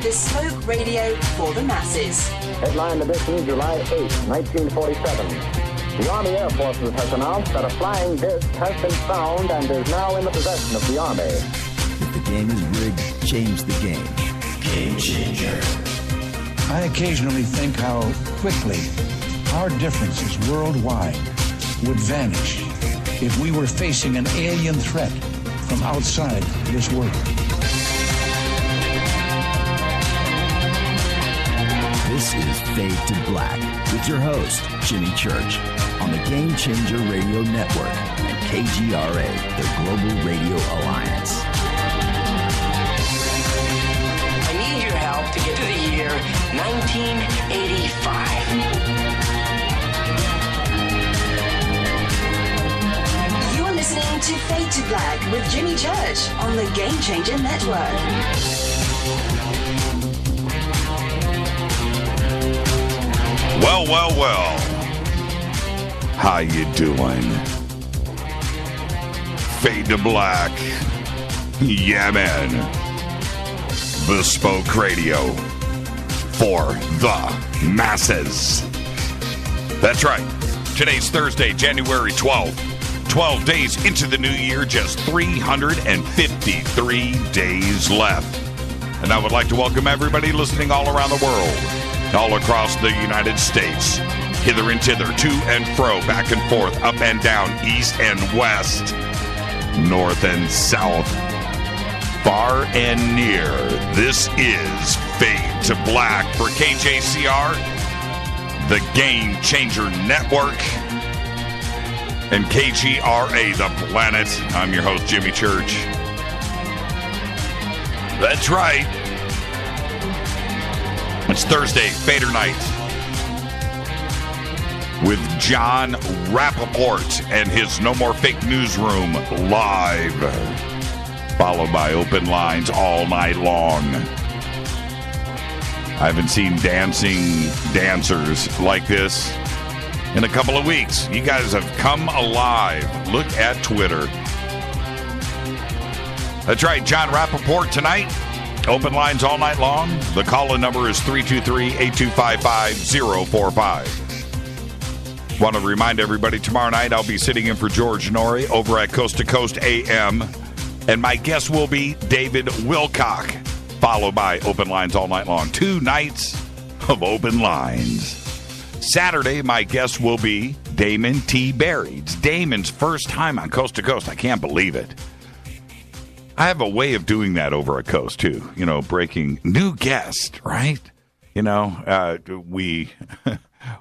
The Smoke Radio for the masses. Headline edition, July 8, 1947. The Army Air Forces has announced that a flying disc has been found and is now in the possession of the Army. If the game is rigged, change the game. Game changer. I occasionally think how quickly our differences worldwide would vanish if we were facing an alien threat from outside this world. This is Fade to Black with your host, Jimmy Church, on the Game Changer Radio Network and KGRA, the Global Radio Alliance. I need your help to get to the year 1985. You're listening to Fade to Black with Jimmy Church on the Game Changer Network. Well. How you doing? Fade to Black. Yeah, man. Bespoke radio for the masses. That's right. Today's Thursday, January 12th. 12 days into the new year, just 353 days left. And I would like to welcome everybody listening all around the world, all across the United States, hither and thither, to and fro, back and forth, up and down, east and west, north and south, far and near. This is Fade to Black for KJCR, the Game Changer Network, and KGRA, the planet. I'm your host, Jimmy Church. That's right. It's Thursday, Fadernight, with Jon Rappoport and his No More Fake Newsroom live, followed by open lines all night long. I haven't seen dancers like this in a couple of weeks. You guys have come alive. Look at Twitter. That's right, Jon Rappoport tonight. Open lines all night long. The call-in number is 323-825-5045. Want to remind everybody, tomorrow night I'll be sitting in for George Norrie over at Coast to Coast AM. And my guest will be David Wilcock, followed by open lines all night long. 2 nights of open lines. Saturday, my guest will be Damon T. Berry. It's Damon's first time on Coast to Coast. I can't believe it. I have a way of doing that over at Coast, too. You know, breaking new guest, right? You know, we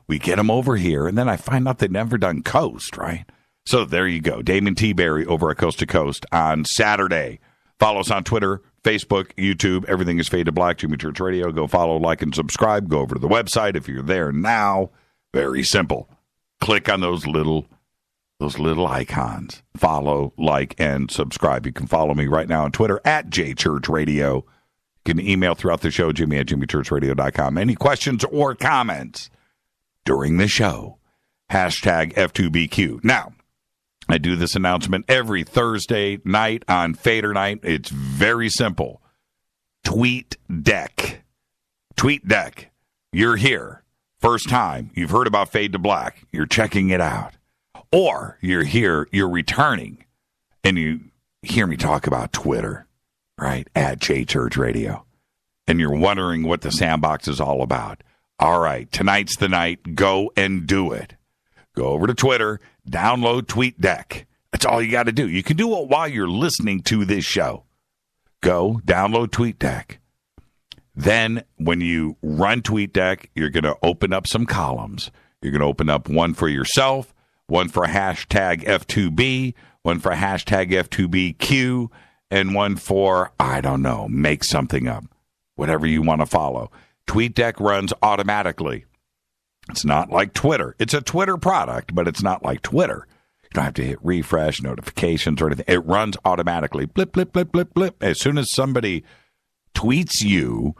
get them over here, and then I find out they've never done Coast, right? So there you go. Damon T. Berry over at Coast to Coast on Saturday. Follow us on Twitter, Facebook, YouTube. Everything is Fade to Black, Jimmy Church Radio. Go follow, like, and subscribe. Go over to the website if you're there now. Very simple. Click on those little icons. Follow, like, and subscribe. You can follow me right now on Twitter at JChurchRadio. You can email throughout the show, Jimmy at JimmyChurchRadio.com. Any questions or comments during the show? Hashtag F2BQ. Now, I do this announcement every Thursday night on Fadernight. It's very simple. Tweet Deck. You're here. First time. You've heard about Fade to Black. You're checking it out. Or you're here, you're returning, and you hear me talk about Twitter, right, at JChurchRadio, and you're wondering what the sandbox is all about. All right, tonight's the night. Go and do it. Go over to Twitter, download TweetDeck. That's all you got to do. You can do it while you're listening to this show. Go, download TweetDeck. Then when you run TweetDeck, you're going to open up some columns. You're going to open up one for yourself, one for hashtag F2B, one for hashtag F2BQ, and one for, I don't know, make something up. Whatever you want to follow. TweetDeck runs automatically. It's not like Twitter. It's a Twitter product, but it's not like Twitter. You don't have to hit refresh, notifications, or anything. It runs automatically. Blip, blip, blip, blip, blip. As soon as somebody tweets you,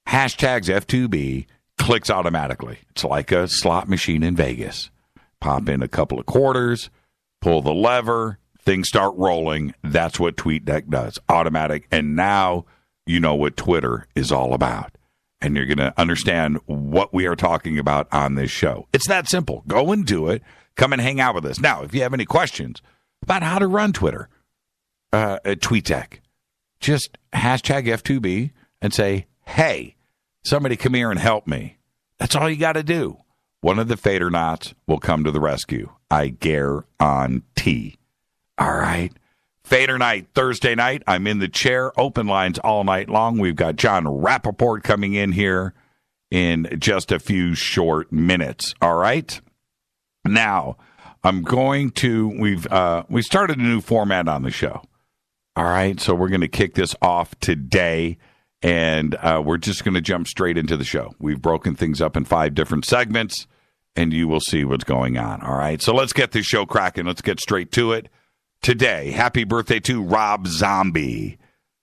hashtags F2B, clicks automatically. It's like a slot machine in Vegas. Pop in a couple of quarters, pull the lever, things start rolling. That's what TweetDeck does. Automatic. And now you know what Twitter is all about. And you're going to understand what we are talking about on this show. It's that simple. Go and do it. Come and hang out with us. Now, if you have any questions about how to run Twitter, TweetDeck, just hashtag F2B and say, hey, somebody come here and help me. That's all you got to do. One of the Fadernauts will come to the rescue. I guarantee. All right. Fadernight Thursday night. I'm in the chair. Open lines all night long. We've got Jon Rappoport coming in here in just a few short minutes. All right. Now, I'm going to, we started a new format on the show. All right. So we're going to kick this off today, and we're just going to jump straight into the show. We've broken things up in 5 different segments, and you will see what's going on. All right. So let's get this show cracking. Let's get straight to it. Today, happy birthday to Rob Zombie.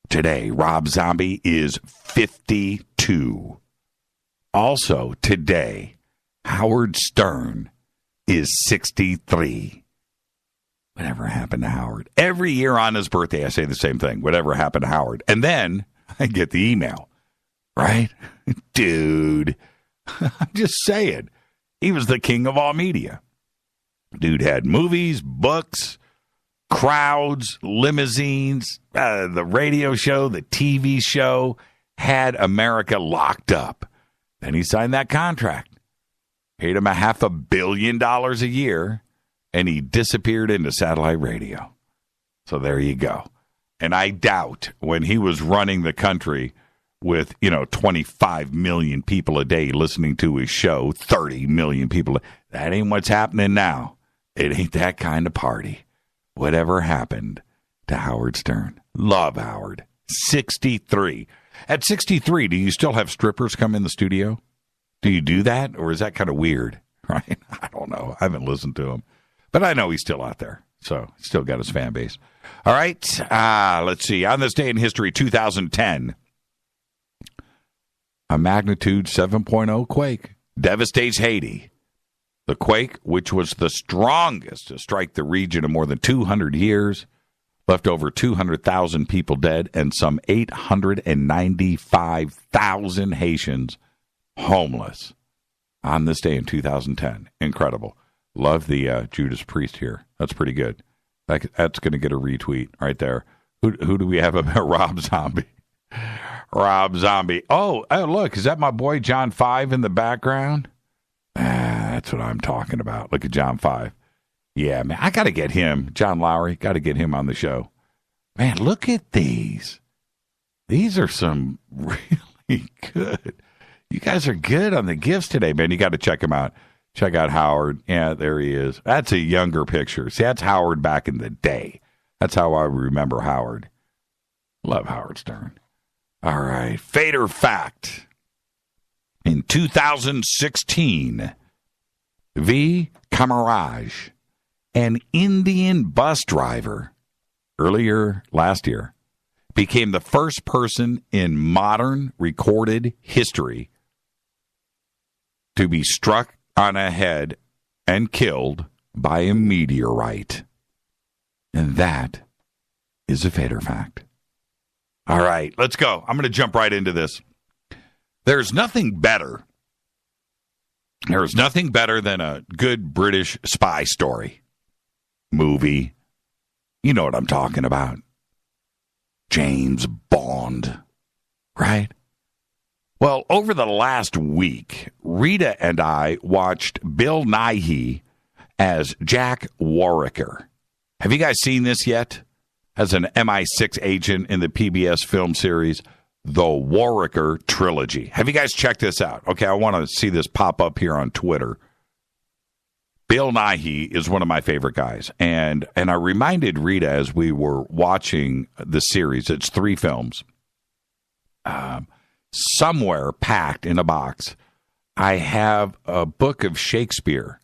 Today, Rob Zombie is 52. Also, today, Howard Stern is 63. Whatever happened to Howard? Every year on his birthday, I say the same thing. Whatever happened to Howard? And then I get the email, right? Dude, I'm just saying. He was the king of all media. Dude had movies, books, crowds, limousines, the radio show, the TV show, had America locked up. Then he signed that contract. Paid him $500 million a year, and he disappeared into satellite radio. So there you go. And I doubt when he was running the country with, 25 million people a day listening to his show, 30 million people, that ain't what's happening now. It ain't that kind of party. Whatever happened to Howard Stern? Love Howard. 63. At 63, do you still have strippers come in the studio? Do you do that? Or is that kind of weird? Right? I don't know. I haven't listened to him. But I know he's still out there. So he's still got his fan base. All right. Let's see. On this day in history, 2010, a magnitude 7.0 quake devastates Haiti. The quake, which was the strongest to strike the region in more than 200 years, left over 200,000 people dead and some 895,000 Haitians homeless on this day in 2010. Incredible. Love the Judas Priest here. That's pretty good. That's going to get a retweet right there. Who do we have about Rob Zombie? Rob Zombie. Oh, look, is that my boy John 5 in the background? That's what I'm talking about. Look at John 5. Yeah, man, I got to get him. John Lowry, got to get him on the show. Man, look at these. These are some really good. You guys are good on the gifts today, man. You got to check them out. Check out Howard. Yeah, there he is. That's a younger picture. See, that's Howard back in the day. That's how I remember Howard. Love Howard Stern. All right. Fader fact. In 2016, V. Kamaraj, an Indian bus driver, earlier last year, became the first person in modern recorded history to be struck on a head and killed by a meteorite. And that is a Fader fact. All right, let's go. I'm going to jump right into this. There's nothing better than a good British spy story. Movie. You know what I'm talking about. James Bond. Right? Well, over the last week, Rita and I watched Bill Nighy as Jack Warwicker. Have you guys seen this yet? As an MI6 agent in the PBS film series, The Warwicker Trilogy. Have you guys checked this out? Okay, I want to see this pop up here on Twitter. Bill Nighy is one of my favorite guys. And I reminded Rita as we were watching the series, it's 3 films, somewhere packed in a box, I have a book of Shakespeare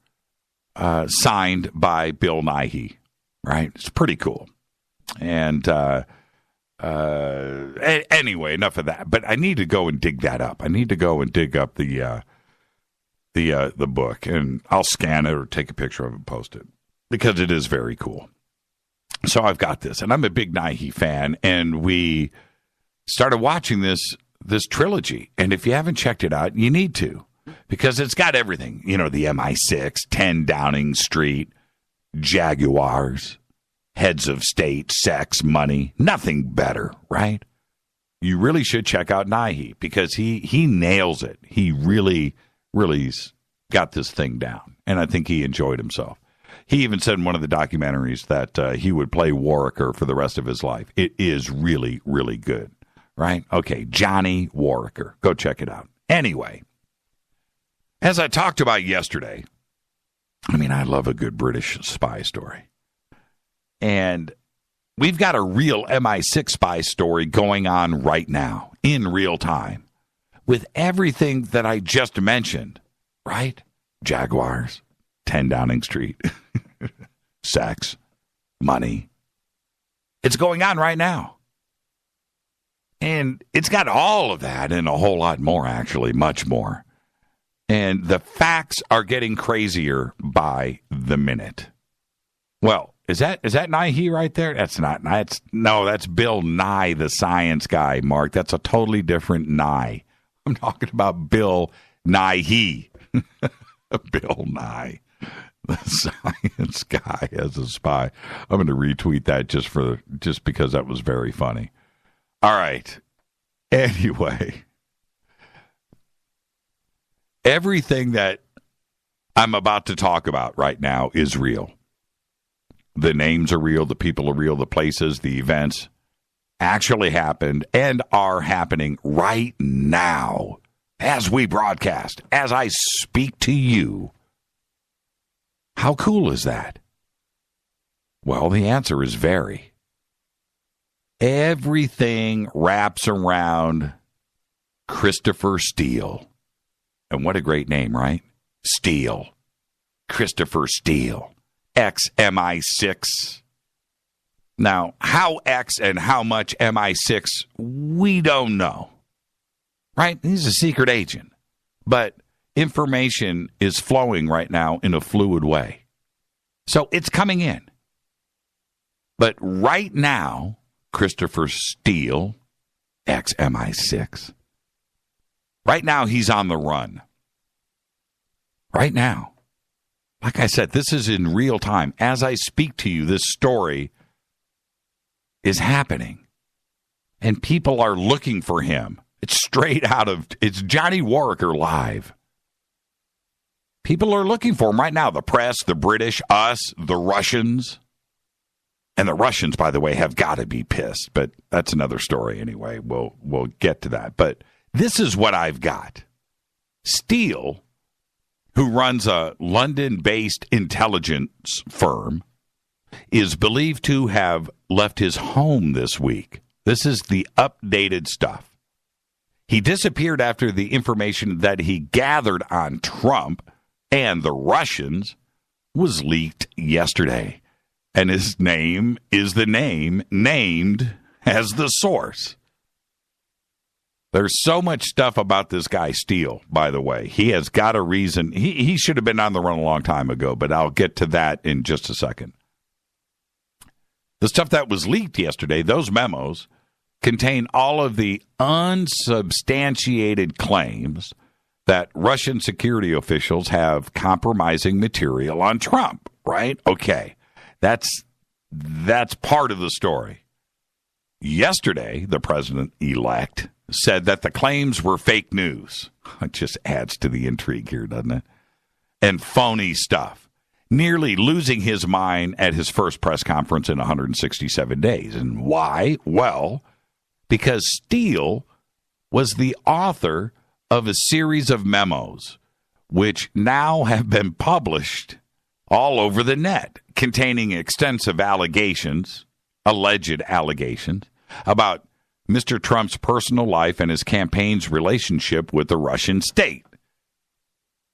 signed by Bill Nighy, right? It's pretty cool. And anyway, enough of that. But I need to go and dig that up. I need to go and dig up the book, and I'll scan it or take a picture of it and post it because it is very cool. So I've got this, and I'm a big Nighy fan, and we started watching this trilogy. And if you haven't checked it out, you need to, because it's got everything. You know, the MI6, 10 Downing Street, Jaguars, heads of state, sex, money, nothing better, right? You really should check out Nighy, because he nails it. He really's got this thing down, and I think he enjoyed himself. He even said in one of the documentaries that he would play Warwicker for the rest of his life. It is really, really good, right? Okay, Johnny Warwicker. Go check it out. Anyway, as I talked about yesterday, I mean, I love a good British spy story. And we've got a real MI6 spy story going on right now in real time with everything that I just mentioned, right? Jaguars, 10 Downing Street, sex, money. It's going on right now. And it's got all of that and a whole lot more, actually, much more. And the facts are getting crazier by the minute. Well, is that Nighy right there? That's not. That's Bill Nye, the science guy, Mark. That's a totally different Nye. I'm talking about Bill Nighy. Bill Nye, the science guy as a spy. I'm going to retweet that just because that was very funny. All right. Anyway, everything that I'm about to talk about right now is real. The names are real, the people are real, the places, the events actually happened and are happening right now as we broadcast, as I speak to you. How cool is that? Well, the answer is very. Everything wraps around Christopher Steele. And what a great name, right? Steele. Christopher Steele. Ex-MI6. Now, how X and how much MI6, we don't know. Right? He's a secret agent. But information is flowing right now in a fluid way. So it's coming in. But right now, Christopher Steele, ex-MI6, right now he's on the run. Right now. Like I said, this is in real time. As I speak to you, this story is happening. And people are looking for him. It's Johnny Warwicker live. People are looking for him right now. The press, the British, us, the Russians. And the Russians, by the way, have got to be pissed. But that's another story anyway. We'll get to that. But this is what I've got. Steele, who runs a London-based intelligence firm, is believed to have left his home this week. This is the updated stuff. He disappeared after the information that he gathered on Trump and the Russians was leaked yesterday. And his name is the name named as the source. There's so much stuff about this guy Steele, by the way. He has got a reason. He should have been on the run a long time ago, but I'll get to that in just a second. The stuff that was leaked yesterday, those memos, contain all of the unsubstantiated claims that Russian security officials have compromising material on Trump, right? Okay, that's part of the story. Yesterday, the president-elect said that the claims were fake news. It just adds to the intrigue here, doesn't it? And phony stuff. Nearly losing his mind at his first press conference in 167 days. And why? Well, because Steele was the author of a series of memos, which now have been published all over the net, containing extensive allegations, alleged allegations, about Mr. Trump's personal life and his campaign's relationship with the Russian state.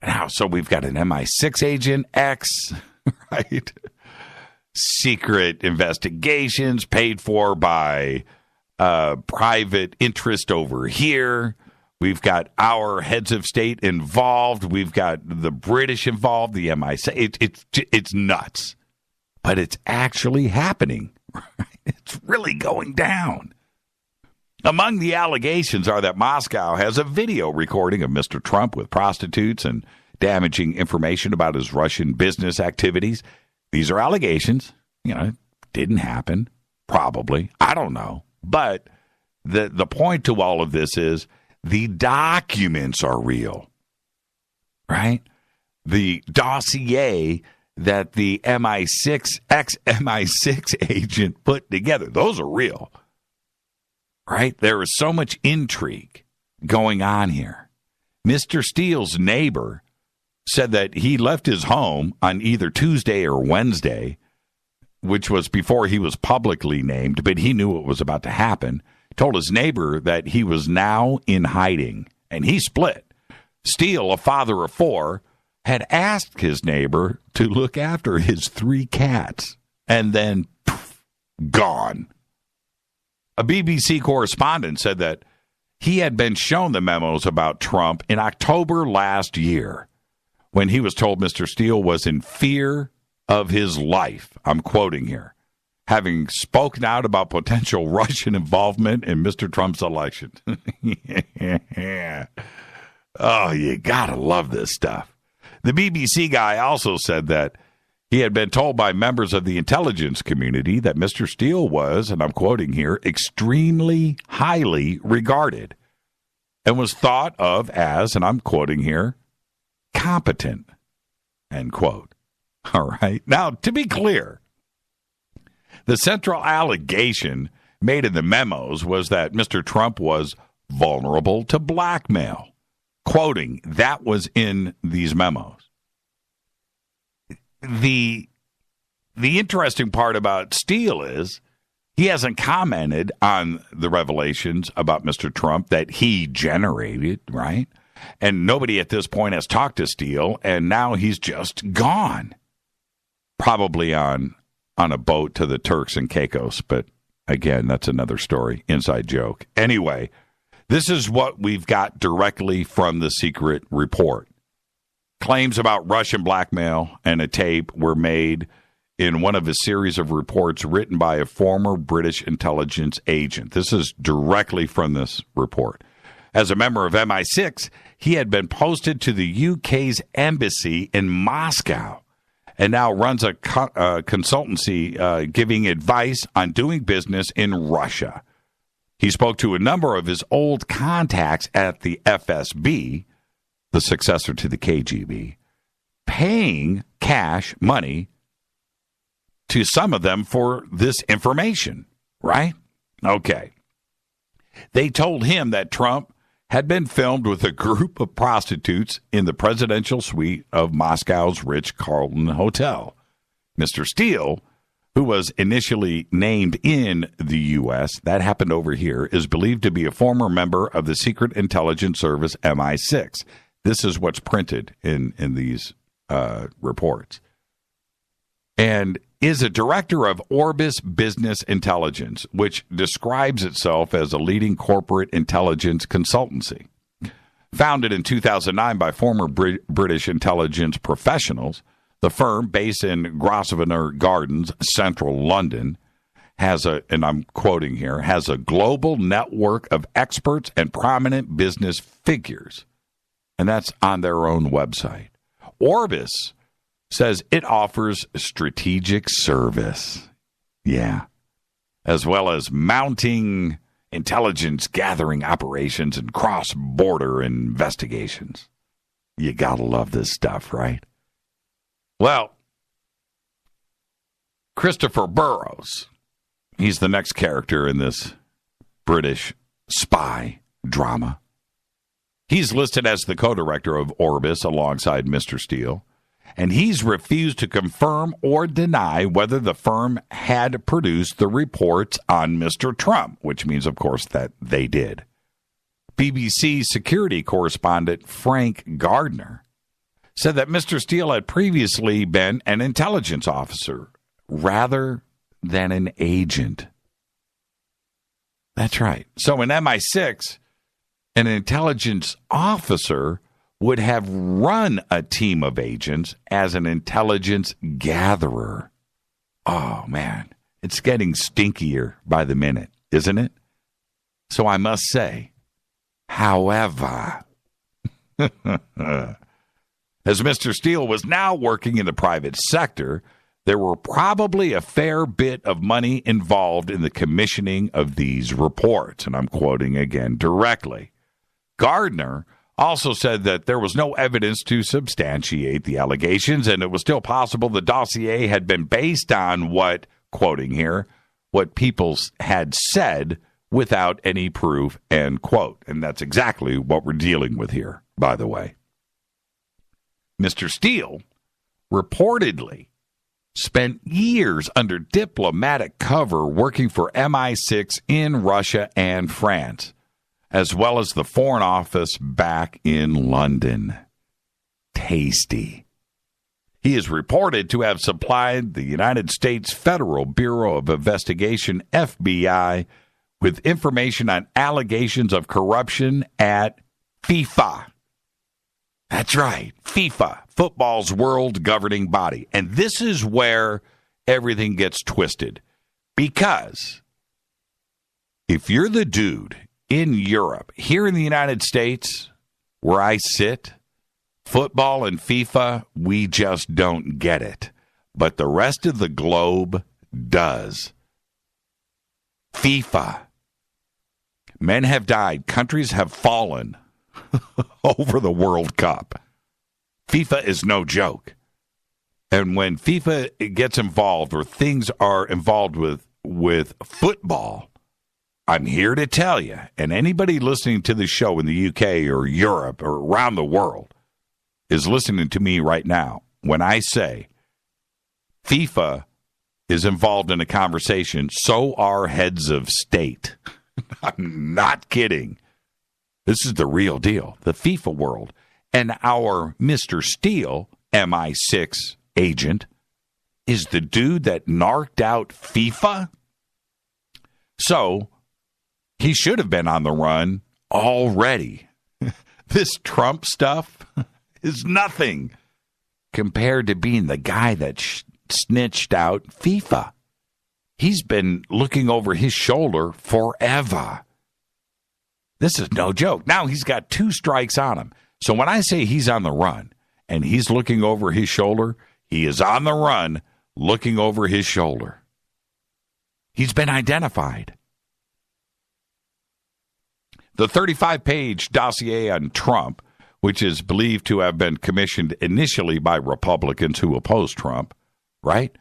Now, so we've got an MI6 agent, X, right? Secret investigations paid for by private interest over here. We've got our heads of state involved. We've got the British involved, the MI6. It's nuts. But it's actually happening. Right? It's really going down. Among the allegations are that Moscow has a video recording of Mr. Trump with prostitutes and damaging information about his Russian business activities. These are allegations. It didn't happen. Probably. I don't know. But the point to all of this is the documents are real, right? The dossier that the ex-MI6 agent put together, those are real, right? There is so much intrigue going on here. Mr. Steele's neighbor said that he left his home on either Tuesday or Wednesday, which was before he was publicly named, but he knew what was about to happen, told his neighbor that he was now in hiding, and he split. Steele, a father of 4, had asked his neighbor to look after his 3 cats, and then gone. A BBC correspondent said that he had been shown the memos about Trump in October last year, when he was told Mr. Steele was in fear of his life. I'm quoting here. Having spoken out about potential Russian involvement in Mr. Trump's election. Yeah. Oh, you gotta love this stuff. The BBC guy also said that he had been told by members of the intelligence community that Mr. Steele was, and I'm quoting here, extremely highly regarded and was thought of as, and I'm quoting here, competent, end quote. All right. Now, to be clear, the central allegation made in the memos was that Mr. Trump was vulnerable to blackmail. Quoting, that was in these memos. The interesting part about Steele is he hasn't commented on the revelations about Mr. Trump that he generated, right? And nobody at this point has talked to Steele, and now he's just gone. Probably on a boat to the Turks and Caicos, but again, that's another story, inside joke. Anyway, this is what we've got directly from the secret report. Claims about Russian blackmail and a tape were made in one of a series of reports written by a former British intelligence agent. This is directly from this report. As a member of MI6, he had been posted to the UK's embassy in Moscow and now runs a consultancy giving advice on doing business in Russia. He spoke to a number of his old contacts at the FSB, the successor to the KGB, paying cash money to some of them for this information, right? Okay. They told him that Trump had been filmed with a group of prostitutes in the presidential suite of Moscow's Ritz-Carlton Hotel. Mr. Steele, who was initially named in the U.S., that happened over here, is believed to be a former member of the Secret Intelligence Service MI6. This is what's printed in these reports. And is a director of Orbis Business Intelligence, which describes itself as a leading corporate intelligence consultancy. Founded in 2009 by former British intelligence professionals, the firm, based in Grosvenor Gardens, central London, has a, and I'm quoting here, has a global network of experts and prominent business figures. And that's on their own website. Orbis says it offers strategic service. Yeah. As well as mounting intelligence gathering operations and cross-border investigations. You gotta love this stuff, right? Well, Christopher Burrows, he's the next character in this British spy drama. He's listed as the co-director of Orbis alongside Mr. Steele. And he's refused to confirm or deny whether the firm had produced the reports on Mr. Trump, which means, of course, that they did. BBC security correspondent Frank Gardner said that Mr. Steele had previously been an intelligence officer rather than an agent. That's right. So in MI6, an intelligence officer would have run a team of agents as an intelligence gatherer. Oh, man. It's getting stinkier by the minute, isn't it? So I must say, however, as Mr. Steele was now working in the private sector, there were probably a fair bit of money involved in the commissioning of these reports. And I'm quoting again directly. Gardner also said that there was no evidence to substantiate the allegations, and it was still possible the dossier had been based on what, quoting here, what people had said without any proof, end quote. And that's exactly what we're dealing with here, by the way. Mr. Steele reportedly spent years under diplomatic cover working for MI6 in Russia and France, as well as the Foreign Office back in London. Tasty. He is reported to have supplied the United States Federal Bureau of Investigation, FBI, with information on allegations of corruption at FIFA. That's right, FIFA, football's world governing body. And this is where everything gets twisted. Because if you're the dude in Europe, here in the United States, where I sit, football and FIFA, we just don't get it. But the rest of the globe does. FIFA. Men have died. Countries have fallen over the World Cup. FIFA is no joke. And when FIFA gets involved or things are involved with football, I'm here to tell you, and anybody listening to the show in the UK or Europe or around the world is listening to me right now when I say FIFA is involved in a conversation, so are heads of state. I'm not kidding. This is the real deal, the FIFA world. And our Mr. Steele, MI6 agent, is the dude that narked out FIFA. So he should have been on the run already. This Trump stuff is nothing compared to being the guy that snitched out FIFA. He's been looking over his shoulder forever. This is no joke. Now he's got 2 strikes on him. So when I say he's on the run and he's looking over his shoulder, he is on the run looking over his shoulder. He's been identified. The 35-page dossier on Trump, which is believed to have been commissioned initially by Republicans who oppose Trump, right,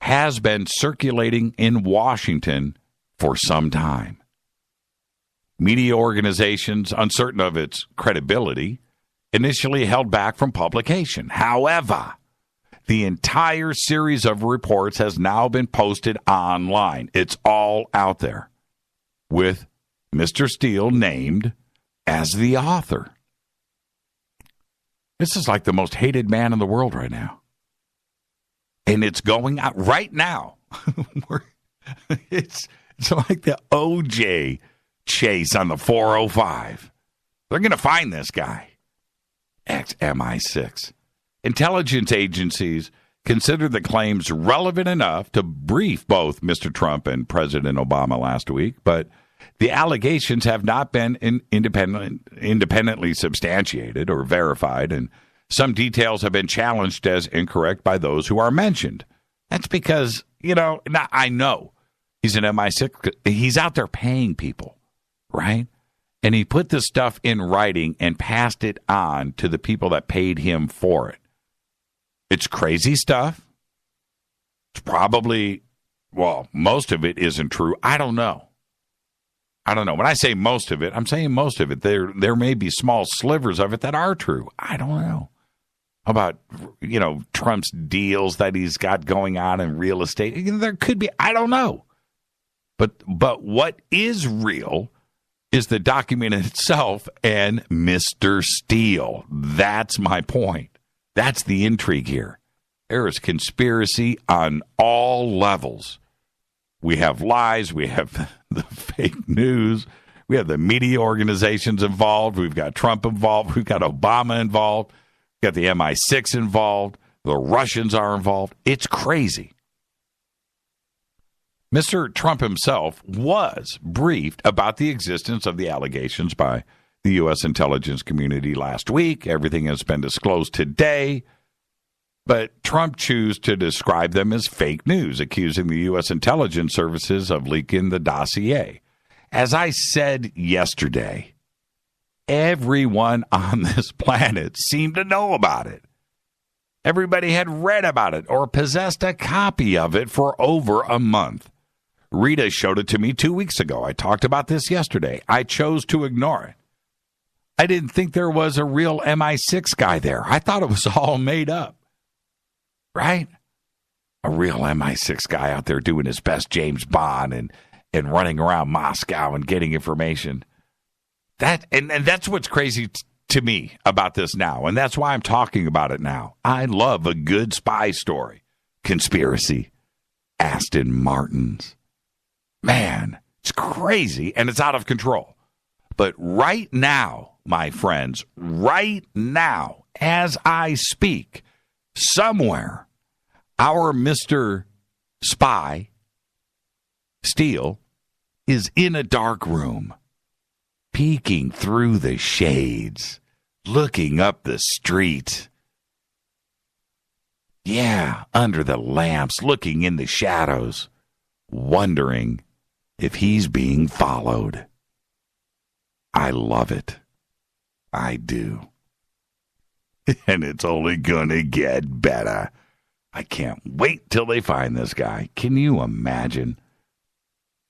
has been circulating in Washington for some time. Media organizations, uncertain of its credibility, initially held back from publication. However, the entire series of reports has now been posted online. It's all out there with Mr. Steele named as the author. This is like the most hated man in the world right now. And it's going out right now. It's like the OJ chase on the 405. They're going to find this guy. Ex-MI6. Intelligence agencies considered the claims relevant enough to brief both Mr. Trump and President Obama last week, but the allegations have not been independently substantiated or verified, and some details have been challenged as incorrect by those who are mentioned. That's because, I know he's an MI6. He's out there paying people, right? And he put this stuff in writing and passed it on to the people that paid him for it. It's crazy stuff. It's probably, most of it isn't true. I don't know. When I say most of it, I'm saying most of it. There may be small slivers of it that are true. I don't know. How about, Trump's deals that he's got going on in real estate? There could be. I don't know. But what is real is the document itself and Mr. Steele. That's my point. That's the intrigue here. There is conspiracy on all levels. We have lies. We have the fake news. We have the media organizations involved. We've got Trump involved. We've got Obama involved. We've got the MI6 involved. The Russians are involved. It's crazy. Mr. Trump himself was briefed about the existence of the allegations by the U.S. intelligence community last week. Everything has been disclosed today. But Trump chose to describe them as fake news, accusing the U.S. intelligence services of leaking the dossier. As I said yesterday, everyone on this planet seemed to know about it. Everybody had read about it or possessed a copy of it for over a month. Rita showed it to me 2 weeks ago. I talked about this yesterday. I chose to ignore it. I didn't think there was a real MI6 guy there. I thought it was all made up. Right? A real MI6 guy out there doing his best James Bond and running around Moscow and getting information. And that's what's crazy to me about this now. And that's why I'm talking about it now. I love a good spy story. Conspiracy. Aston Martins. Man, it's crazy and it's out of control. But right now, my friends, right now, as I speak, somewhere, our Mr. Spy, Steele, is in a dark room, peeking through the shades, looking up the street. Yeah, under the lamps, looking in the shadows, wondering if he's being followed. I love it. I do. And it's only going to get better. I can't wait till they find this guy. Can you imagine?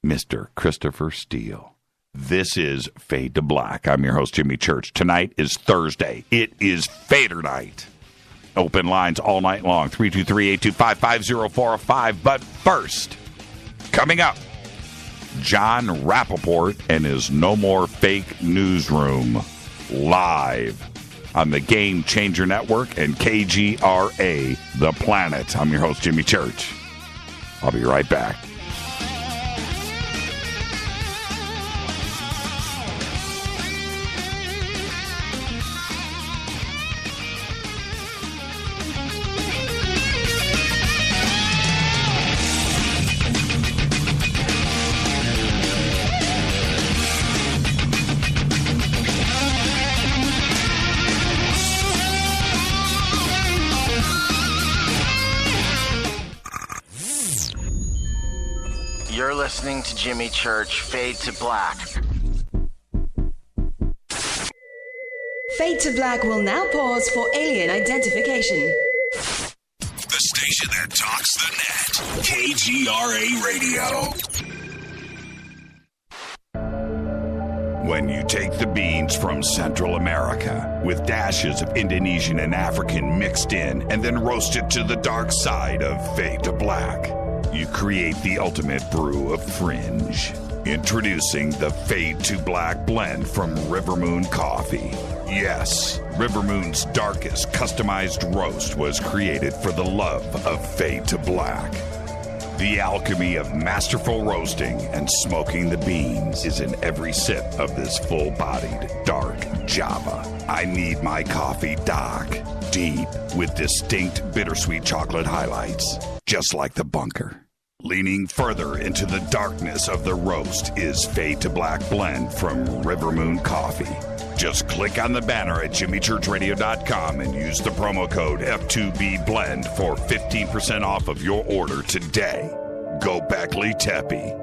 Mr. Christopher Steele. This is Fade to Black. I'm your host, Jimmy Church. Tonight is Thursday. It is Fadernight. Open lines all night long, 323-825-5045. But first, coming up, Jon Rappoport and his No More Fake Newsroom live on the Game Changer Network and KGRA, The Planet. I'm your host, Jimmy Church. I'll be right back. You're listening to Jimmy Church, Fade to Black. Fade to Black will now pause for alien identification. The station that talks the net. KGRA Radio. When you take the beans from Central America with dashes of Indonesian and African mixed in and then roast it to the dark side of Fade to Black, you create the ultimate brew of fringe. Introducing the Fade to Black blend from River Moon Coffee. Yes, River Moon's darkest customized roast was created for the love of Fade to Black. The alchemy of masterful roasting and smoking the beans is in every sip of this full-bodied, dark Java. I need my coffee dark, deep, with distinct bittersweet chocolate highlights, just like the bunker. Leaning further into the darkness of the roast is Fade to Black blend from River Moon Coffee. Just click on the banner at jimmychurchradio.com and use the promo code F2BBLEND for 15% off of your order today. Go Beckley Teppy.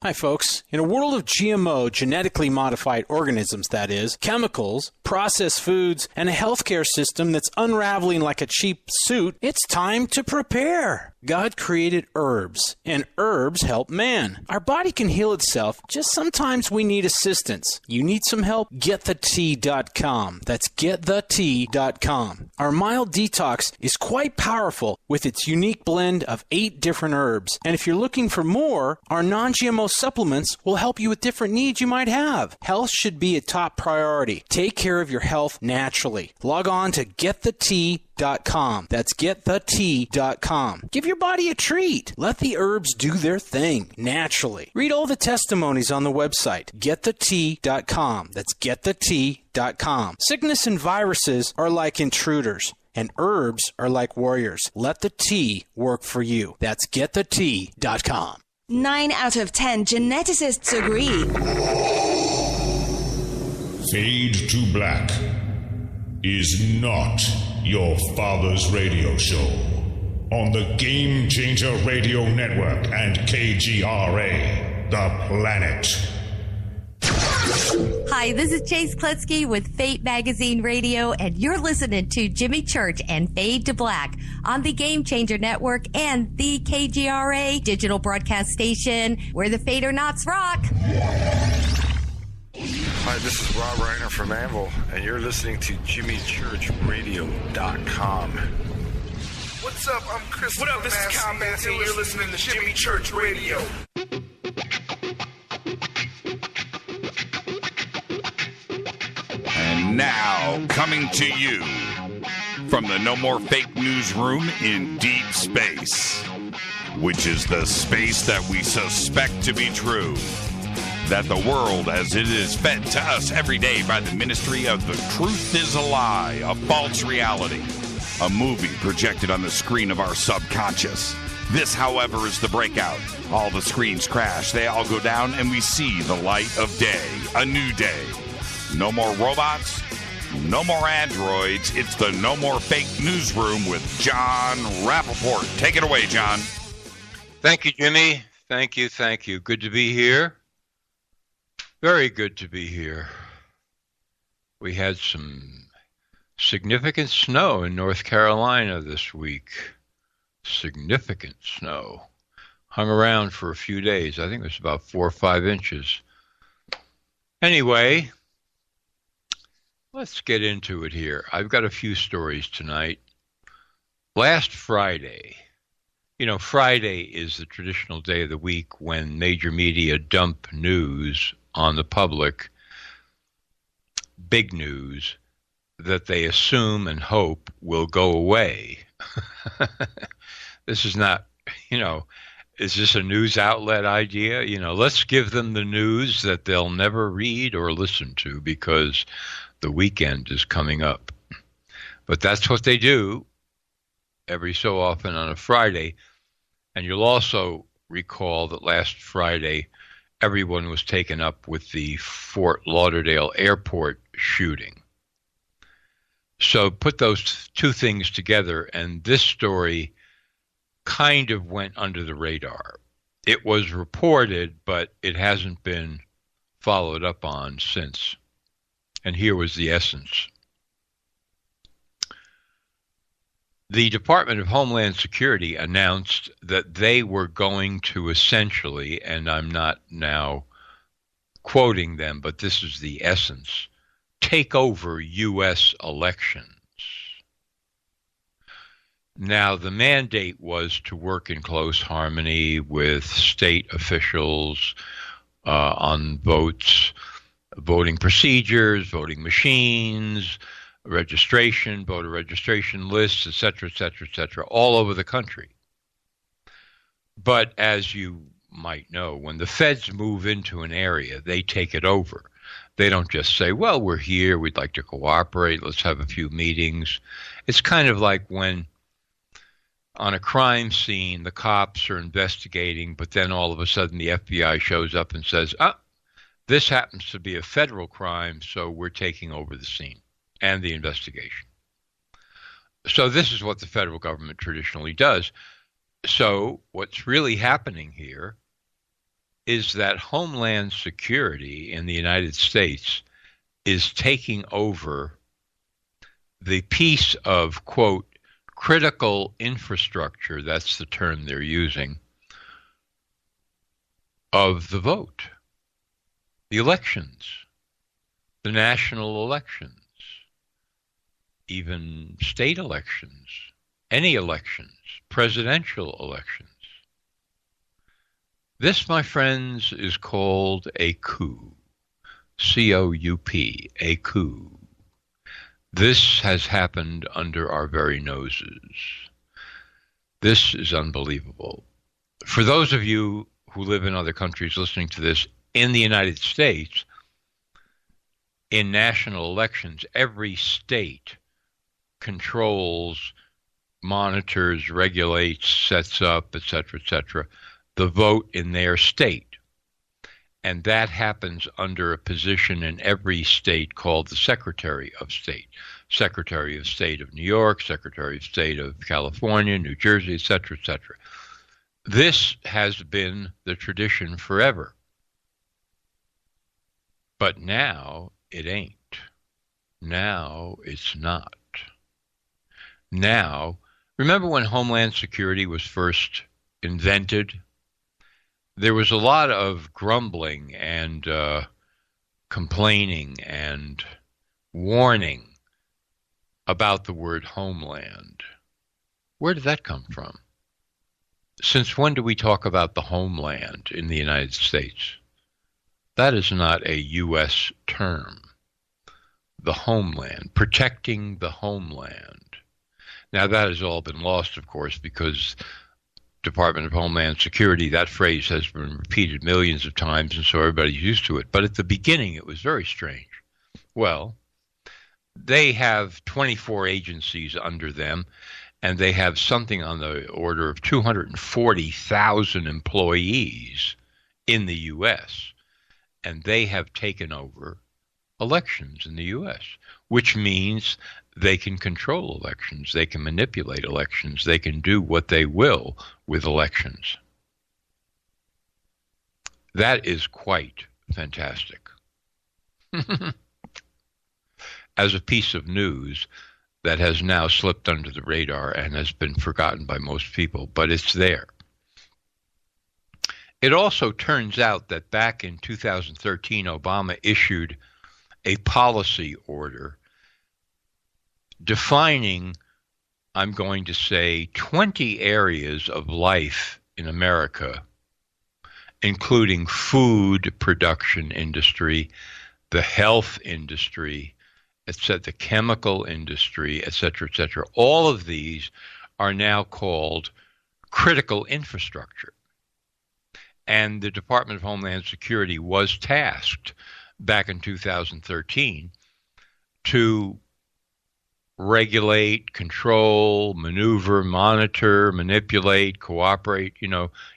Hi, folks. In a world of GMO, genetically modified organisms, that is, chemicals, processed foods, and a healthcare system that's unraveling like a cheap suit, it's time to prepare. God created herbs, and herbs help man. Our body can heal itself, just sometimes we need assistance. You need some help? GetTheTea.com. That's GetTheTea.com. Our mild detox is quite powerful with its unique blend of 8 different herbs. And if you're looking for more, our non-GMO supplements will help you with different needs you might have. Health should be a top priority. Take care of your health naturally. Log on to GetTheTea.com. That's GetTheTea.com. Give your body a treat. Let the herbs do their thing naturally. Read all the testimonies on the website, GetTheTea.com. That's GetTheTea.com. Sickness and viruses are like intruders, and herbs are like warriors. Let the tea work for you. That's getthetea.com. 9 out of 10 geneticists agree. Fade to Black is not your father's radio show on the Game Changer Radio Network and KGRA, The Planet. Hi, this is Chase Kletsky with Fate Magazine Radio, and you're listening to Jimmy Church and Fade to Black on the Game Changer Network and the KGRA digital broadcast station, where the Fadernauts rock. Hi, this is Rob Reiner from Anvil, and you're listening to JimmyChurchRadio.com. What's up? I'm Chris. What up? This is Kyle Massey, and you're listening to Jimmy Church Radio. And now, coming to you from the No More Fake Newsroom in deep space, which is the space that we suspect to be true, that the world as it is fed to us every day by the ministry of the truth is a lie, a false reality, a movie projected on the screen of our subconscious. This, however, is the breakout. All the screens crash, they all go down, and we see the light of day, a new day. No more robots, no more androids. It's the No More Fake Newsroom with Jon Rappoport. Take it away, John. Thank you, Jimmy. Thank you. Good to be here. Very good to be here. We had some significant snow in North Carolina this week. Significant snow. Hung around for a few days. I think it was about 4 or 5 inches. Anyway, let's get into it here. I've got a few stories tonight. Last Friday, Friday is the traditional day of the week when major media dump news on the public, big news, that they assume and hope will go away. This is not, is this a news outlet idea? Let's give them the news that they'll never read or listen to because the weekend is coming up. But that's what they do every so often on a Friday. And you'll also recall that last Friday, everyone was taken up with the Fort Lauderdale airport shooting. So put those two things together, and this story kind of went under the radar. It was reported, but it hasn't been followed up on since. And here was the essence. The Department of Homeland Security announced that they were going to essentially, and I'm not now quoting them, but this is the essence, take over U.S. elections. Now, the mandate was to work in close harmony with state officials on votes, voting procedures, voting machines, registration, voter registration lists, et cetera, all over the country. But as you might know, when the feds move into an area, they take it over. They don't just say, well, we're here, we'd like to cooperate, let's have a few meetings. It's kind of like when on a crime scene, the cops are investigating, but then all of a sudden the FBI shows up and says, this happens to be a federal crime, so we're taking over the scene and the investigation. So this is what the federal government traditionally does. So what's really happening here is that Homeland Security in the United States is taking over the piece of, quote, critical infrastructure, that's the term they're using, of the vote, the elections, the national elections, even state elections, any elections, presidential elections. This, my friends, is called a coup. C-O-U-P, a coup. This has happened under our very noses. This is unbelievable. For those of you who live in other countries listening to this, in the United States, in national elections, every state controls, monitors, regulates, sets up, etc., the vote in their state. And that happens under a position in every state called the Secretary of State. Secretary of State of New York, Secretary of State of California, New Jersey, etc., etc. This has been the tradition forever. But now it ain't. Now it's not. Now, remember when Homeland Security was first invented? There was a lot of grumbling and complaining and warning about the word homeland. Where did that come from? Since when do we talk about the homeland in the United States? That is not a U.S. term. The homeland, protecting the homeland. Now that has all been lost, of course, because Department of Homeland Security, that phrase has been repeated millions of times, and so everybody's used to it. But at the beginning, it was very strange. Well, they have 24 agencies under them, and they have something on the order of 240,000 employees in the U.S., and they have taken over elections in the U.S., which means they can control elections, they can manipulate elections, they can do what they will with elections. That is quite fantastic. As a piece of news that has now slipped under the radar and has been forgotten by most people, but it's there. It also turns out that back in 2013, Obama issued a policy order defining, I'm going to say, 20 areas of life in America, including food production industry, the health industry, etc., the chemical industry, etc., etc. All of these are now called critical infrastructure. And the Department of Homeland Security was tasked back in 2013 to regulate, control, maneuver, monitor, manipulate, cooperate,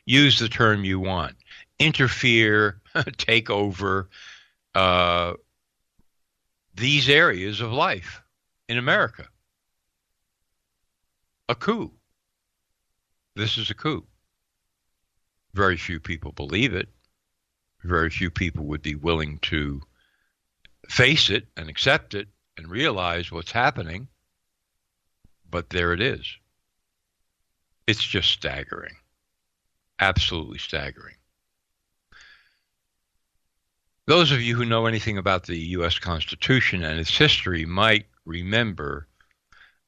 use the term you want, interfere, take over, these areas of life in America. A coup. This is a coup. Very few people believe it. Very few people would be willing to face it and accept it and realize what's happening. But there it is. It's just staggering. Absolutely staggering. Those of you who know anything about the U.S. Constitution and its history might remember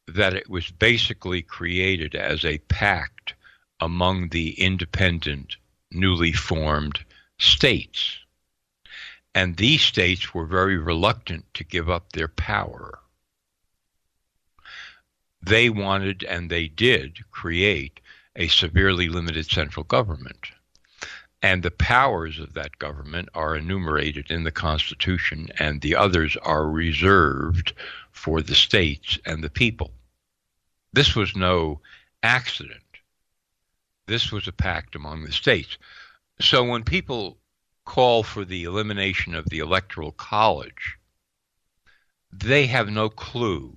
that it was basically created as a pact among the independent, newly formed states. And these states were very reluctant to give up their power. They wanted, and they did, create a severely limited central government. And the powers of that government are enumerated in the Constitution, and the others are reserved for the states and the people. This was no accident. This was a pact among the states. So when people call for the elimination of the Electoral College, they have no clue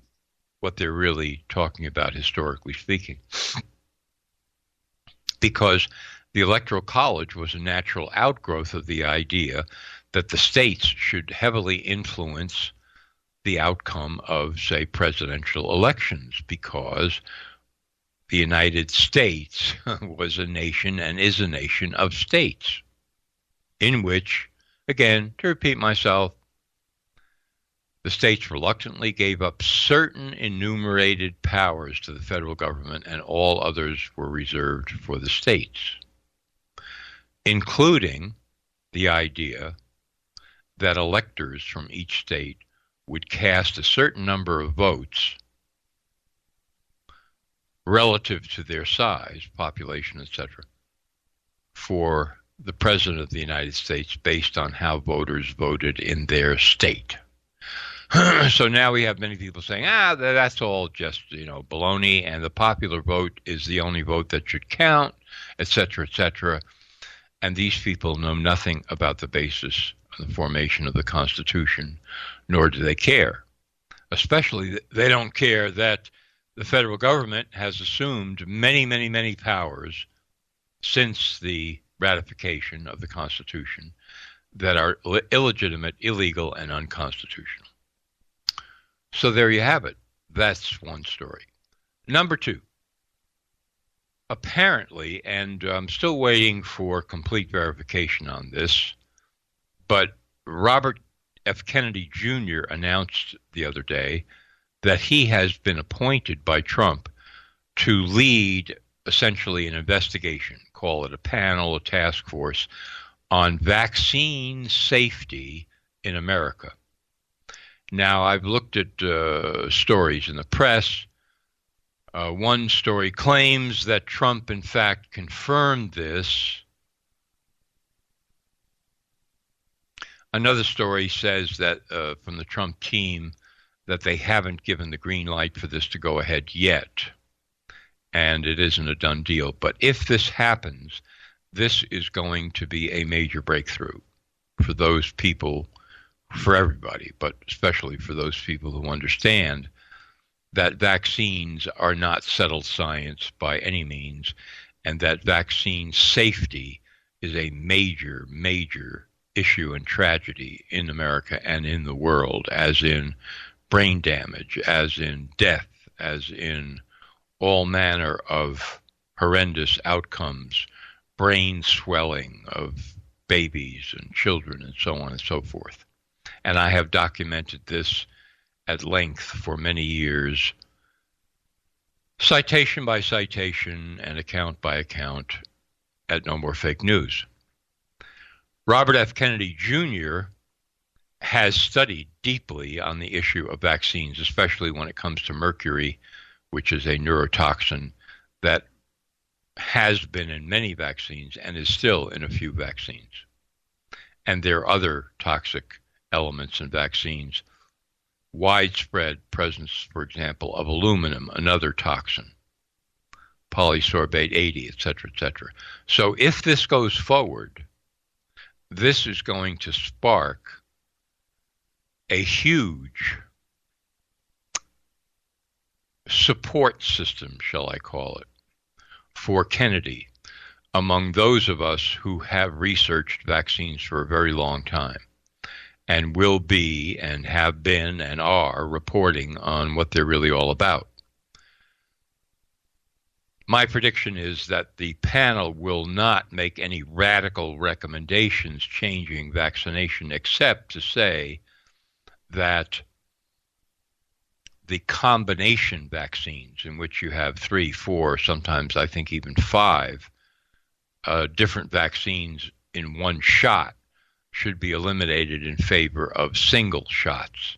what they're really talking about, historically speaking. Because the Electoral College was a natural outgrowth of the idea that the states should heavily influence the outcome of, say, presidential elections, because the United States was a nation and is a nation of states, in which, again, to repeat myself, the states reluctantly gave up certain enumerated powers to the federal government, and all others were reserved for the states, including the idea that electors from each state would cast a certain number of votes relative to their size, population, etc., for the President of the United States based on how voters voted in their state. So now we have many people saying, that's all just, baloney, and the popular vote is the only vote that should count, et cetera, et cetera. And these people know nothing about the basis of the formation of the Constitution, nor do they care. Especially, they don't care that the federal government has assumed many, many, many powers since the ratification of the Constitution that are illegitimate, illegal, and unconstitutional. So there you have it. That's one story. Number two, apparently, and I'm still waiting for complete verification on this, but Robert F. Kennedy Jr. announced the other day that he has been appointed by Trump to lead essentially an investigation, call it a panel, a task force, on vaccine safety in America. Now, I've looked at stories in the press. One story claims that Trump, in fact, confirmed this. Another story says that from the Trump team that they haven't given the green light for this to go ahead yet, and it isn't a done deal. But if this happens, this is going to be a major breakthrough for those people, for everybody, but especially for those people who understand that vaccines are not settled science by any means, and that vaccine safety is a major, major issue and tragedy in America and in the world, as in brain damage, as in death, as in all manner of horrendous outcomes, brain swelling of babies and children and so on and so forth. And I have documented this at length for many years, citation by citation and account by account at No More Fake News. Robert F. Kennedy Jr. has studied deeply on the issue of vaccines, especially when it comes to mercury, which is a neurotoxin that has been in many vaccines and is still in a few vaccines. And there are other toxic elements in vaccines. Widespread presence, for example, of aluminum, another toxin, polysorbate 80, et cetera, et cetera. So if this goes forward, this is going to spark a huge support system, shall I call it, for Kennedy among those of us who have researched vaccines for a very long time and will be and have been and are reporting on what they're really all about. My prediction is that the panel will not make any radical recommendations changing vaccination, except to say that the combination vaccines, in which you have 3, 4, sometimes I think even 5 different vaccines in one shot, should be eliminated in favor of single shots.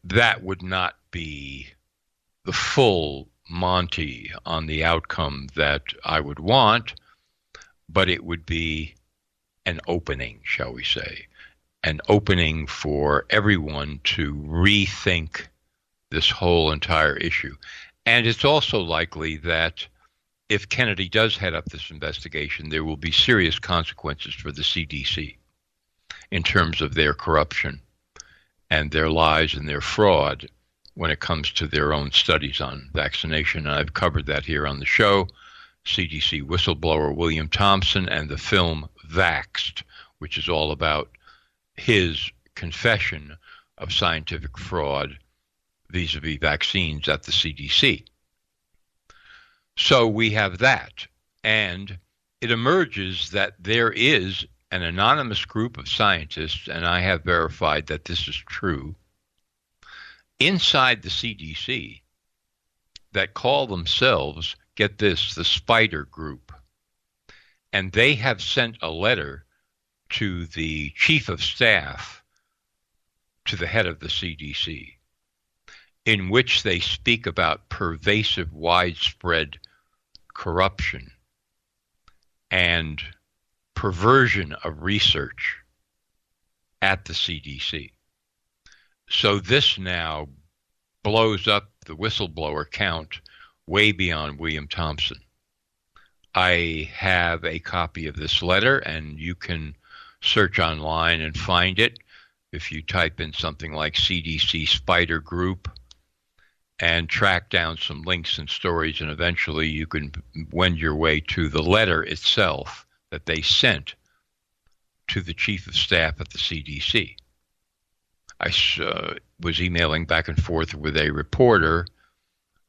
That would not be the full Monty on the outcome that I would want, but it would be an opening, shall we say, an opening for everyone to rethink this whole entire issue. And it's also likely that if Kennedy does head up this investigation, there will be serious consequences for the CDC in terms of their corruption and their lies and their fraud when it comes to their own studies on vaccination. And I've covered that here on the show. CDC whistleblower William Thompson and the film Vaxxed, which is all about his confession of scientific fraud vis-a-vis vaccines at the CDC. So we have that, and it emerges that there is an anonymous group of scientists, and I have verified that this is true, inside the CDC that call themselves, get this, the Spider Group. And they have sent a letter to the chief of staff to the head of the CDC, in which they speak about pervasive, widespread corruption and perversion of research at the CDC. So this now blows up the whistleblower count way beyond William Thompson. I have a copy of this letter, and you can search online and find it if you type in something like CDC Spider Group and track down some links and stories, and eventually you can wend your way to the letter itself that they sent to the chief of staff at the CDC. I was emailing back and forth with a reporter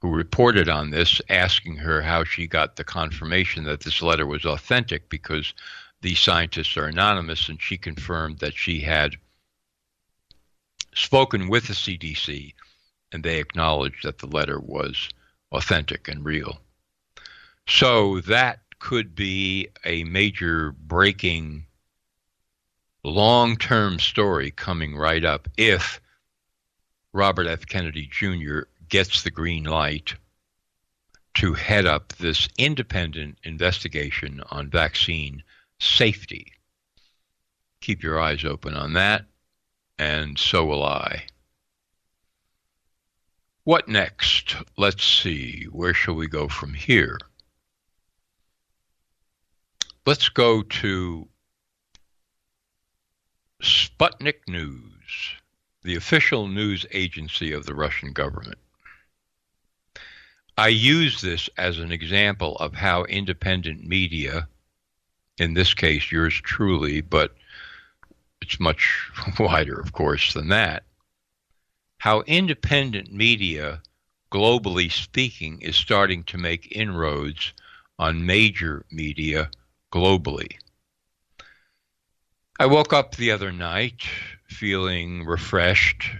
who reported on this, asking her how she got the confirmation that this letter was authentic, because these scientists are anonymous, and she confirmed that she had spoken with the CDC, and they acknowledged that the letter was authentic and real. So that could be a major breaking long-term story coming right up if Robert F. Kennedy Jr. gets the green light to head up this independent investigation on vaccine safety. Keep your eyes open on that, and so will I. What next? Let's see. Where shall we go from here? Let's go to Sputnik News, the official news agency of the Russian government. I use this as an example of how independent media, in this case yours truly, but it's much wider, of course, than that, how independent media, globally speaking, is starting to make inroads on major media globally. I woke up the other night feeling refreshed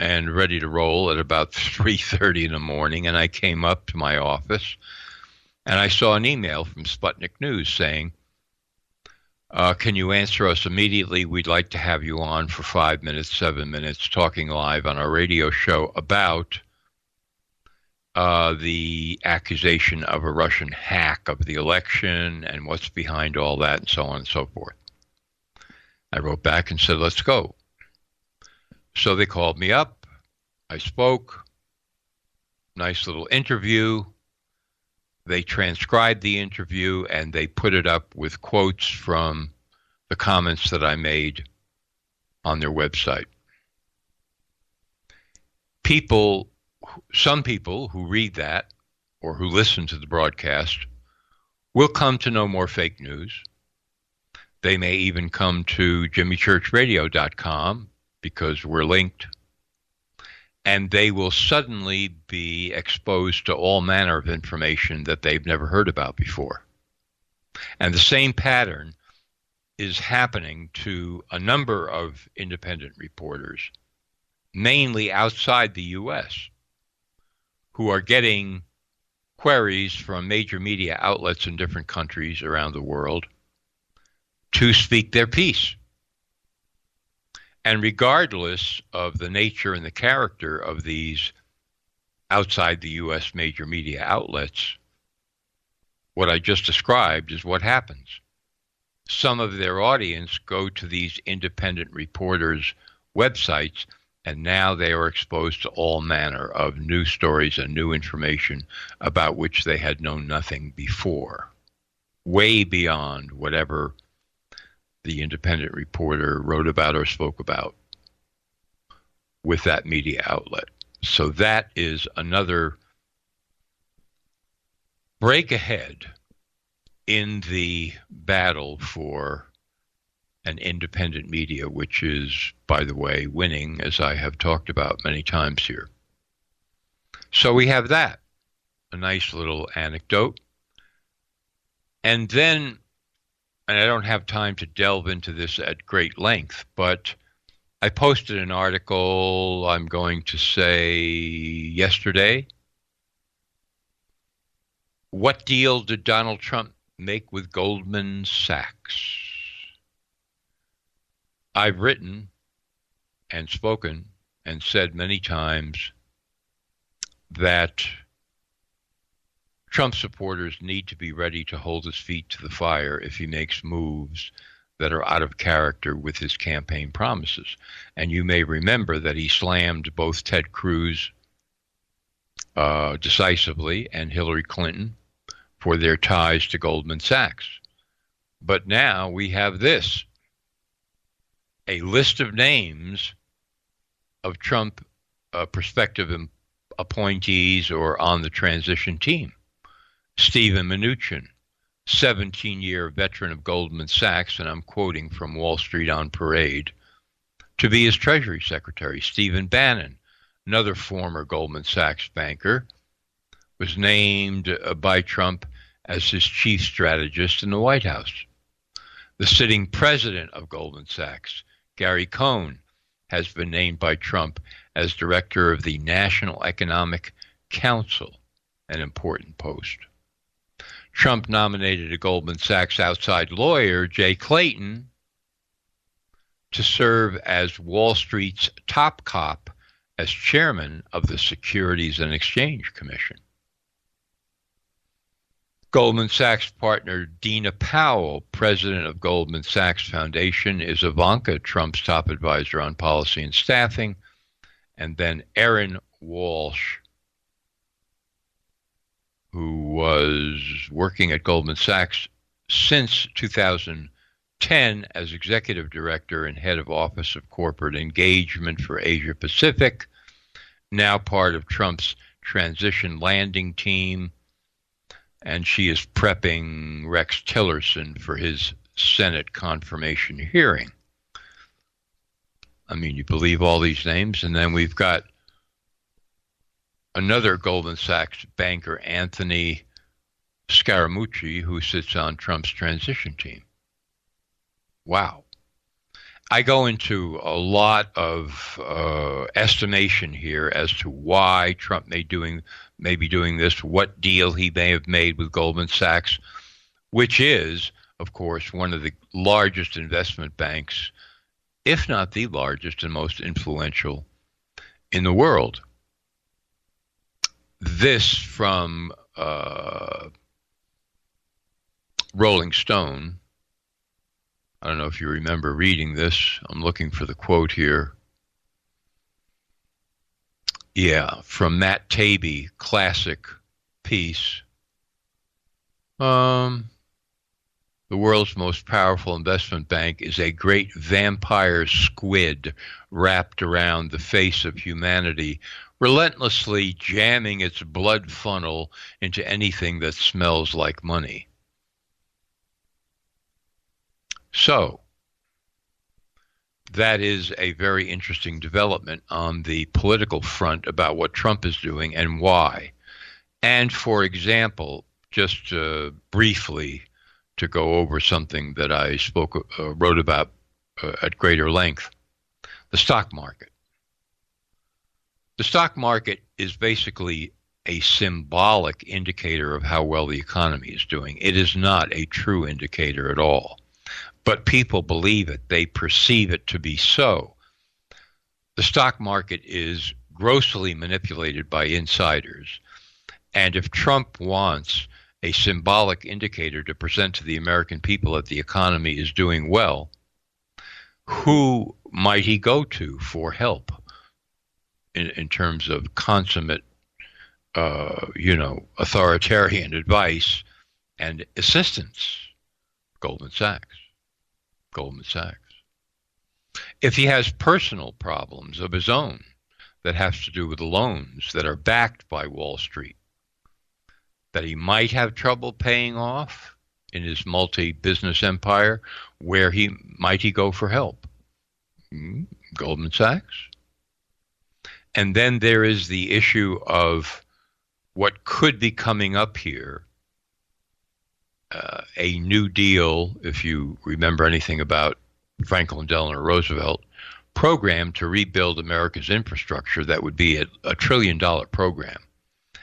and ready to roll at about 3:30 in the morning, and I came up to my office and I saw an email from Sputnik News saying, can you answer us immediately? We'd like to have you on for 5 minutes, 7 minutes, talking live on our radio show about the accusation of a Russian hack of the election and what's behind all that, and so on and so forth. I wrote back and said, let's go. So they called me up. I spoke. Nice little interview. They transcribed the interview and they put it up with quotes from the comments that I made on their website. Some people who read that or who listen to the broadcast will come to know more fake news. They may even come to jimmychurchradio.com because we're linked, and they will suddenly be exposed to all manner of information that they've never heard about before. And the same pattern is happening to a number of independent reporters, mainly outside the U.S., who are getting queries from major media outlets in different countries around the world to speak their piece. And regardless of the nature and the character of these outside the U.S. major media outlets, what I just described is what happens. Some of their audience go to these independent reporters' websites, and now they are exposed to all manner of new stories and new information about which they had known nothing before, way beyond whatever the independent reporter wrote about or spoke about with that media outlet. So that is another break ahead in the battle for an independent media, which is, by the way, winning, as I have talked about many times here. So we have that, a nice little anecdote. And then, and I don't have time to delve into this at great length, but I posted an article, I'm going to say yesterday. What deal did Donald Trump make with Goldman Sachs? I've written and spoken and said many times that Trump supporters need to be ready to hold his feet to the fire if he makes moves that are out of character with his campaign promises. And you may remember that he slammed both Ted Cruz decisively and Hillary Clinton for their ties to Goldman Sachs. But now we have this, a list of names of Trump prospective appointees or on the transition team. Steven Mnuchin, 17-year veteran of Goldman Sachs, and I'm quoting from Wall Street on Parade, to be his Treasury Secretary. Stephen Bannon, another former Goldman Sachs banker, was named by Trump as his chief strategist in the White House. The sitting president of Goldman Sachs, Gary Cohn, has been named by Trump as director of the National Economic Council, an important post. Trump nominated a Goldman Sachs outside lawyer, Jay Clayton, to serve as Wall Street's top cop as chairman of the Securities and Exchange Commission. Goldman Sachs partner Dina Powell, president of Goldman Sachs Foundation, is Ivanka Trump's top advisor on policy and staffing. And then Aaron Walsh, who was working at Goldman Sachs since 2010 as executive director and head of Office of Corporate Engagement for Asia Pacific, now part of Trump's transition landing team. And she is prepping Rex Tillerson for his Senate confirmation hearing. I mean, you believe all these names? And then we've got another Goldman Sachs banker, Anthony Scaramucci, who sits on Trump's transition team. Wow. I go into a lot of estimation here as to why Trump may be doing this, what deal he may have made with Goldman Sachs, which is, of course, one of the largest investment banks, if not the largest and most influential in the world. This from Rolling Stone. I don't know if you remember reading this. I'm looking for the quote here. Yeah, from Matt Taibbi, classic piece. The world's most powerful investment bank is a great vampire squid wrapped around the face of humanity, relentlessly jamming its blood funnel into anything that smells like money. So, that is a very interesting development on the political front about what Trump is doing and why. And for example, just briefly to go over something that I wrote about at greater length, the stock market. The stock market is basically a symbolic indicator of how well the economy is doing. It is not a true indicator at all. But people believe it. They perceive it to be so. The stock market is grossly manipulated by insiders. And if Trump wants a symbolic indicator to present to the American people that the economy is doing well, who might he go to for help in terms of consummate, authoritarian advice and assistance? Goldman Sachs. If he has personal problems of his own that has to do with loans that are backed by Wall Street, that he might have trouble paying off in his multi-business empire, where might he go for help? Goldman Sachs. And then there is the issue of what could be coming up here, a New Deal, if you remember anything about Franklin Delano Roosevelt, program to rebuild America's infrastructure that would be a $1 trillion program.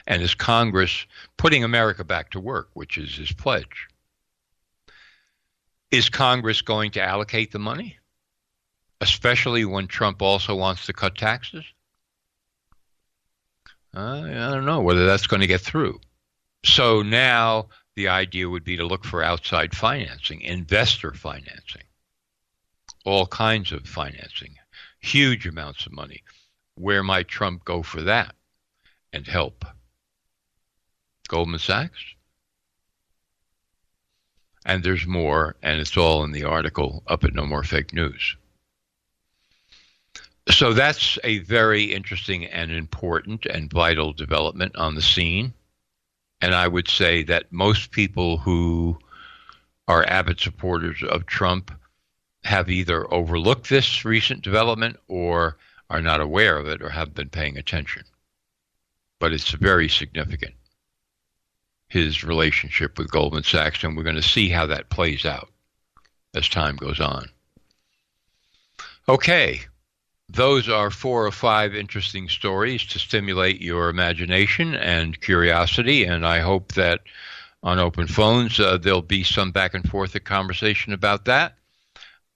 And is Congress putting America back to work, which is his pledge? Is Congress going to allocate the money, especially when Trump also wants to cut taxes? I don't know whether that's going to get through. So now the idea would be to look for outside financing, investor financing. all kinds of financing, huge amounts of money. Where might Trump go for that and help? Goldman Sachs? And there's more, and it's all in the article up at No More Fake News. So that's a very interesting and important and vital development on the scene. And I would say that most people who are avid supporters of Trump have either overlooked this recent development or are not aware of it or have been paying attention. But it's very significant, his relationship with Goldman Sachs, and we're going to see how that plays out as time goes on. Okay, those are 4 or 5 interesting stories to stimulate your imagination and curiosity, and I hope that on Open Phones there'll be some back and forth conversation about that.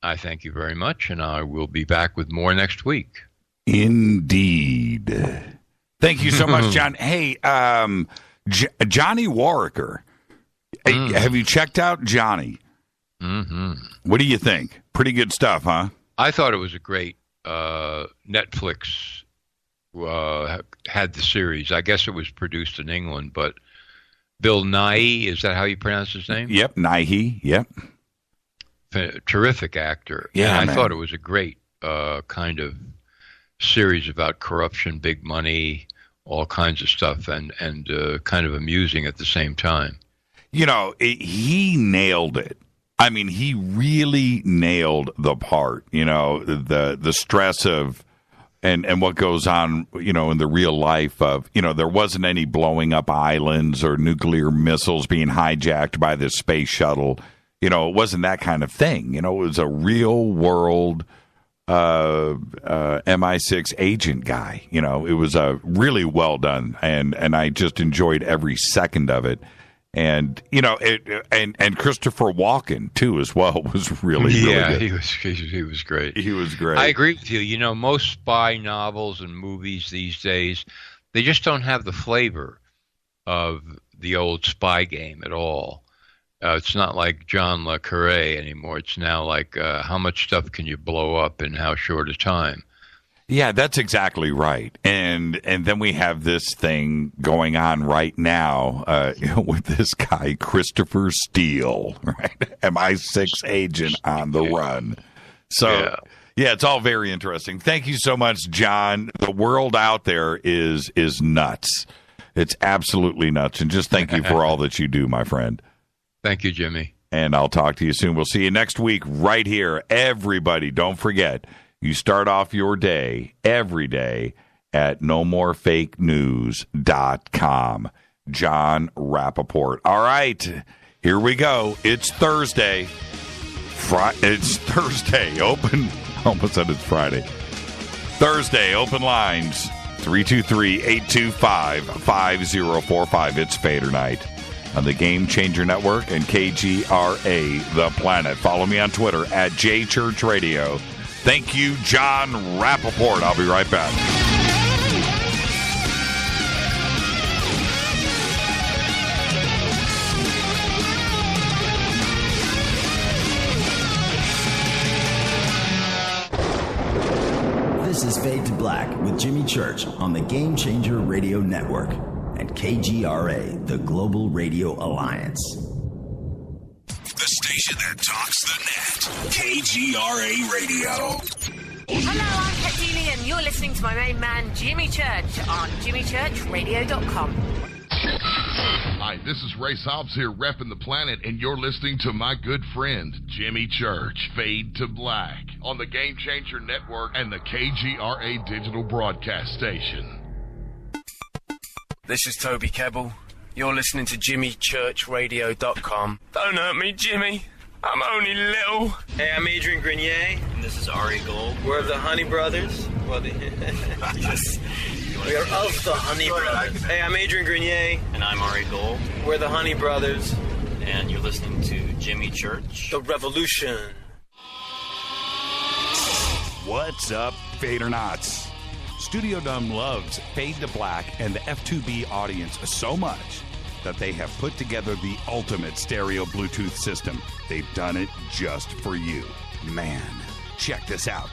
I thank you very much, and I will be back with more next week. Indeed. Thank you so much, John. Hey, Johnny Warwicker. Have you checked out Johnny? Mm-hmm. What do you think? Pretty good stuff, huh? I thought it was a great Netflix had the series. I guess it was produced in England, but Bill Nighy, is that how you pronounce his name? Yep, Nighy, yep. Terrific actor. Yeah, and I thought it was a great kind of series about corruption, big money, all kinds of stuff, and kind of amusing at the same time. You know, he nailed it. I mean, he really nailed the part, you know, the stress of and what goes on, you know, in the real life of, you know, there wasn't any blowing up islands or nuclear missiles being hijacked by the space shuttle. You know, it wasn't that kind of thing. You know, it was a real world MI6 agent guy. You know, it was really well done. And I just enjoyed every second of it. And, you know, and Christopher Walken, too, as well, was really good. Yeah, he was great. He was great. I agree with you. You know, most spy novels and movies these days, they just don't have the flavor of the old spy game at all. It's not like John le Carré anymore. It's now like how much stuff can you blow up in how short a time? Yeah, that's exactly right. And then we have this thing going on right now with this guy, Christopher Steele, right? MI6 agent on the run. So, yeah, it's all very interesting. Thank you so much, John. The world out there is nuts. It's absolutely nuts. And just thank you for all that you do, my friend. Thank you, Jimmy. And I'll talk to you soon. We'll see you next week right here. Everybody, don't forget, you start off your day every day at nomorefakenews.com. Jon Rappoport. All right, here we go. It's Thursday. It's Thursday. Open. Almost said it's Friday. Thursday, open lines. 323-825-5045. It's Fadernight on the Game Changer Network and KGRA The Planet. Follow me on Twitter at JChurchRadio. Thank you, Jon Rappoport. I'll be right back. This is Fade to Black with Jimmy Church on the Game Changer Radio Network and KGRA, the Global Radio Alliance. The station that talks the net. KGRA Radio. Hello, I'm Kat Deely, and you're listening to my main man, Jimmy Church, on jimmychurchradio.com. Hi, this is Ray Hobbs here, repping the planet, and you're listening to my good friend, Jimmy Church, Fade to Black, on the Game Changer Network and the KGRA digital broadcast station. This is Toby Kebbell. You're listening to jimmychurchradio.com. Don't hurt me, Jimmy. I'm only little. Hey, I'm Adrian Grenier. And this is Ari Gold. We're the Honey Brothers. Well, we are of the Honey Brothers. Hey, I'm Adrian Grenier. And I'm Ari Gold. We're the Honey Brothers. And you're listening to Jimmy Church. The Revolution. What's up, Fadernauts? Studio Dome loves Fade to Black and the F2B audience so much that they have put together the ultimate stereo Bluetooth system. They've done it just for you. Man, check this out.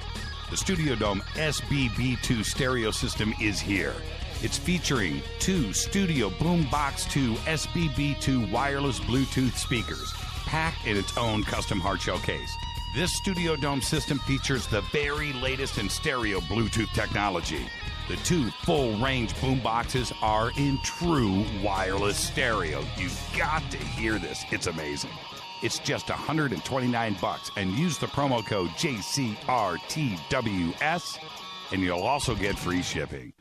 The Studio Dome SBB2 stereo system is here. It's featuring 2 Studio Boombox 2 SBB2 wireless Bluetooth speakers, packed in its own custom hard shell case. This Studio Dome system features the very latest in stereo Bluetooth technology. The 2 full-range boomboxes are in true wireless stereo. You've got to hear this. It's amazing. It's just $129, and use the promo code JCRTWS, and you'll also get free shipping.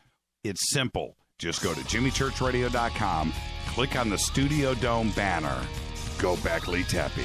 It's simple. Just go to jimmychurchradio.com, click on the Studio Dome banner. Go Beckley Tepe.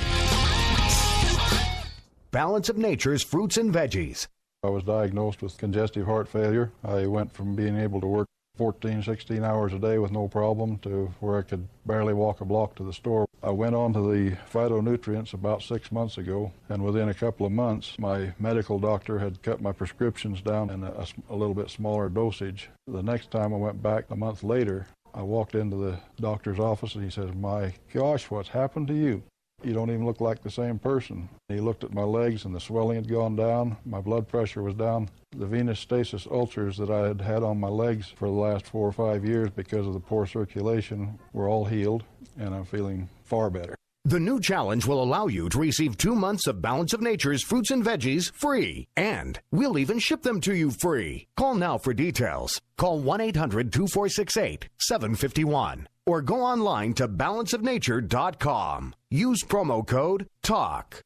Balance of Nature's fruits and veggies. I was diagnosed with congestive heart failure. I went from being able to work 14, 16 hours a day with no problem to where I could barely walk a block to the store. I went on to the phytonutrients about 6 months ago, and within a couple of months, my medical doctor had cut my prescriptions down in a little bit smaller dosage. The next time I went back a month later, I walked into the doctor's office and he says, "My gosh, what's happened to you? You don't even look like the same person." He looked at my legs and the swelling had gone down. My blood pressure was down. The venous stasis ulcers that I had had on my legs for the last 4 or 5 years because of the poor circulation were all healed, and I'm feeling far better. The new challenge will allow you to receive 2 months of Balance of Nature's fruits and veggies free. And we'll even ship them to you free. Call now for details. Call 1-800-246-8751. Or go online to balanceofnature.com. Use promo code TALK.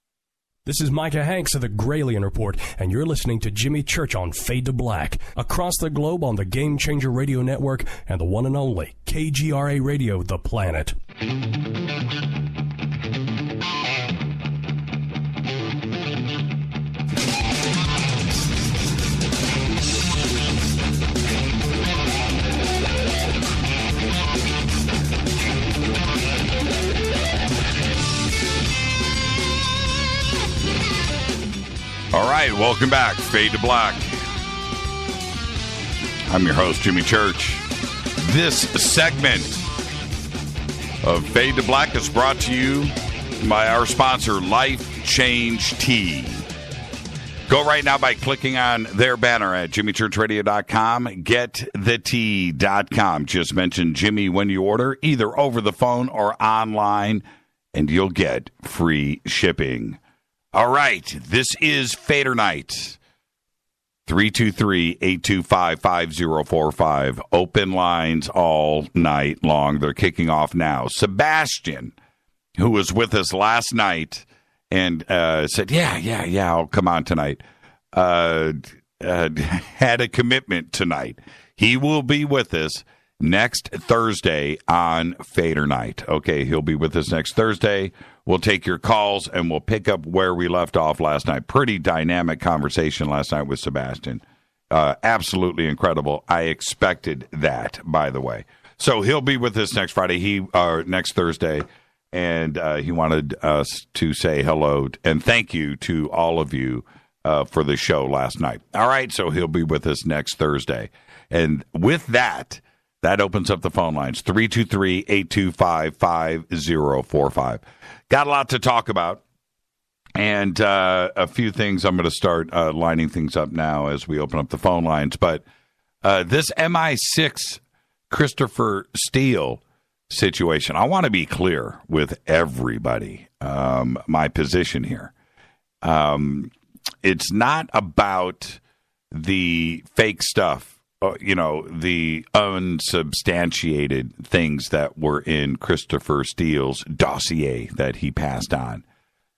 This is Micah Hanks of the Gralien Report, and you're listening to Jimmy Church on Fade to Black, across the globe on the Game Changer Radio Network and the one and only KGRA Radio, The Planet. All right, welcome back. Fade to Black. I'm your host, Jimmy Church. This segment of Fade to Black is brought to you by our sponsor, Life Change Tea. Go right now by clicking on their banner at jimmychurchradio.com, getthetea.com. Just mention Jimmy when you order, either over the phone or online, and you'll get free shipping. All right, this is Fadernight. 323-825-5045. Open lines all night long. They're kicking off now. Sebastian, who was with us last night and said, yeah, I'll come on tonight, had a commitment tonight. He will be with us next Thursday on Fadernight. Okay, he'll be with us next Thursday. We'll take your calls, and we'll pick up where we left off last night. Pretty dynamic conversation last night with Sebastian. Absolutely incredible. I expected that, by the way. So he'll be with us next Friday, next Thursday, and he wanted us to say hello and thank you to all of you for the show last night. All right, so he'll be with us next Thursday. And with that opens up the phone lines, 323-825-5045. Got a lot to talk about, and a few things. I'm going to start lining things up now as we open up the phone lines. But this MI6 Christopher Steele situation, I want to be clear with everybody, my position here. It's not about the fake stuff, the unsubstantiated things that were in Christopher Steele's dossier that he passed on.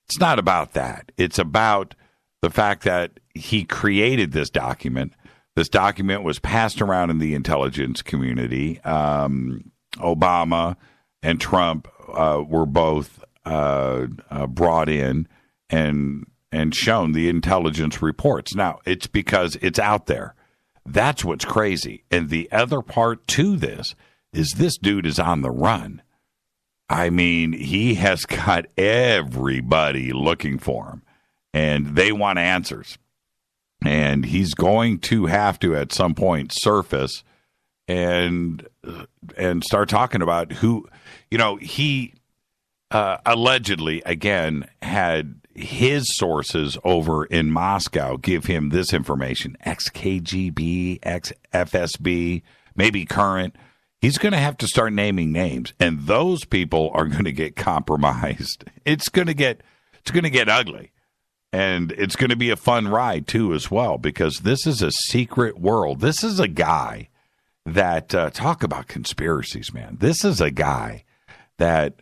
It's not about that. It's about the fact that he created this document. This document was passed around in the intelligence community. Obama and Trump were both brought in and shown the intelligence reports. Now, it's because it's out there. That's what's crazy. And the other part to this is this dude is on the run. I mean, he has got everybody looking for him, and they want answers. And he's going to have to, at some point, surface and start talking about who, he allegedly, again, had his sources over in Moscow give him this information, ex-KGB, ex-FSB, maybe current. He's going to have to start naming names, and those people are going to get compromised. It's going to get ugly, and it's going to be a fun ride too as well, because this is a secret world. This is a guy that talk about conspiracies, man. This is a guy that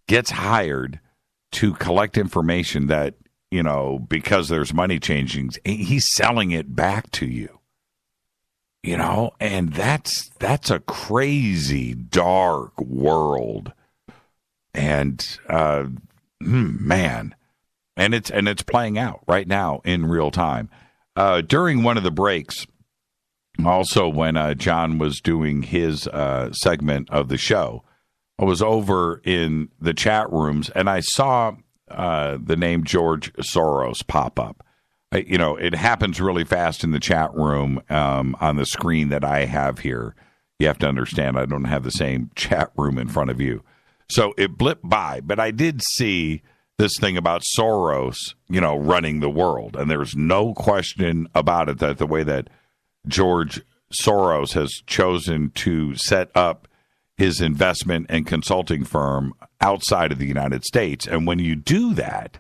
gets hired to collect information that, because there's money changing, he's selling it back to you. And that's a crazy, dark world. And man, and it's playing out right now in real time. During one of the breaks, also when John was doing his segment of the show, I was over in the chat rooms and I saw the name George Soros pop up. It happens really fast in the chat room on the screen that I have here. You have to understand, I don't have the same chat room in front of you. So it blipped by, but I did see this thing about Soros, running the world. And there's no question about it that the way that George Soros has chosen to set up his investment and consulting firm outside of the United States. And when you do that,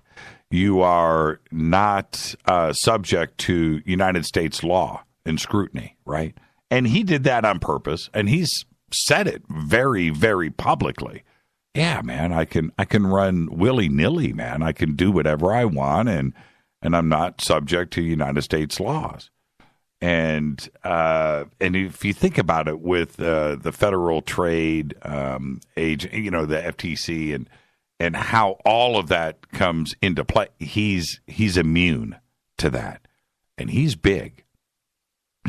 you are not subject to United States law and scrutiny, right? And he did that on purpose, and he's said it very, very publicly. Yeah, man, I can run willy-nilly, man. I can do whatever I want, and I'm not subject to United States laws. And if you think about it, with the Federal Trade Agent, the FTC, and how all of that comes into play, he's immune to that, and he's big.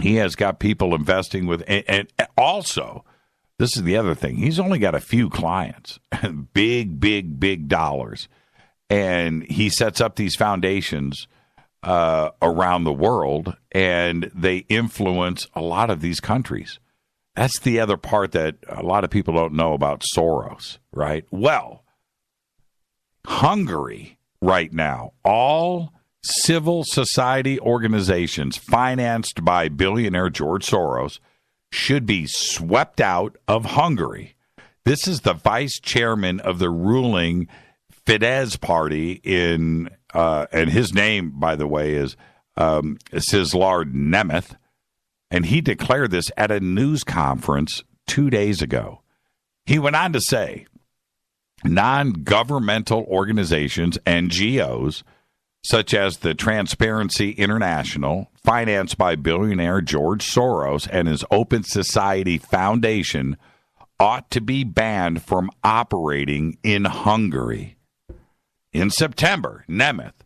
He has got people investing with, and also, this is the other thing. He's only got a few clients, big dollars, and he sets up these foundations around the world, and they influence a lot of these countries. That's the other part that a lot of people don't know about Soros, right? Well, Hungary right now, all civil society organizations financed by billionaire George Soros should be swept out of Hungary. This is the vice chairman of the ruling Fidesz party and his name, by the way, is Szilárd Nemeth, and he declared this at a news conference 2 days ago. He went on to say, non-governmental organizations, NGOs, such as the Transparency International, financed by billionaire George Soros and his Open Society Foundation, ought to be banned from operating in Hungary. In September, Nemeth,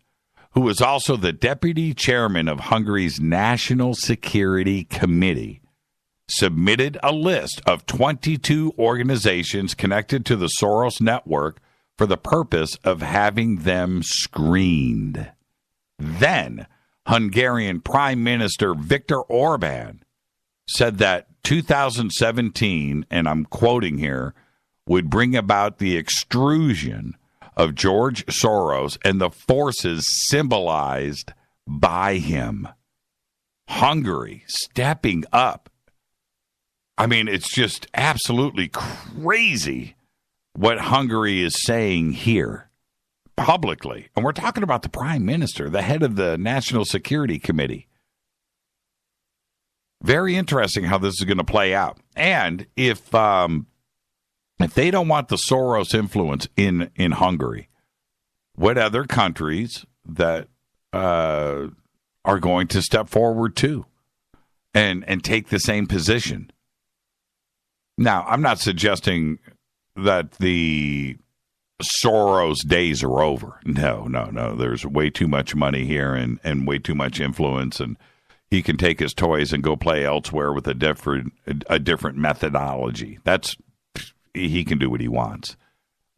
who is also the deputy chairman of Hungary's National Security Committee, submitted a list of 22 organizations connected to the Soros network for the purpose of having them screened. Then, Hungarian Prime Minister Viktor Orban said that 2017, and I'm quoting here, would bring about the extrusion of George Soros and the forces symbolized by him. Hungary stepping up. I mean, it's just absolutely crazy what Hungary is saying here publicly. And we're talking about the prime minister, the head of the National Security Committee. Very interesting how this is going to play out. And if they don't want the Soros influence in Hungary, what other countries that are going to step forward too and take the same position? Now, I'm not suggesting that the Soros days are over. No. There's way too much money here and way too much influence, and he can take his toys and go play elsewhere with a different methodology. He can do what he wants.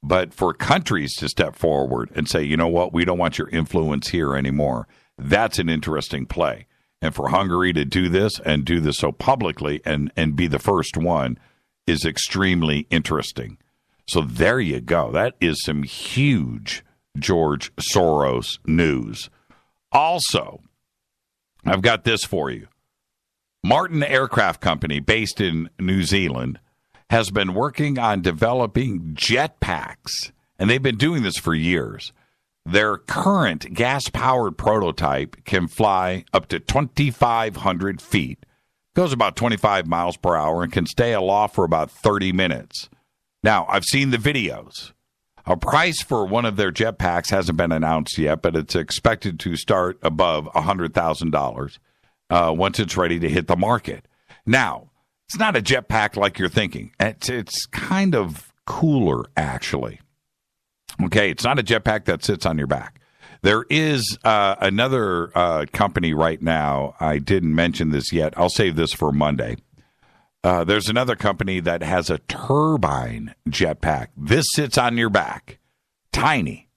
But for countries to step forward and say, you know what, we don't want your influence here anymore, that's an interesting play. And for Hungary to do this and do this so publicly and be the first one is extremely interesting. So there you go. That is some huge George Soros news. Also, I've got this for you. Martin Aircraft Company, based in New Zealand, has been working on developing jetpacks, and they've been doing this for years. Their current gas-powered prototype can fly up to 2,500 feet, goes about 25 miles per hour, and can stay aloft for about 30 minutes. Now, I've seen the videos. A price for one of their jetpacks hasn't been announced yet, but it's expected to start above $100,000 once it's ready to hit the market. Now, it's not a jetpack like you're thinking. It's kind of cooler, actually. Okay, it's not a jetpack that sits on your back. There is another company right now. I didn't mention this yet. I'll save this for Monday. There's another company that has a turbine jetpack. This sits on your back, tiny,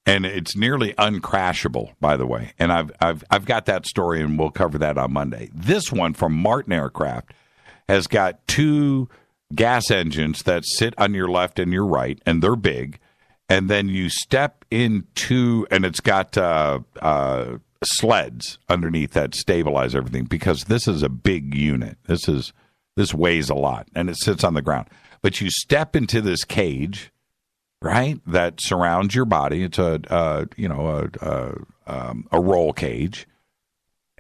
and it's nearly uncrashable, by the way. And I've got that story, and we'll cover that on Monday. This one from Martin Aircraft has got two gas engines that sit on your left and your right, and they're big. And then you step into, and it's got sleds underneath that stabilize everything, because this is a big unit. This weighs a lot, and it sits on the ground. But you step into this cage, right, that surrounds your body. It's a roll cage,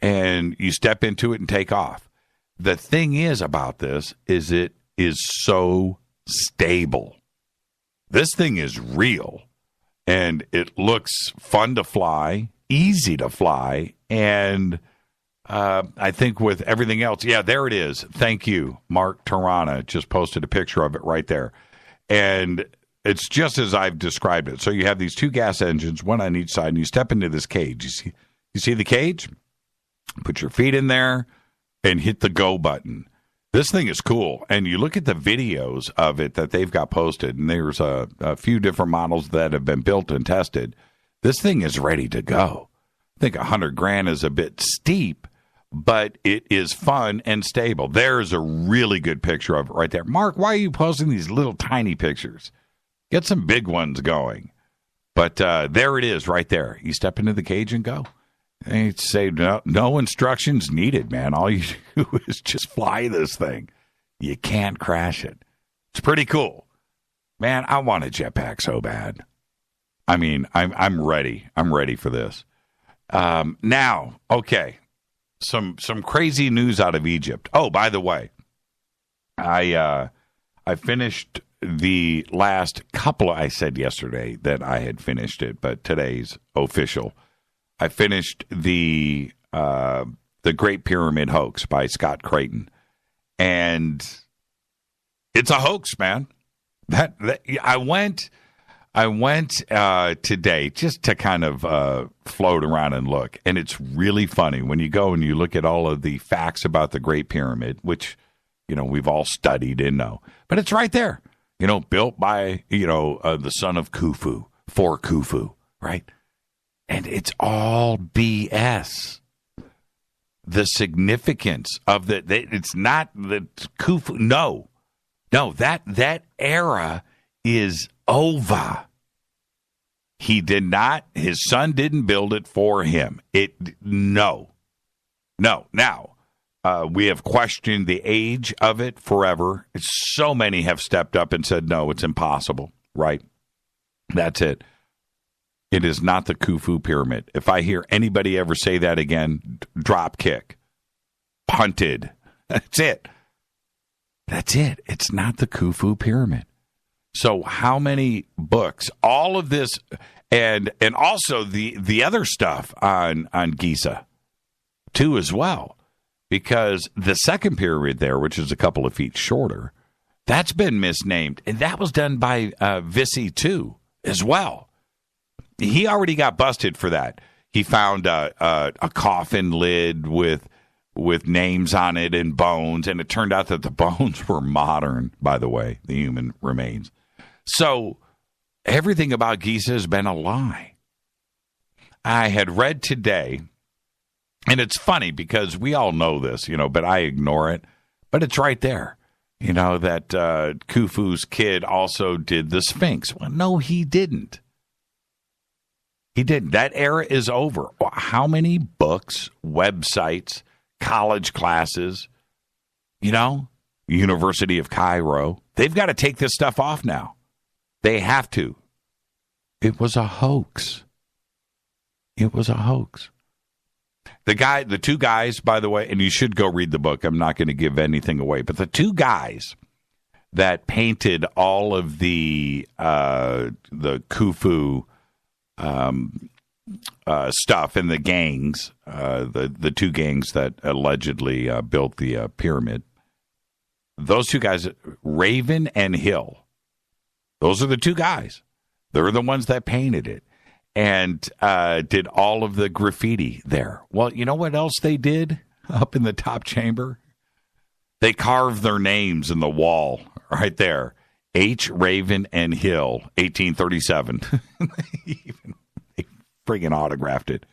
and you step into it and take off. The thing is about this is it is so stable. This thing is real, and it looks fun to fly, easy to fly, and I think with everything else, yeah, there it is. Thank you. Mark Tarana just posted a picture of it right there. And it's just as I've described it. So you have these two gas engines, one on each side, and you step into this cage. You see the cage? Put your feet in there and hit the go button. This thing is cool. And you look at the videos of it that they've got posted, and there's a few different models that have been built and tested. This thing is ready to go. I think $100,000 is a bit steep, but it is fun and stable. There's a really good picture of it right there. Mark, why are you posting these little tiny pictures? Get some big ones going. But there it is right there. You step into the cage and go. They say no instructions needed, man. All you do is just fly this thing. You can't crash it. It's pretty cool. Man, I want a jetpack so bad. I mean, I'm ready. I'm ready for this. Now, okay. Some crazy news out of Egypt. Oh, by the way, I finished the last couple. I said yesterday that I had finished it, but today's official. I finished the Great Pyramid Hoax by Scott Creighton, and it's a hoax, man. I went today just to kind of float around and look, and it's really funny when you go and you look at all of the facts about the Great Pyramid, which, you know, we've all studied and know, but it's right there, you know, built by, the son of Khufu, for Khufu, right? And it's all BS. The significance of it's not the Khufu. No, that era is over. He did not, his son didn't build it for him. No. Now, we have questioned the age of it forever. So many have stepped up and said, no, it's impossible, right? That's it. It is not the Khufu pyramid. If I hear anybody ever say that again, drop kick, punted. That's it. It's not the Khufu pyramid. So how many books, all of this, and also the other stuff on Giza, too, as well. Because the second pyramid there, which is a couple of feet shorter, that's been misnamed. And that was done by Vissi, too, as well. He already got busted for that. He found a coffin lid with names on it and bones, and it turned out that the bones were modern, by the way, the human remains. So everything about Giza has been a lie. I had read today, and it's funny because we all know this, but I ignore it. But it's right there, that Khufu's kid also did the Sphinx. Well, no, he didn't. He did. That era is over. How many books, websites, college classes, University of Cairo, they've got to take this stuff off now. They have to. It was a hoax. It was a hoax. The two guys, by the way, and you should go read the book. I'm not going to give anything away, but the two guys that painted all of the Khufu stuff in the gangs, the two gangs that allegedly built the pyramid. Those two guys, Raven and Hill, those are the two guys. They're the ones that painted it and did all of the graffiti there. Well, you know what else they did up in the top chamber? They carved their names in the wall right there. H. Raven and Hill, 1837. They friggin' autographed it.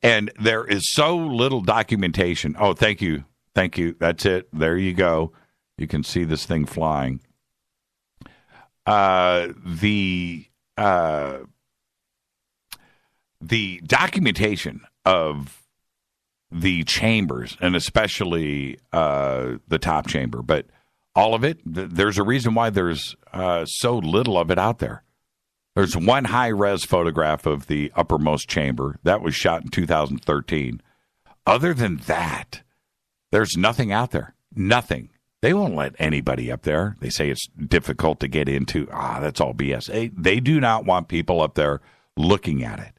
And there is so little documentation. Oh, thank you. Thank you. That's it. There you go. You can see this thing flying. The documentation of the chambers, and especially the top chamber, but all of it, there's a reason why there's so little of it out there. There's one high-res photograph of the uppermost chamber. That was shot in 2013. Other than that, there's nothing out there. Nothing. They won't let anybody up there. They say it's difficult to get into. That's all BS. They do not want people up there looking at it.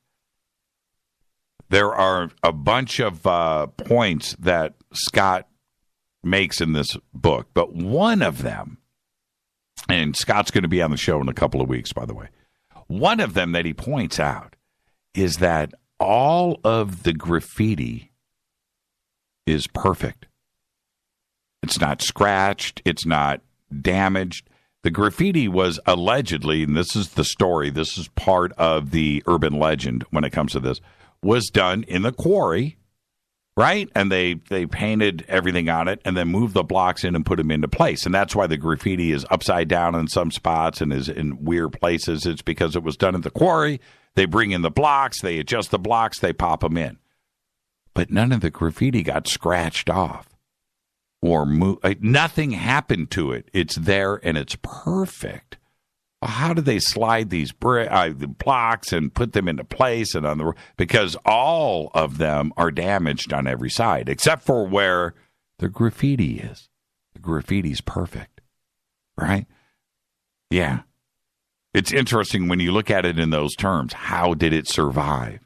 There are a bunch of points that Scott makes in this book, but one of them, and Scott's going to be on the show in a couple of weeks, by the way, one of them that he points out is that all of the graffiti is perfect. It's not scratched. It's not damaged. The graffiti was allegedly, and this is the story, this is part of the urban legend when it comes to this, was done in the quarry, right? And they painted everything on it and then moved the blocks in and put them into place. And that's why the graffiti is upside down in some spots and is in weird places. It's because it was done at the quarry. They bring in the blocks, they adjust the blocks, they pop them in. But none of the graffiti got scratched off or moved. Nothing happened to it. It's there and it's perfect. How do they slide these the blocks and put them into place and on the, because all of them are damaged on every side except for where the graffiti is. The graffiti's perfect, right? Yeah. It's interesting when you look at it in those terms. How did it survive?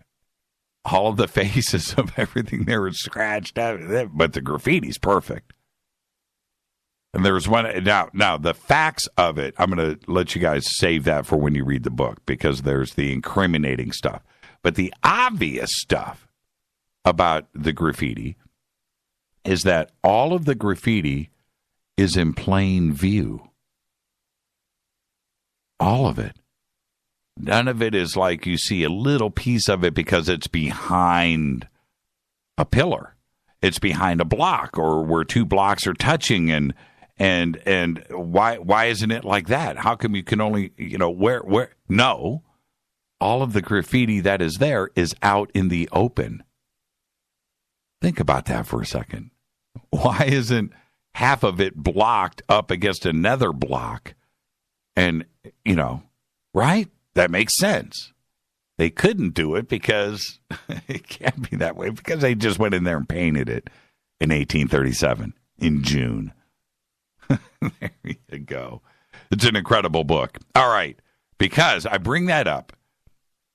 All of the faces of everything there is scratched out, but the graffiti's perfect. And there's one now. The facts of it, I'm going to let you guys save that for when you read the book because there's the incriminating stuff. But the obvious stuff about the graffiti is that all of the graffiti is in plain view. All of it. None of it is like you see a little piece of it because it's behind a pillar. It's behind a block or where two blocks are touching and why isn't it like that? How come you can only, where? No, all of the graffiti that is there is out in the open. Think about that for a second. Why isn't half of it blocked up against another block? And, right? That makes sense. They couldn't do it because it can't be that way because they just went in there and painted it in 1837 in June. There you go. It's an incredible book. All right. Because I bring that up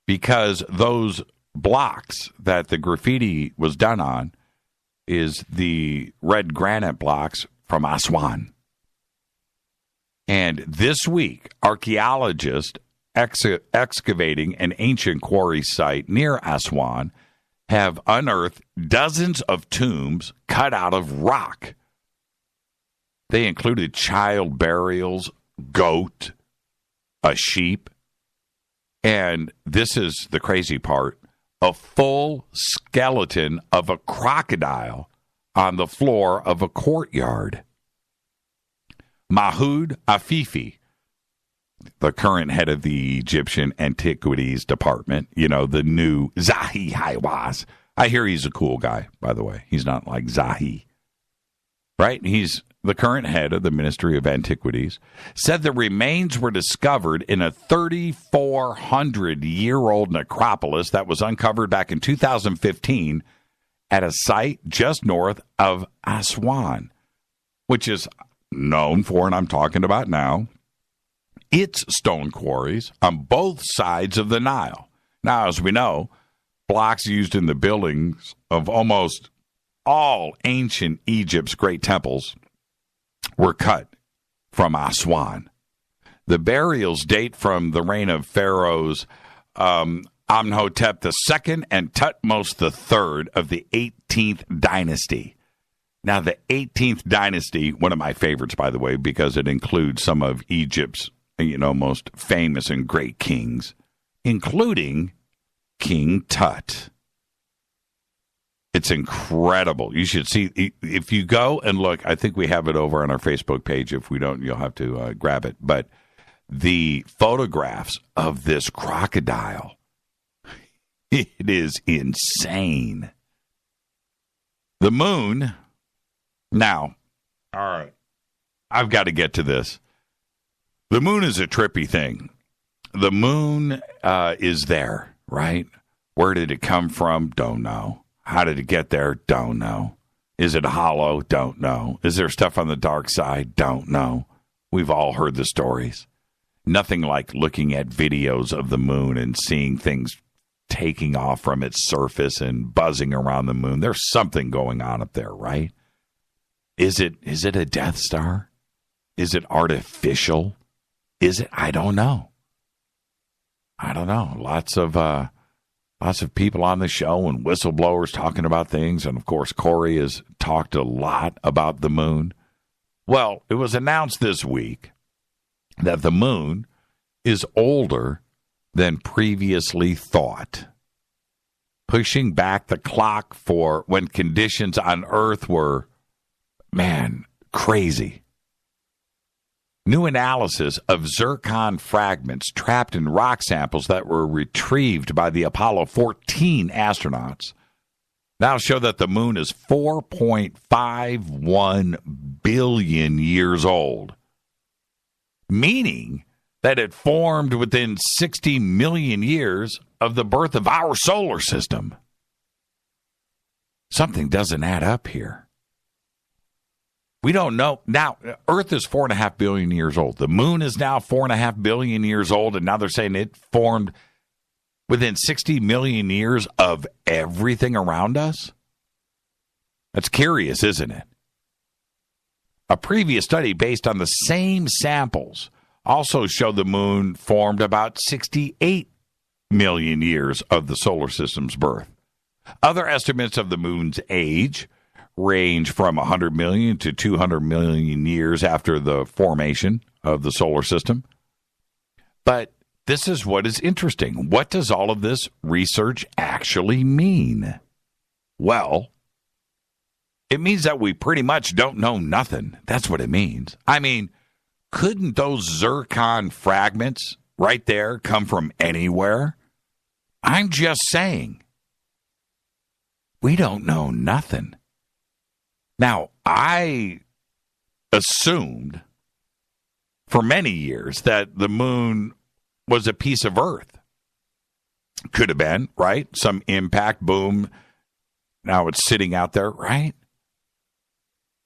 because those blocks that the graffiti was done on is the red granite blocks from Aswan. And this week, archaeologists excavating an ancient quarry site near Aswan have unearthed dozens of tombs cut out of rock. They included child burials, goat, a sheep, and this is the crazy part, a full skeleton of a crocodile on the floor of a courtyard. Mahoud Afifi, the current head of the Egyptian Antiquities Department, the new Zahi Hawass. I hear he's a cool guy, by the way. He's not like Zahi, right? He's the current head of the Ministry of Antiquities, said the remains were discovered in a 3,400-year-old necropolis that was uncovered back in 2015 at a site just north of Aswan, which is known for, and I'm talking about now, its stone quarries on both sides of the Nile. Now, as we know, blocks used in the buildings of almost all ancient Egypt's great temples were cut from Aswan. The burials date from the reign of pharaohs Amenhotep II and Tutmos III of the 18th dynasty. Now, the 18th dynasty, one of my favorites, by the way, because it includes some of Egypt's, most famous and great kings, including King Tut. It's incredible. You should see, if you go and look, I think we have it over on our Facebook page. If we don't, you'll have to grab it. But the photographs of this crocodile, it is insane. The moon, now, all right, I've got to get to this. The moon is a trippy thing. The moon is there, right? Where did it come from? Don't know. How did it get there? Don't know. Is it hollow? Don't know. Is there stuff on the dark side? Don't know. We've all heard the stories. Nothing like looking at videos of the moon and seeing things taking off from its surface and buzzing around the moon. There's something going on up there, right? Is it a Death Star? Is it artificial? Is it? I don't know. Lots of people on the show and whistleblowers talking about things. And, of course, Corey has talked a lot about the moon. Well, it was announced this week that the moon is older than previously thought, pushing back the clock for when conditions on Earth were, crazy. New analysis of zircon fragments trapped in rock samples that were retrieved by the Apollo 14 astronauts now show that the moon is 4.51 billion years old, meaning that it formed within 60 million years of the birth of our solar system. Something doesn't add up here. We don't know. Now, Earth is 4.5 billion years old. The moon is now 4.5 billion years old, and now they're saying it formed within 60 million years of everything around us? That's curious, isn't it? A previous study based on the same samples also showed the moon formed about 68 million years of the solar system's birth. Other estimates of the moon's age range from 100 million to 200 million years after the formation of the solar system. But this is what is interesting. What does all of this research actually mean? Well, it means that we pretty much don't know nothing. That's what it means. I mean, couldn't those zircon fragments right there come from anywhere? I'm just saying. We don't know nothing. Now, I assumed for many years that the moon was a piece of Earth. Could have been, right? Some impact, boom. Now it's sitting out there, right?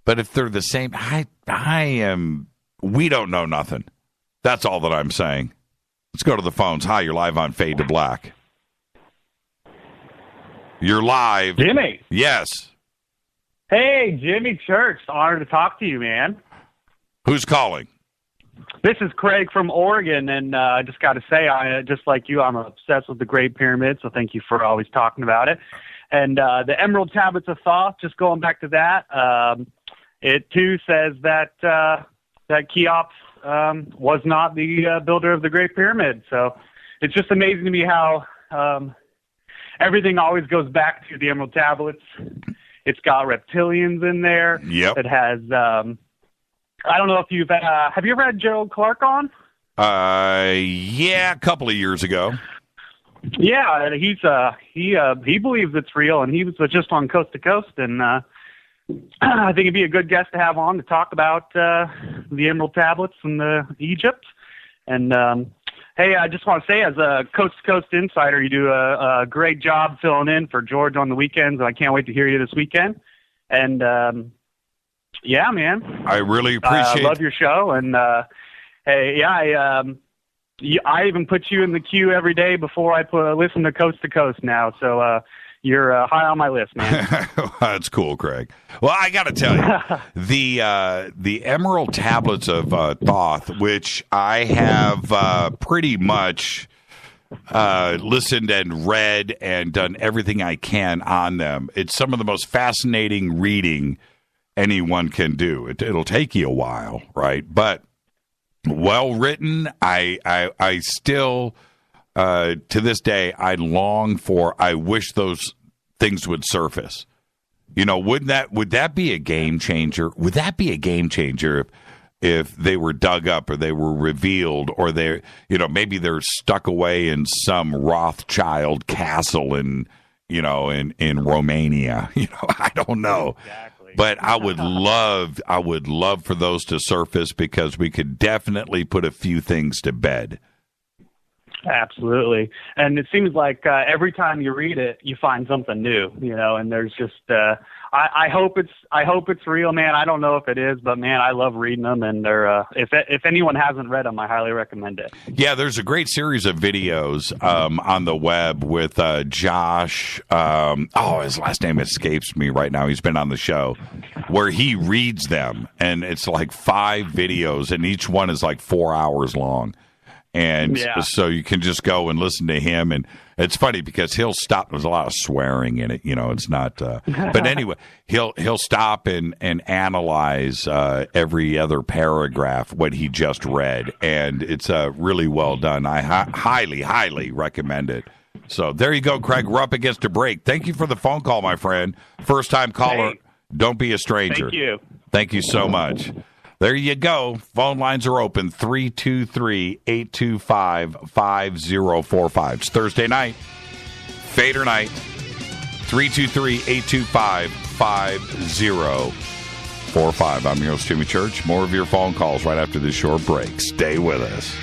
But if they're the same, we don't know nothing. That's all that I'm saying. Let's go to the phones. Hi, you're live on Fade to Black. You're live. Jimmy. Yes. Hey, Jimmy Church. Honored to talk to you, man. Who's calling? This is Craig from Oregon, and I just got to say, just like you, I'm obsessed with the Great Pyramid, so thank you for always talking about it. And the Emerald Tablets of Thoth, just going back to that, it too says that Cheops was not the builder of the Great Pyramid. So it's just amazing to me how everything always goes back to the Emerald Tablets. It's got reptilians in there. Yep. It has, I don't know if have you ever had Gerald Clark on? Yeah, a couple of years ago. Yeah, he believes it's real, and he was just on Coast to Coast, and I think he'd be a good guest to have on to talk about the Emerald Tablets and Egypt. And hey, I just want to say, as a Coast to Coast insider, you do a great job filling in for George on the weekends, and I can't wait to hear you this weekend. And yeah, man, I really appreciate. I love your show, and hey, yeah, I even put you in the queue every day before I listen to Coast now. So you're high on my list, man. That's cool, Craig. Well, I got to tell you, the Emerald Tablets of Thoth, which I have pretty much listened and read and done everything I can on them. It's some of the most fascinating reading anyone can do. It'll take you a while, right? But well written. I still, to this day, I wish those things would surface. You know, would that be a game changer? Would that be a game changer if they were dug up or they were revealed, or maybe they're stuck away in some Rothschild castle in Romania. I don't know. Exactly. But I would love for those to surface, because we could definitely put a few things to bed. Absolutely. And it seems like every time you read it, you find something new, and there's just, I hope it's real, man. I don't know if it is, but man, I love reading them, and they're, if anyone hasn't read them, I highly recommend it. Yeah, there's a great series of videos on the web with Josh. His last name escapes me right now. He's been on the show, where he reads them, and it's like 5 videos, and each one is like 4 hours long. And so you can just go and listen to him. And it's funny because he'll stop. There's a lot of swearing in it. It's not. But anyway, he'll stop and analyze every other paragraph, what he just read. And it's really well done. I highly recommend it. So there you go, Craig. We're up against a break. Thank you for the phone call, my friend. First-time caller. Hey, don't be a stranger. Thank you. Thank you so much. There you go. Phone lines are open, 323-825-5045. It's Thursday night, Fadernight, 323-825-5045. I'm your host, Jimmy Church. More of your phone calls right after this short break. Stay with us.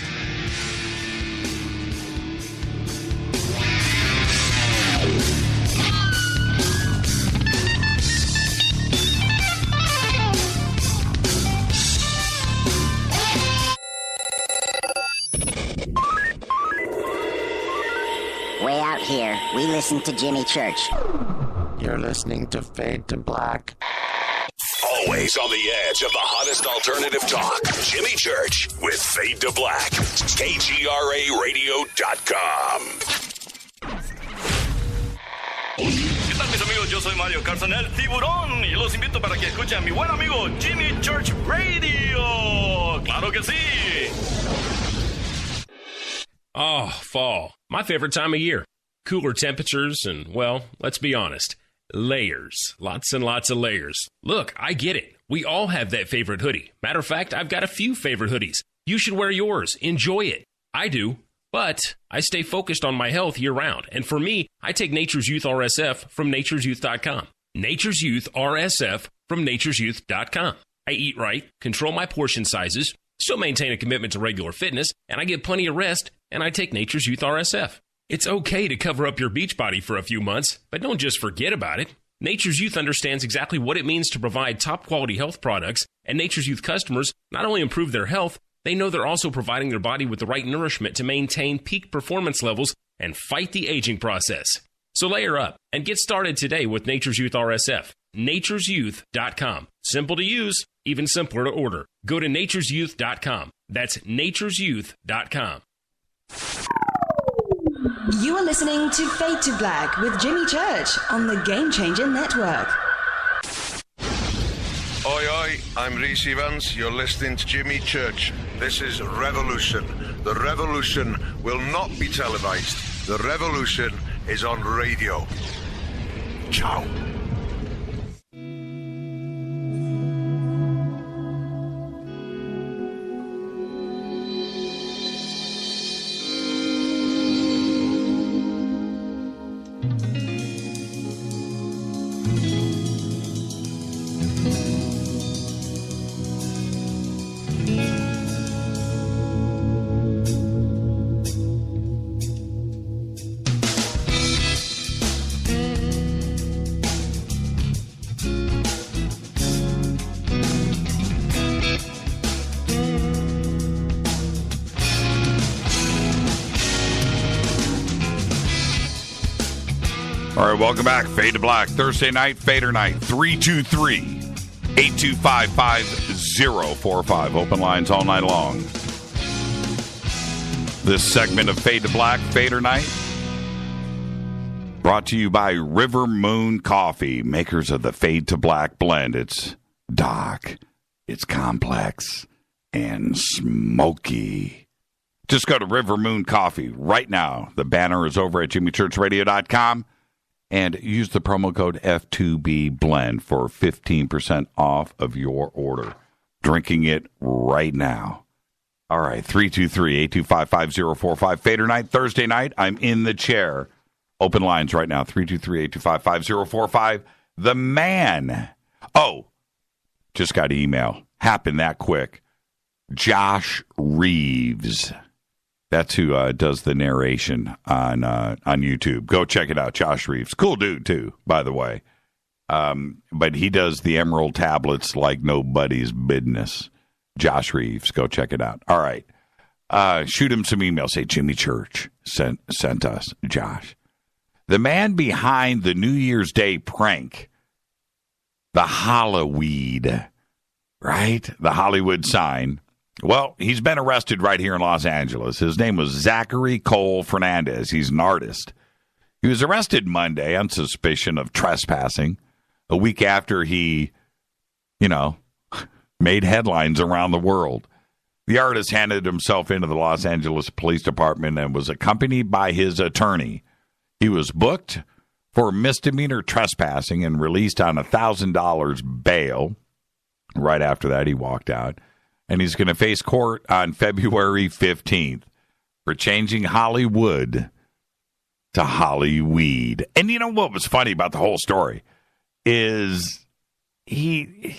Way out here, we listen to Jimmy Church. You're listening to Fade to Black. Always on the edge of the hottest alternative talk. Jimmy Church with Fade to Black. KGRARadio.com. ¿Qué tal, mis amigos? Yo soy Mario Carson, el tiburón, y los invito para que escuchen a mi buen amigo Jimmy Church Radio. ¡Claro que sí! Oh, fall. My favorite time of year. Cooler temperatures and, well, let's be honest, layers. Lots and lots of layers. Look, I get it. We all have that favorite hoodie. Matter of fact, I've got a few favorite hoodies. You should wear yours. Enjoy it. I do. But I stay focused on my health year-round. And for me, I take Nature's Youth RSF from nature'syouth.com. Nature's Youth RSF from nature'syouth.com. I eat right, control my portion sizes, still maintain a commitment to regular fitness, and I get plenty of rest, and I take Nature's Youth RSF. It's okay to cover up your beach body for a few months, but don't just forget about it. Nature's Youth understands exactly what it means to provide top-quality health products, and Nature's Youth customers not only improve their health, they know they're also providing their body with the right nourishment to maintain peak performance levels and fight the aging process. So layer up and get started today with Nature's Youth RSF. nature'syouth.com. Simple to use, even simpler to order. Go to nature'syouth.com. That's nature'syouth.com. You are listening to Fade to Black with Jimmy Church on the Game Changer Network. Oi, oi, I'm Reese Evans. You're listening to Jimmy Church. This is Revolution. The revolution will not be televised. The revolution is on radio. Ciao. All right, welcome back. Fade to Black. Thursday night, Fadernight. 323-825-5045. Open lines all night long. This segment of Fade to Black, Fadernight, brought to you by River Moon Coffee, makers of the Fade to Black blend. It's dark, it's complex, and smoky. Just go to River Moon Coffee right now. The banner is over at jimmychurchradio.com. And use the promo code F2BBLEND for 15% off of your order. Drinking it right now. All right, 323-825-5045. Fader night, Thursday night. I'm in the chair. Open lines right now, 323-825-5045. The man. Oh, just got an email. Happened that quick. Josh Reeves. That's who does the narration on YouTube. Go check it out, Josh Reeves. Cool dude, too, by the way. But he does the Emerald tablets like nobody's business. Josh Reeves. Go check it out. All right. Shoot him some emails. Say, Jimmy Church sent us, Josh. The man behind the New Year's Day prank, the Hollyweed, right? The Hollywood sign. Well, he's been arrested right here in Los Angeles. His name was Zachary Cole Fernandez. He's an artist. He was arrested Monday on suspicion of trespassing, a week after he, made headlines around the world. The artist handed himself into the Los Angeles Police Department and was accompanied by his attorney. He was booked for misdemeanor trespassing and released on $1,000 bail. Right after that, he walked out. And he's going to face court on February 15th for changing Hollywood to Hollyweed. And you know what was funny about the whole story is he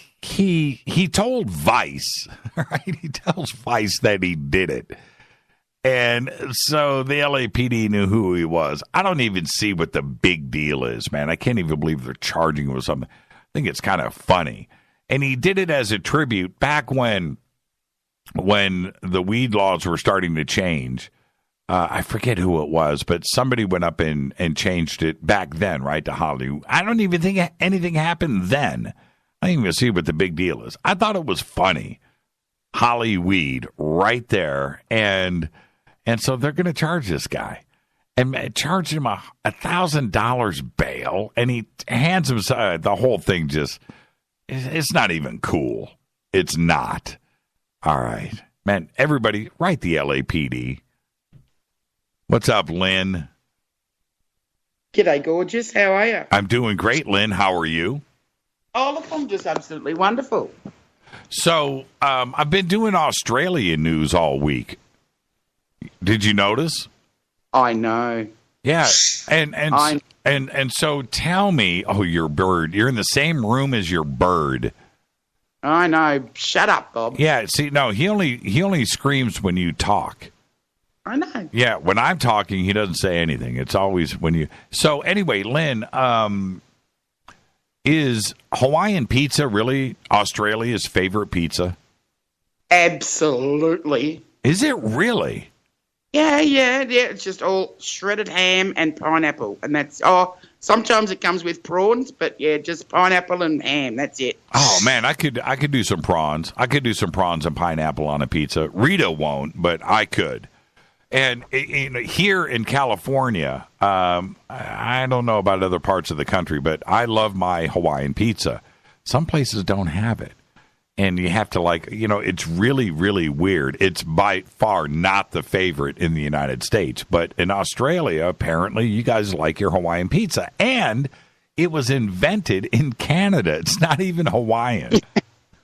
told Vice, right? He tells Vice that he did it. And so the LAPD knew who he was. I don't even see what the big deal is, man. I can't even believe they're charging him with something. I think it's kind of funny. And he did it as a tribute back when the weed laws were starting to change. I forget who it was, but somebody went up and changed it back then, right, to Hollywood. I don't even think anything happened then. I don't even see what the big deal is. I thought it was funny. Hollyweed right there. And so they're going to charge this guy. And charge him $1,000 bail. And he hands him the whole thing just, it's not even cool. It's not. All right. Man, everybody, write the LAPD. What's up, Lynn? G'day, gorgeous. How are you? I'm doing great, Lynn. How are you? Oh, look, I'm just absolutely wonderful. So, I've been doing Australian news all week. Did you notice? I know. Yeah. And so tell me, your bird. You're in the same room as your bird. I know. Shut up, Bob. Yeah, see, no, he only screams when you talk. I know. Yeah, when I'm talking, he doesn't say anything. It's always when you... So, anyway, Lynn, is Hawaiian pizza really Australia's favorite pizza? Absolutely. Is it really? Yeah. It's just all shredded ham and pineapple. And that's... sometimes it comes with prawns, but yeah, just pineapple and ham. That's it. Oh man, I could do some prawns. I could do some prawns and pineapple on a pizza. Rita won't, but I could. And here in California, I don't know about other parts of the country, but I love my Hawaiian pizza. Some places don't have it. And you have to it's really, really weird. It's by far not the favorite in the United States. But in Australia, apparently, you guys like your Hawaiian pizza. And it was invented in Canada. It's not even Hawaiian.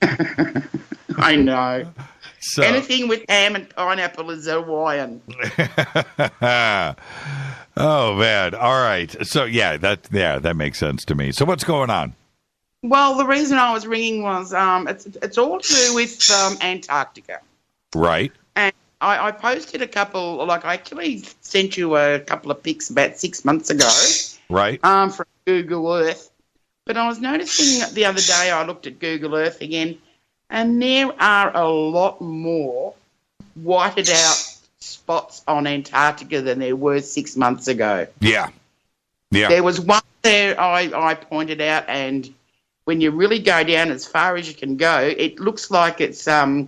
I know. So, anything with ham and pineapple is Hawaiian. Oh, man. All right. So, that makes sense to me. So what's going on? Well, the reason I was ringing was it's all to do with Antarctica. Right. And I posted a couple, I actually sent you a couple of pics about 6 months ago. Right. From Google Earth. But I was noticing the other day I looked at Google Earth again, and there are a lot more whited out spots on Antarctica than there were 6 months ago. Yeah. Yeah. There was one there I pointed out, and when you really go down as far as you can go, it looks like it's a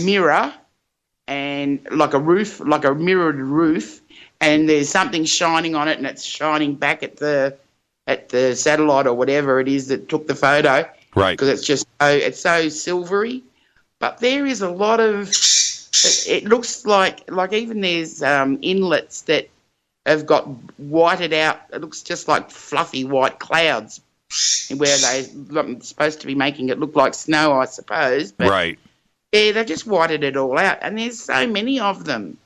mirror and like a roof, like a mirrored roof, and there's something shining on it, and it's shining back at the satellite or whatever it is that took the photo. Right. Because it's so silvery. But there is a lot of, it looks like even there's inlets that have got whited out. It looks just like fluffy white clouds where they're supposed to be making it look like snow, I suppose. But right. Yeah, they've just whited it all out, and there's so many of them.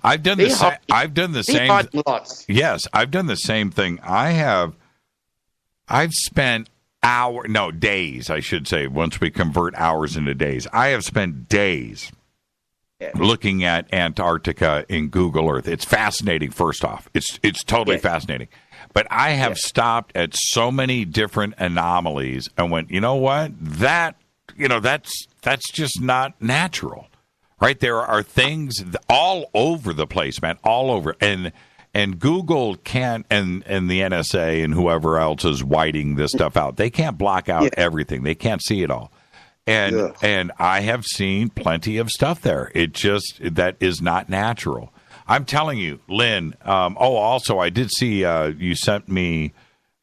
I've done the same. I've done the same. Lots. Yes, I've done the same thing. I've spent days, I should say, once we convert hours into days. I have spent days looking at Antarctica in Google Earth. It's fascinating, first off. It's totally fascinating. But I have stopped at so many different anomalies and went, you know what? That's just not natural. Right? There are things all over the place, man, all over. And Google can't, and the NSA and whoever else is whiting this stuff out, they can't block out everything. They can't see it all. And I have seen plenty of stuff there. That is not natural. I'm telling you, Lynn, also, I did see you sent me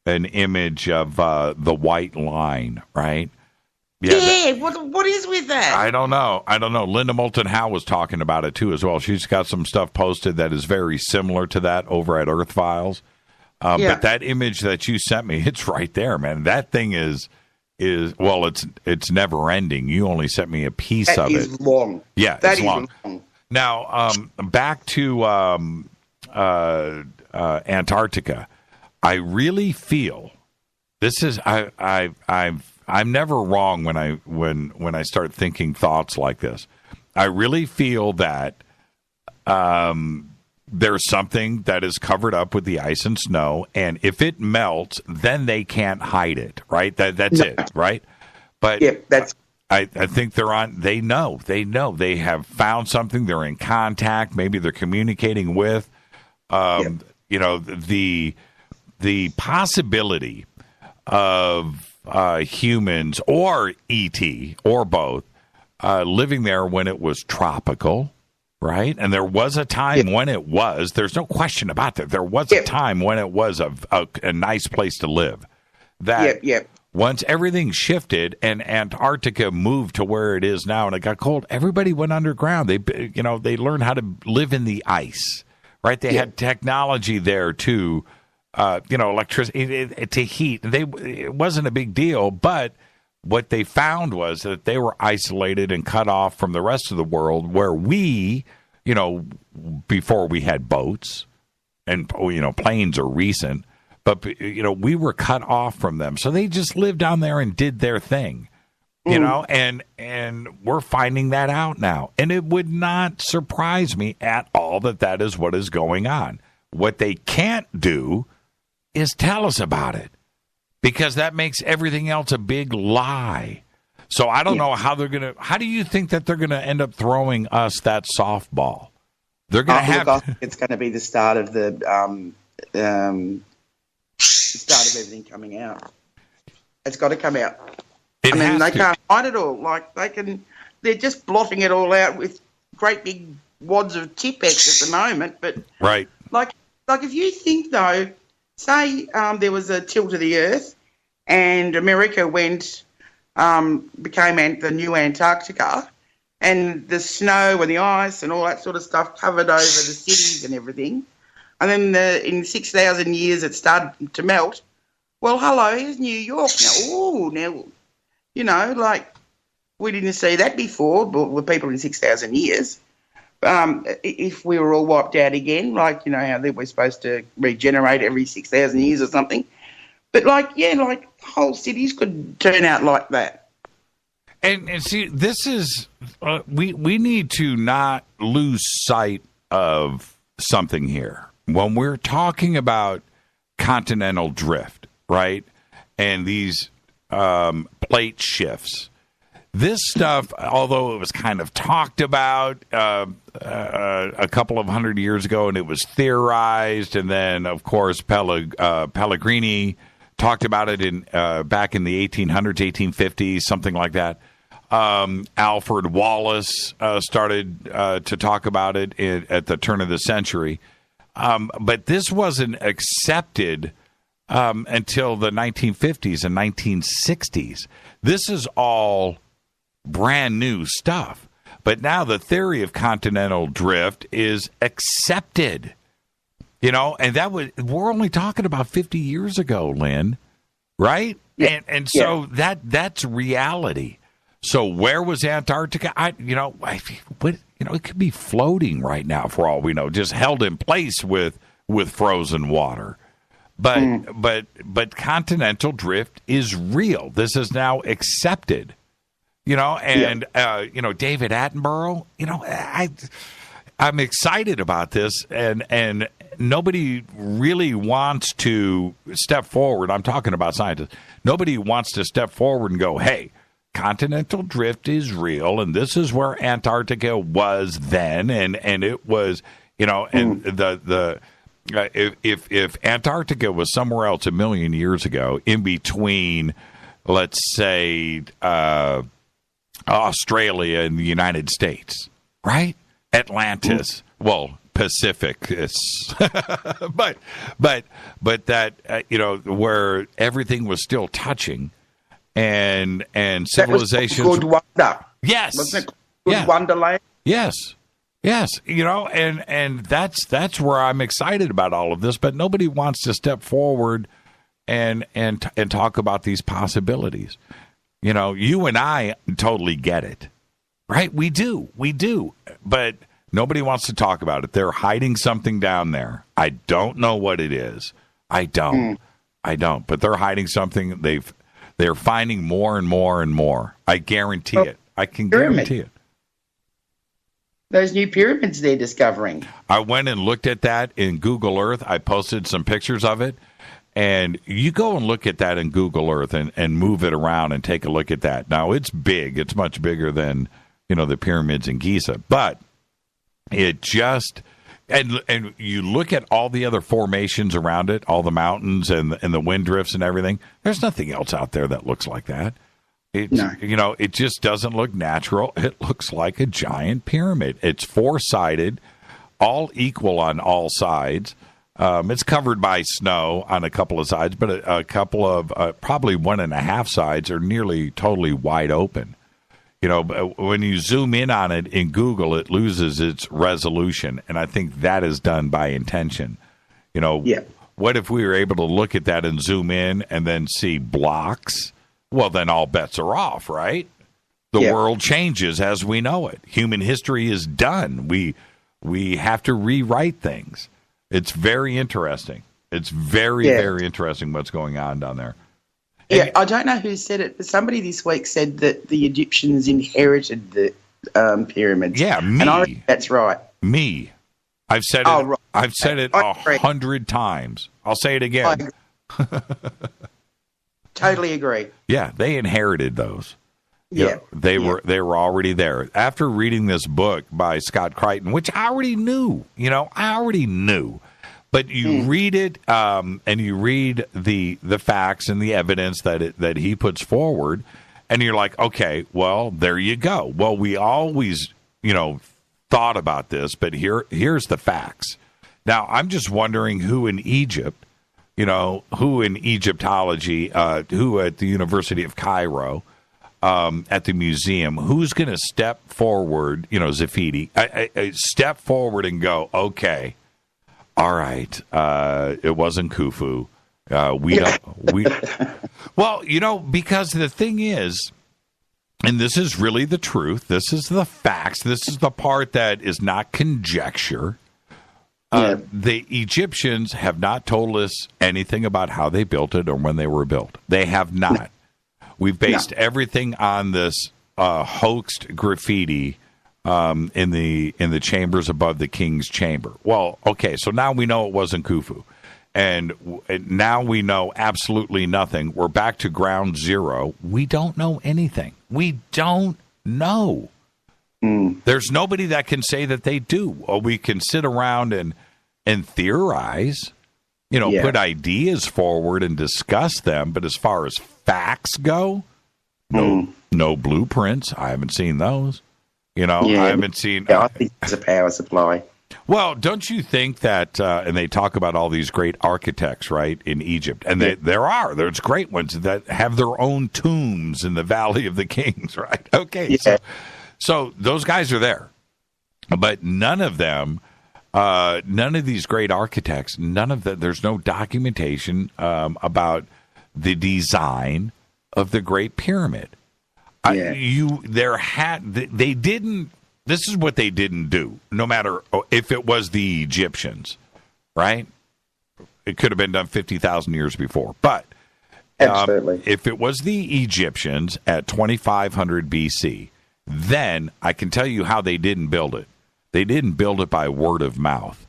an image of the white line, right? Yeah, what is with that? I don't know. Linda Moulton Howe was talking about it, too, as well. She's got some stuff posted that is very similar to that over at Earth Files. But that image that you sent me, it's right there, man. That thing is it's never ending. You only sent me a piece of it. That is long. Yeah, that it's is long. Now, back to Antarctica. I really feel this is I'm never wrong when I start thinking thoughts like this. I really feel that there's something that is covered up with the ice and snow, and if it melts, then they can't hide it, right? That's it, right? But I think they're on. They know. They have found something. They're in contact. Maybe they're communicating with. The possibility of humans or ET or both living there when it was tropical, right? And there was a time when it was. There's no question about that. There was a time when it was a nice place to live. Once everything shifted and Antarctica moved to where it is now and it got cold, everybody went underground. They learned how to live in the ice, right? They had technology there to electricity to heat. It wasn't a big deal, but what they found was that they were isolated and cut off from the rest of the world, where we, before we had boats and, planes are recent, but, we were cut off from them. So they just lived down there and did their thing, and we're finding that out now. And it would not surprise me at all that is what is going on. What they can't do is tell us about it, because that makes everything else a big lie. So I don't know how do you think that they're going to end up throwing us that softball? They're going to have. I think it's going to be the start of the start of everything coming out. It's got to come out. They can't hide it all. They're just blotting it all out with great big wads of Tipex at the moment. But right, like if you think though, say there was a tilt of the Earth, and America became the new Antarctica, and the snow and the ice and all that sort of stuff covered over the cities and everything. And then in 6,000 years it started to melt. Well, hello, here's New York now. We didn't see that before, but with people in 6,000 years. If we were all wiped out again, how we're supposed to regenerate every 6,000 years or something. But whole cities could turn out like that. And see, this is we need to not lose sight of something here when we're talking about continental drift, right? And these plate shifts. This stuff, although it was kind of talked about a couple of hundred years ago, and it was theorized, and then, of course, Pellegrini talked about it in back in the 1800s, 1850s, something like that. Alfred Wallace started to talk about it at the turn of the century. But this wasn't accepted until the 1950s and 1960s. This is all brand new stuff. But now the theory of continental drift is accepted. And we're only talking about 50 years ago, Lynn, right? Yeah. And so that's reality. So where was Antarctica? It could be floating right now for all we know, just held in place with frozen water. But continental drift is real. This is now accepted. David Attenborough, I'm excited about this, and nobody really wants to step forward. I'm talking about scientists. Nobody wants to step forward and go, hey, continental drift is real, and this is where Antarctica was then, and it was, and if Antarctica was somewhere else 1 million years ago, in between, let's say, Australia and the United States, right? Atlantis, Pacific, but that where everything was still touching. And civilizations. Gondwana. Yes. Wasn't it Gondwana? Yes. And that's where I'm excited about all of this. But nobody wants to step forward and talk about these possibilities. You and I totally get it, right? We do. But nobody wants to talk about it. They're hiding something down there. I don't know what it is. I don't. But they're hiding something. They're finding more and more and more. I guarantee it. I can guarantee it. Those new pyramids they're discovering. I went and looked at that in Google Earth. I posted some pictures of it. And you go and look at that in Google Earth and move it around and take a look at that. Now, it's big. It's much bigger than, the pyramids in Giza. But it just... And you look at all the other formations around it, all the mountains and the wind drifts and everything. There's nothing else out there that looks like that. It just doesn't look natural. It looks like a giant pyramid. It's four-sided, all equal on all sides. It's covered by snow on a couple of sides, but a couple of probably 1.5 sides are nearly totally wide open. When you zoom in on it in Google, it loses its resolution, and I think that is done by intention. What if we were able to look at that and zoom in and then see blocks? Well, then all bets are off, right? The world changes as we know it. Human history is done. We have to rewrite things. It's very interesting. It's very interesting what's going on down there. Yeah, I don't know who said it, but somebody this week said that the Egyptians inherited the pyramids. Yeah, me. And I think that's right. Me. I've said it. Right. I've said it 100 times. I'll say it again. Totally agree. Yeah, they inherited those. Yeah, they were already there. After reading this book by Scott Crichton, which I already knew. But you read it, and you read the facts and the evidence that he puts forward, and you're like, okay, well, there you go. Well, we always, thought about this, but here's the facts. Now, I'm just wondering who in Egypt, who in Egyptology, who at the University of Cairo, at the museum, who's going to step forward, Zafidi, step forward and go, okay. All right, it wasn't Khufu. Because the thing is, and this is really the truth, this is the facts, this is the part that is not conjecture. The Egyptians have not told us anything about how they built it or when they were built. They have not. We've based everything on this hoaxed graffiti in the chambers above the king's chamber. Well, okay, so now we know it wasn't Khufu. And now we know absolutely nothing. We're back to ground zero. We don't know anything. We don't know. There's nobody that can say that they do. Or we can sit around and theorize, put ideas forward and discuss them. But as far as facts go, no blueprints. I haven't seen those. I haven't seen. I think it's a power supply. Well, don't you think that, and they talk about all these great architects, right, in Egypt, and there's great ones that have their own tombs in the Valley of the Kings, right? Okay, so those guys are there, but none of them, none of these great architects, there's no documentation about the design of the Great Pyramid. They didn't. This is what they didn't do, no matter if it was the Egyptians, right? It could have been done 50,000 years before. But if it was the Egyptians at 2500 BC, then I can tell you how they didn't build it. They didn't build it by word of mouth,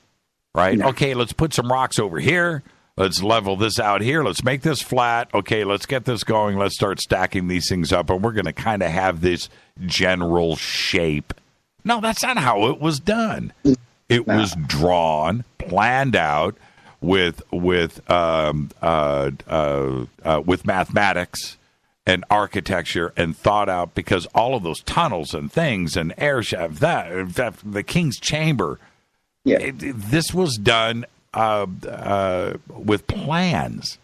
right? No. Okay, let's put some rocks over here. Let's level this out here. Let's make this flat. Okay, let's get this going. Let's start stacking these things up, and we're going to kind of have this general shape. No, that's not how it was done. It was drawn, planned out with mathematics and architecture, and thought out, because all of those tunnels and things and air shaft, the King's Chamber, this was done with plans.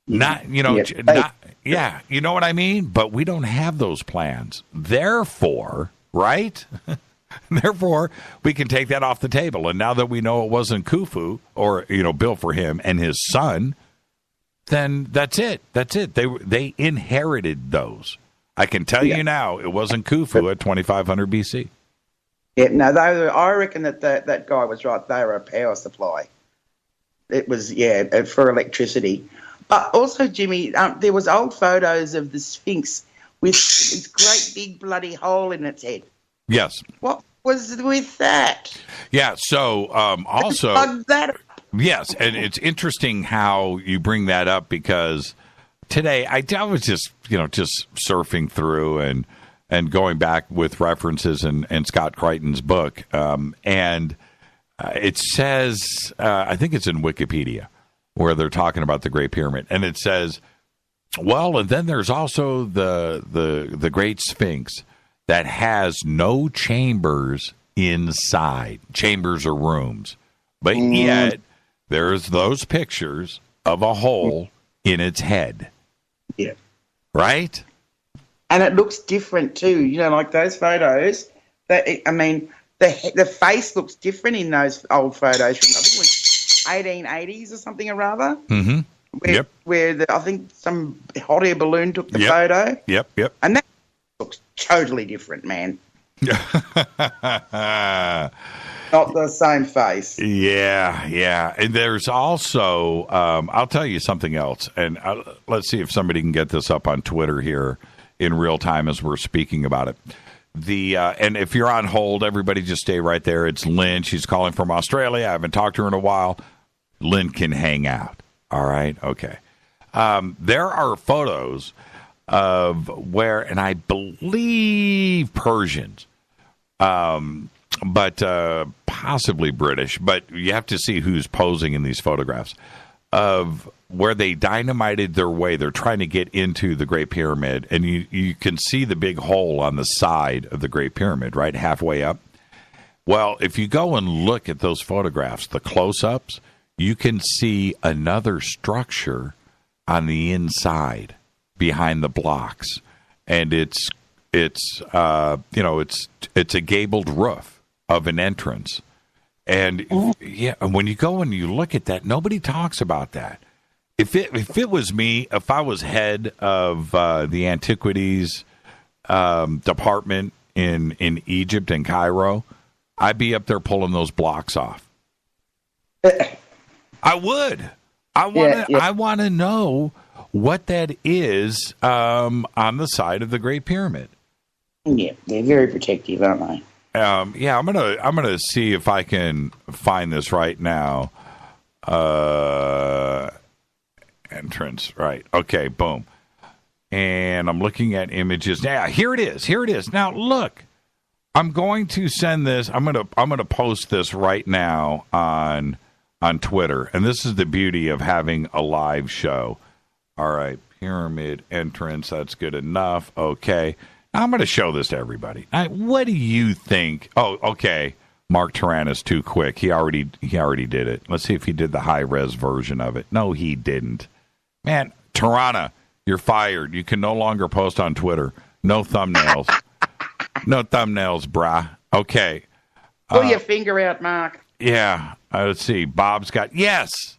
You know what I mean? But we don't have those plans. Therefore, right? Therefore, we can take that off the table. And now that we know it wasn't Khufu or, built for him and his son, then that's it. That's it. They inherited those. I can tell you now, it wasn't Khufu at 2500 BC. Yeah, no, I reckon that guy was right. They were a power supply. It was, for electricity. But also, Jimmy, there was old photos of the Sphinx with this great big bloody hole in its head. Yes. What was with that? Yeah, so also... Plug that up. Yes, and it's interesting how you bring that up, because today I was just surfing through and going back with references in Scott Crichton's book, and it says, I think it's in Wikipedia, where they're talking about the Great Pyramid, and it says, well, and then there's also the Great Sphinx that has no chambers inside, chambers or rooms, but yet there's those pictures of a hole in its head. Yeah. Right? And it looks different too. Like those photos, the face looks different in those old photos from, I think it was 1880s or something or other. Mm-hmm. Where I think some hot air balloon took the photo. Yep. And that looks totally different, man. Not the same face. Yeah. And there's also, I'll tell you something else, and let's see if somebody can get this up on Twitter here in real time as we're speaking about it. And if you're on hold, everybody just stay right there. It's Lynn. She's calling from Australia. I haven't talked to her in a while. Lynn can hang out. All right? Okay. There are photos of where, and I believe Persians, but possibly British, but you have to see who's posing in these photographs, of where they dynamited their way. They're trying to get into the Great Pyramid, and you can see the big hole on the side of the Great Pyramid, right, halfway up. Well, if you go and look at those photographs, the close-ups, you can see another structure on the inside behind the blocks, and it's a gabled roof of an entrance. And when you go and you look at that, nobody talks about that. If it was me, if I was head of the antiquities department in Egypt and Cairo, I'd be up there pulling those blocks off. I would. I want to know what that is on the side of the Great Pyramid. Yeah, they're very protective, aren't they? I'm gonna see if I can find this right now. Entrance, right. Okay, boom. And I'm looking at images. Yeah, here it is. Here it is. Now, look. I'm going to send this. I'm going to post this right now on Twitter. And this is the beauty of having a live show. All right, pyramid entrance. That's good enough. Okay. Now I'm going to show this to everybody. What do you think? Oh, okay. Mark Tyrannus too quick. He already did it. Let's see if he did the high res version of it. No, he didn't. Man, Tirana, you're fired. You can no longer post on Twitter. No thumbnails. No thumbnails, brah. Okay. Pull your finger out, Mark. Yeah. Let's see. Bob's got... Yes.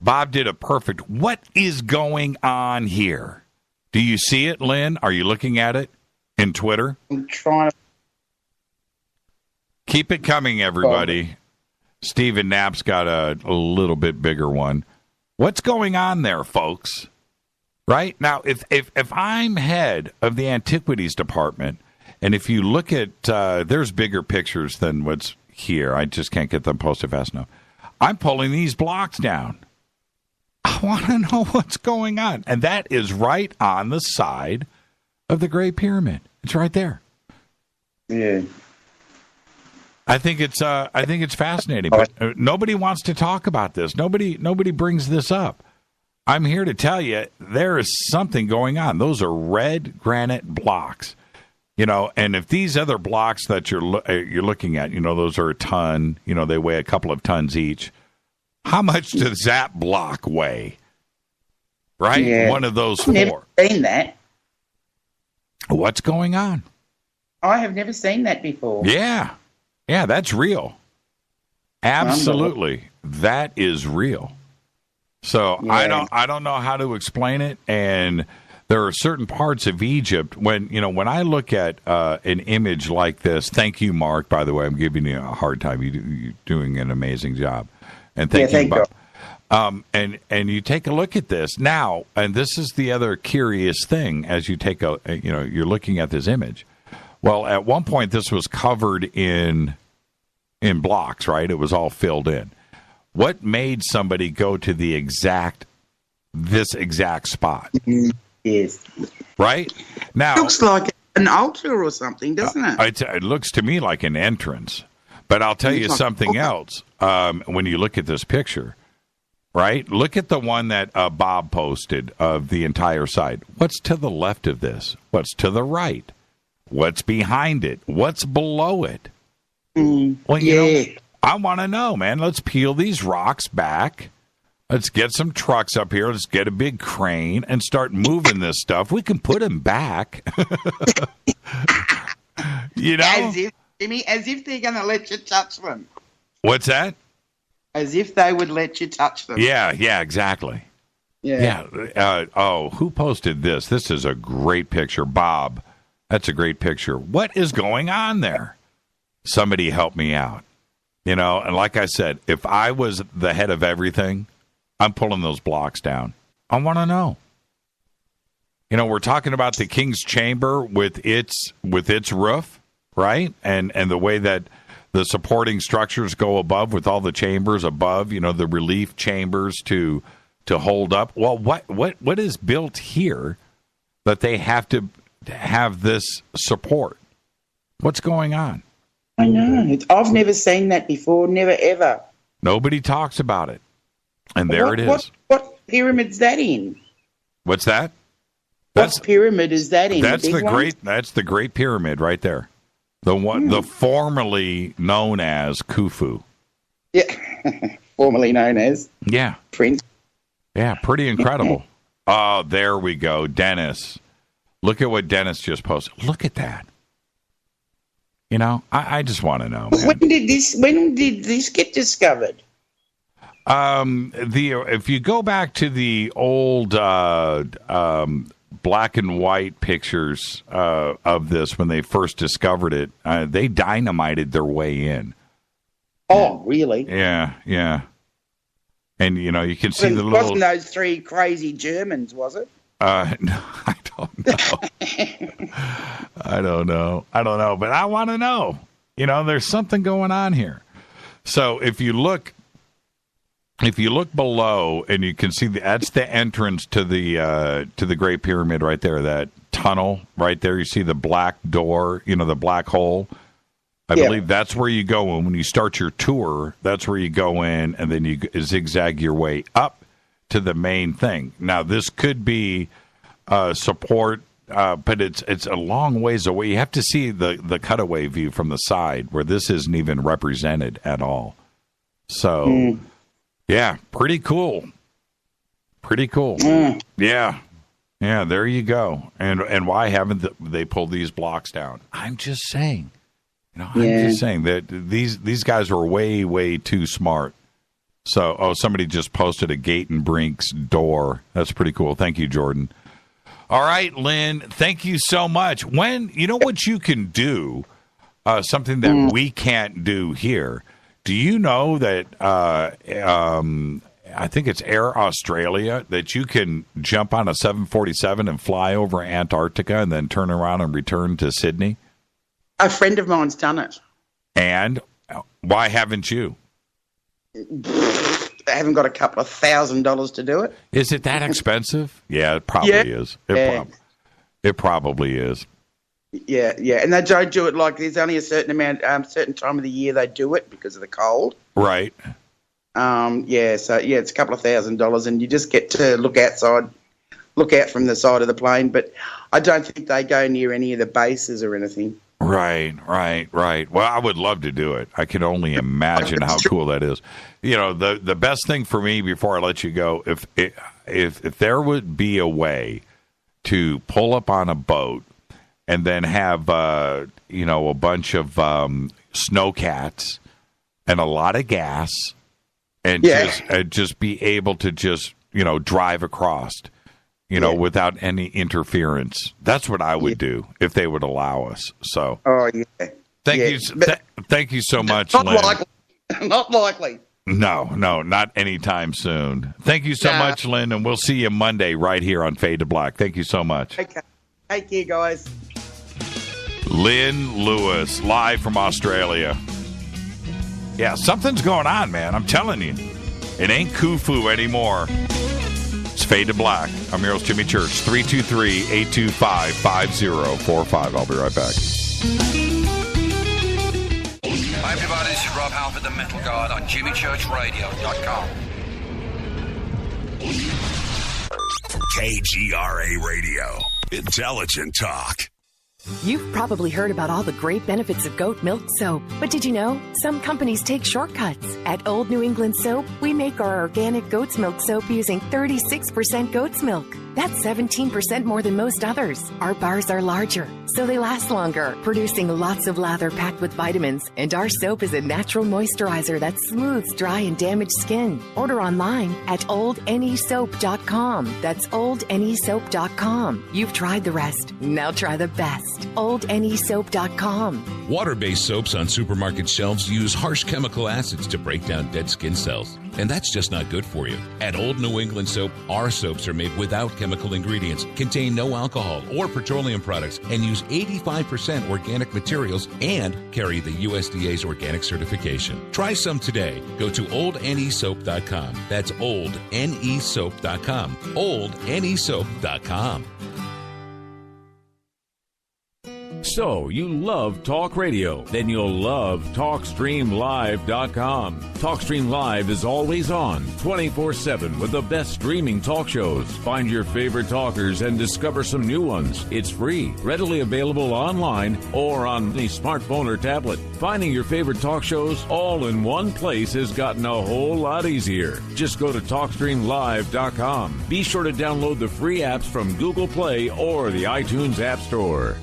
Bob did a perfect... What is going on here? Do you see it, Lynn? Are you looking at it in Twitter? I'm trying to... Keep it coming, everybody. Stephen Knapp's got a little bit bigger one. What's going on there, folks? Right? Now, if I'm head of the antiquities department... And if you look at, there's bigger pictures than what's here. I just can't get them posted fast enough. I'm pulling these blocks down. I want to know what's going on. And that is right on the side of the Great Pyramid. It's right there. Yeah. I think it's fascinating. But nobody wants to talk about this. Nobody brings this up. I'm here to tell you there is something going on. Those are red granite blocks. You know, and if these other blocks that you're looking at, you know, those are a ton, you know, they weigh a couple of tons each. How much does that block weigh? Right? Yeah. One of those I've never four. seen that. What's going on? I have never seen that before. Yeah. Yeah, that's real. Absolutely. That is real. So Yeah. I don't know how to explain it, and there are certain parts of Egypt when I look at an image like this. Thank you, Mark. By the way, I'm giving you a hard time. You're doing an amazing job, and thank you, Bob. And you take a look at this now, and this is the other curious thing as you take you're looking at this image. Well, at one point, this was covered in blocks, right? It was all filled in. What made somebody go to this exact spot? Yes. Right? Now, it looks like an altar or something, doesn't it? It looks to me like an entrance. But I'll tell you something else. When you look at this picture, right? Look at the one that Bob posted of the entire site. What's to the left of this? What's to the right? What's behind it? What's below it? Well, you know, I want to know, man. Let's peel these rocks back. Let's get some trucks up here. Let's get a big crane and start moving this stuff. We can put them back. You know? As if they're going to let you touch them. What's that? As if they would let you touch them. Yeah, exactly. Yeah. Who posted this? This is a great picture. Bob, that's a great picture. What is going on there? Somebody help me out. You know, and like I said, if I was the head of everything, I'm pulling those blocks down. I want to know. You know, we're talking about the King's Chamber with its roof, right? And the way that the supporting structures go above with all the chambers above, you know, the relief chambers to hold up. Well, what is built here that they have to have this support? What's going on? I know. I've never seen that before. Never, ever. Nobody talks about it. And there it is. What pyramid's that in? What's that? What pyramid is that in? That's the Great Pyramid right there. The one, the formerly known as Khufu. Yeah, formerly known as. Yeah. Prince. Yeah, pretty incredible. Oh, there we go, Dennis. Look at what Dennis just posted. Look at that. You know, I just want to know. Man. When did this get discovered? If you go back to the old black and white pictures of this when they first discovered it, they dynamited their way in. Oh, really? Yeah. And you know, you can see the little. Wasn't those three crazy Germans? Was it? No, I don't know. I don't know. But I want to know. You know, there's something going on here. So if you look if you look below and you can see that's the entrance to the Great Pyramid right there, that tunnel right there. You see the black door, the black hole. I believe that's where you go in. When you start your tour, that's where you go in, and then you zigzag your way up to the main thing. Now, this could be support, but it's a long ways away. You have to see the cutaway view from the side where this isn't even represented at all. So... Yeah, pretty cool. Pretty cool. Yeah. Yeah, there you go. And why haven't they pulled these blocks down? I'm just saying. I'm just saying that these guys are way, way too smart. So, somebody just posted a Gate and Brink's door. That's pretty cool. Thank you, Jordan. All right, Lynn, thank you so much. You know what you can do, something that we can't do here. Do you know that I think it's Air Australia that you can jump on a 747 and fly over Antarctica and then turn around and return to Sydney? A friend of mine's done it. And why haven't you? I haven't got a couple of $1,000 to do it. Is it that expensive? Yeah, it probably is. It probably is. Yeah, and they don't do it like there's only a certain time of the year they do it because of the cold. Right. So it's a couple of $1,000, and you just get to look out from the side of the plane. But I don't think they go near any of the bases or anything. Right. Well, I would love to do it. I can only imagine how cool that is. The best thing for me before I let you go, if there would be a way to pull up on a boat and then have, a bunch of snowcats and a lot of gas and just be able to just, drive across, without any interference. That's what I would do if they would allow us. So, thank you so much, Lynn. Not likely. No, not anytime soon. Thank you so much, Lynn, and we'll see you Monday right here on Fade to Black. Thank you so much. Okay. Take care, guys. Lynn Lewis, live from Australia. Yeah, something's going on, man. I'm telling you. It ain't Khufu anymore. It's Fade to Black. I'm your host, Jimmy Church. 323-825-5045. I'll be right back. Hi, everybody. This is Rob Halford, the Metal Guard on JimmyChurchRadio.com. KGRA Radio. Intelligent talk. You've probably heard about all the great benefits of goat milk soap, but did you know some companies take shortcuts? At Old New England Soap, we make our organic goat's milk soap using 36% goat's milk. That's 17% more than most others. Our bars are larger, so they last longer, producing lots of lather packed with vitamins. And our soap is a natural moisturizer that smooths dry and damaged skin. Order online at oldnesoap.com. That's oldnesoap.com. You've tried the rest. Now try the best. oldnesoap.com. Water-based soaps on supermarket shelves use harsh chemical acids to break down dead skin cells. And that's just not good for you. At Old New England Soap, our soaps are made without chemical ingredients, contain no alcohol or petroleum products, and use 85% organic materials and carry the USDA's organic certification. Try some today. Go to oldnesoap.com. That's oldnesoap.com. oldnesoap.com. So, you love talk radio? Then you'll love TalkStreamLive.com. TalkStream Live is always on, 24/7 with the best streaming talk shows. Find your favorite talkers and discover some new ones. It's free, readily available online or on the smartphone or tablet. Finding your favorite talk shows all in one place has gotten a whole lot easier. Just go to TalkStreamLive.com. Be sure to download the free apps from Google Play or the iTunes App Store.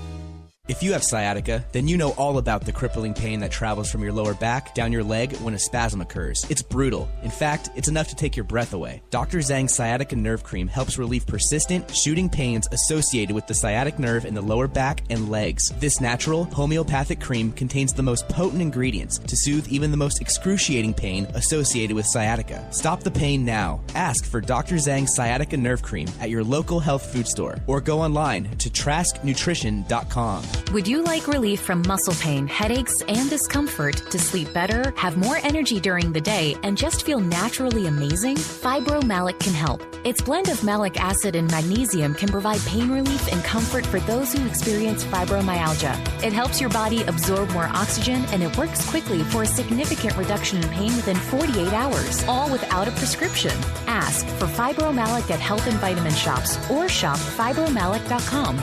If you have sciatica, then you know all about the crippling pain that travels from your lower back down your leg when a spasm occurs. It's brutal. In fact, it's enough to take your breath away. Dr. Zhang's Sciatica Nerve Cream helps relieve persistent, shooting pains associated with the sciatic nerve in the lower back and legs. This natural, homeopathic cream contains the most potent ingredients to soothe even the most excruciating pain associated with sciatica. Stop the pain now. Ask for Dr. Zhang's Sciatica Nerve Cream at your local health food store or go online to trasknutrition.com. Would you like relief from muscle pain, headaches, and discomfort to sleep better, have more energy during the day, and just feel naturally amazing? Fibromalic can help. Its blend of malic acid and magnesium can provide pain relief and comfort for those who experience fibromyalgia. It helps your body absorb more oxygen, and it works quickly for a significant reduction in pain within 48 hours, all without a prescription. Ask for Fibromalic at health and vitamin shops or shop fibromalic.com.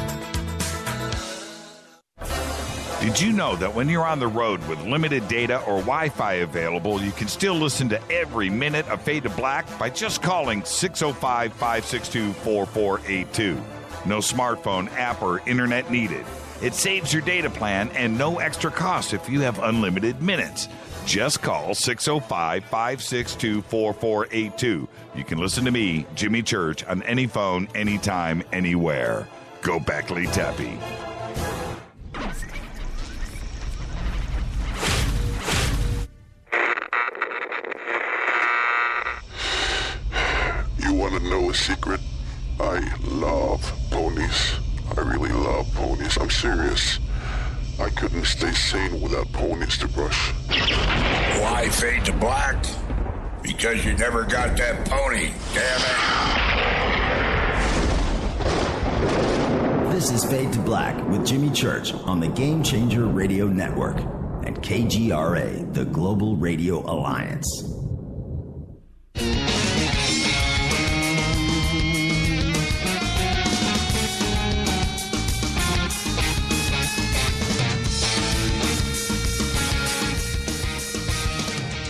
Did you know that when you're on the road with limited data or Wi-Fi available, you can still listen to every minute of Fade to Black by just calling 605-562-4482. No smartphone, app, or internet needed. It saves your data plan and no extra cost if you have unlimited minutes. Just call 605-562-4482. You can listen to me, Jimmy Church, on any phone, anytime, anywhere. Go Beckley Tappy. You want to know a secret? I love ponies. I really love ponies. I'm serious. I couldn't stay sane without ponies to brush. Why Fade to Black? Because you never got that pony, damn it. This is Fade to Black with Jimmy Church on the Game Changer Radio Network and KGRA, the Global Radio Alliance.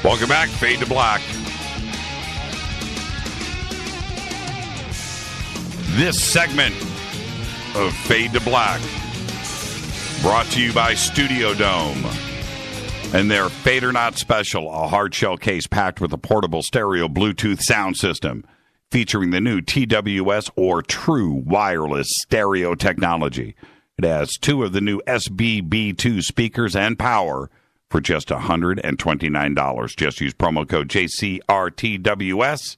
Welcome back, Fade to Black. This segment of Fade to Black brought to you by Studio Dome and their Fadernight Special, a hard shell case packed with a portable stereo Bluetooth sound system featuring the new TWS or True Wireless Stereo technology. It has two of the new SBB2 speakers and power for just $129. Just use promo code JCRTWS.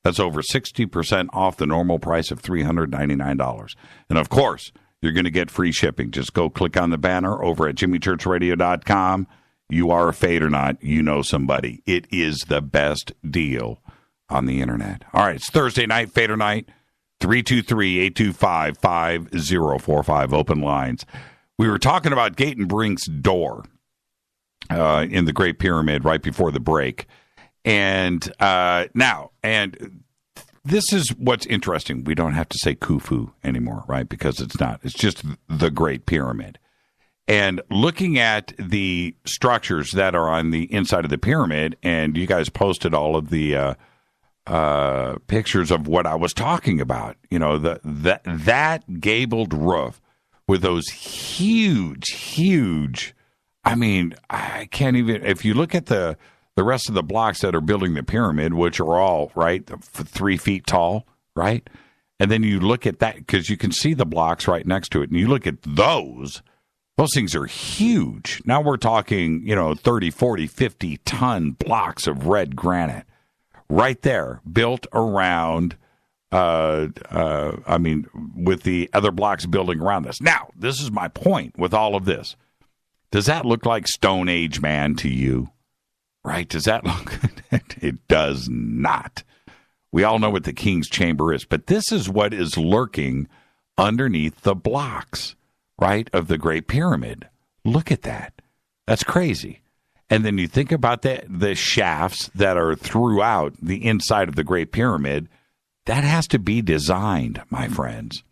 That's over 60% off the normal price of $399. And of course, you're going to get free shipping. Just go click on the banner over at jimmychurchradio.com. You are a fade or not, you know somebody. It is the best deal on the internet. All right, it's Thursday night, Fade or Night, 323-825-5045, open lines. We were talking about Gate and Brink's door in the Great Pyramid right before the break. And this is what's interesting. We don't have to say Khufu anymore, right? Because it's not. It's just the Great Pyramid. And looking at the structures that are on the inside of the pyramid, and you guys posted all of the pictures of what I was talking about. You know, that gabled roof with those huge. I mean, I can't even. If you look at the rest of the blocks that are building the pyramid, which are all, right, 3 feet tall, right? And then you look at that, because you can see the blocks right next to it, and you look at those things are huge. Now we're talking, 30, 40, 50-ton blocks of red granite right there, built around, with the other blocks building around this. Now, this is my point with all of this. Does that look like Stone Age man to you? Right? Does that look? It does not. We all know what the King's Chamber is, but this is what is lurking underneath the blocks, right, of the Great Pyramid. Look at that. That's crazy. And then you think about the shafts that are throughout the inside of the Great Pyramid. That has to be designed, my friends.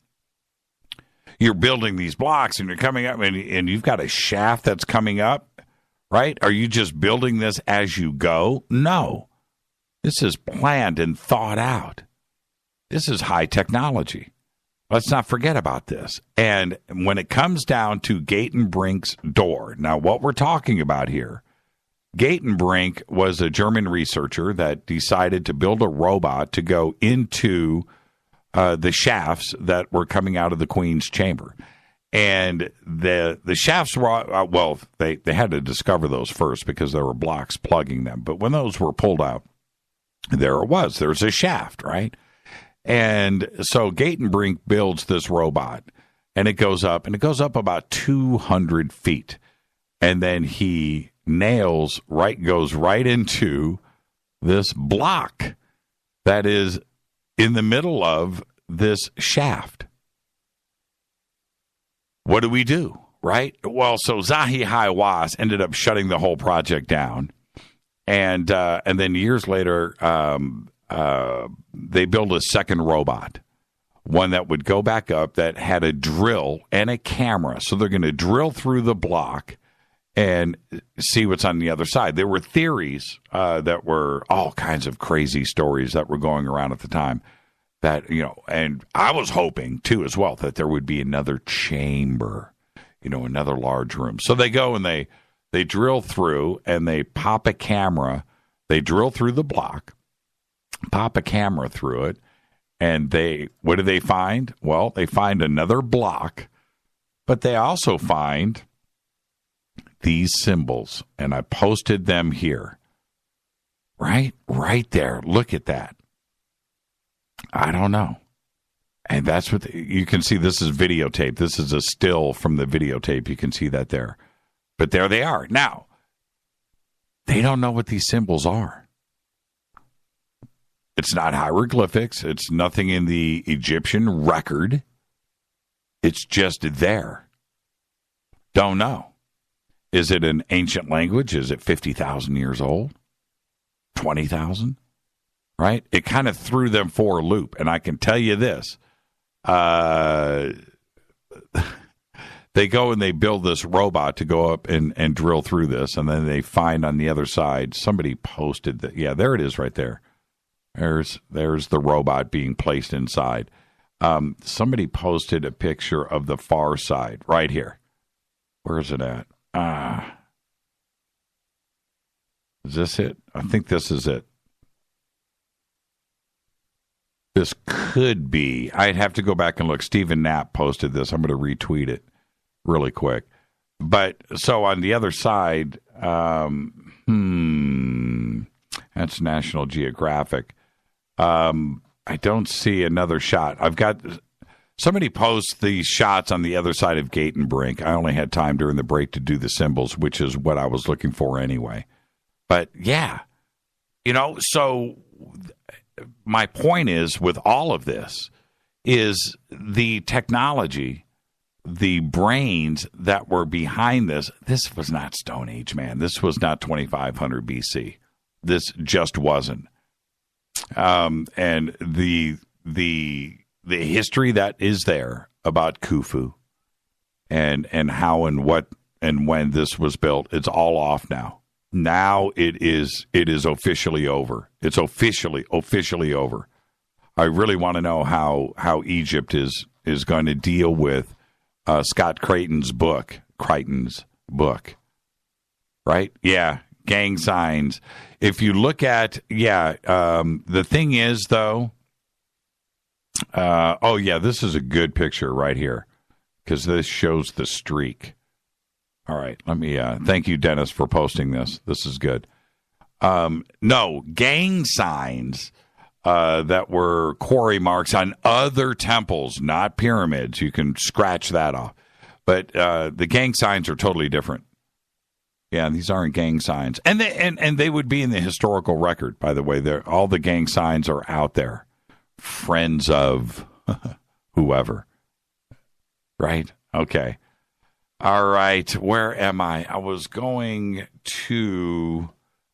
You're building these blocks and you're coming up and you've got a shaft that's coming up, right? Are you just building this as you go? No. This is planned and thought out. This is high technology. Let's not forget about this. And when it comes down to Gate and Brink's door, now what we're talking about here, Gate and Brink was a German researcher that decided to build a robot to go into the shafts that were coming out of the Queen's chamber. And the shafts were, they had to discover those first because there were blocks plugging them. But when those were pulled out, there's a shaft, right? And so Gate and Brink builds this robot. and it goes up about 200 feet. And then he goes right into this block that is in the middle of this shaft. What do we do, right? Well, so Zahi Hawass ended up shutting the whole project down. And then years later, they built a second robot, one that would go back up that had a drill and a camera. So they're going to drill through the block and see what's on the other side. There were theories that were all kinds of crazy stories that were going around at the time that, and I was hoping, too, as well, that there would be another chamber, another large room. So they go and they drill through and they pop a camera. They drill through the block, pop a camera through it, and what do they find? Well, they find another block, but they also find these symbols, and I posted them here. Right there. Look at that. I don't know. And that's what you can see. This is videotape. This is a still from the videotape. You can see that there. But there they are. Now, they don't know what these symbols are. It's not hieroglyphics. It's nothing in the Egyptian record. It's just there. Don't know. Is it an ancient language? Is it 50,000 years old? 20,000? Right? It kind of threw them for a loop. And I can tell you this. They go and they build this robot to go up and drill through this. And then they find on the other side, somebody posted that. Yeah, there it is right there. There's the robot being placed inside. Somebody posted a picture of the far side right here. Where is it at? Is this it? I think this is it. This could be. I'd have to go back and look. Stephen Knapp posted this. I'm going to retweet it really quick. But so on the other side, that's National Geographic. I don't see another shot. I've got somebody post these shots on the other side of Gate and Brink. I only had time during the break to do the symbols, which is what I was looking for anyway. But yeah, so my point is with all of this is the technology, the brains that were behind this. This was not Stone Age, man. This was not 2500 BC. This just wasn't. And the history that is there about Khufu and how and what and when this was built, it's all off now. Now it is officially over. It's officially over. I really want to know how Egypt is going to deal with Scott Creighton's book. Right? Yeah. Gang signs. If you look at, the thing is, though, this is a good picture right here because this shows the streak. All right, let me, thank you, Dennis, for posting this. This is good. No, gang signs that were quarry marks on other temples, not pyramids. You can scratch that off. But the gang signs are totally different. Yeah, these aren't gang signs. And they would be in the historical record, by the way. All the gang signs are out there. Friends of whoever. Right? Okay. All right. Where am I? I was going to...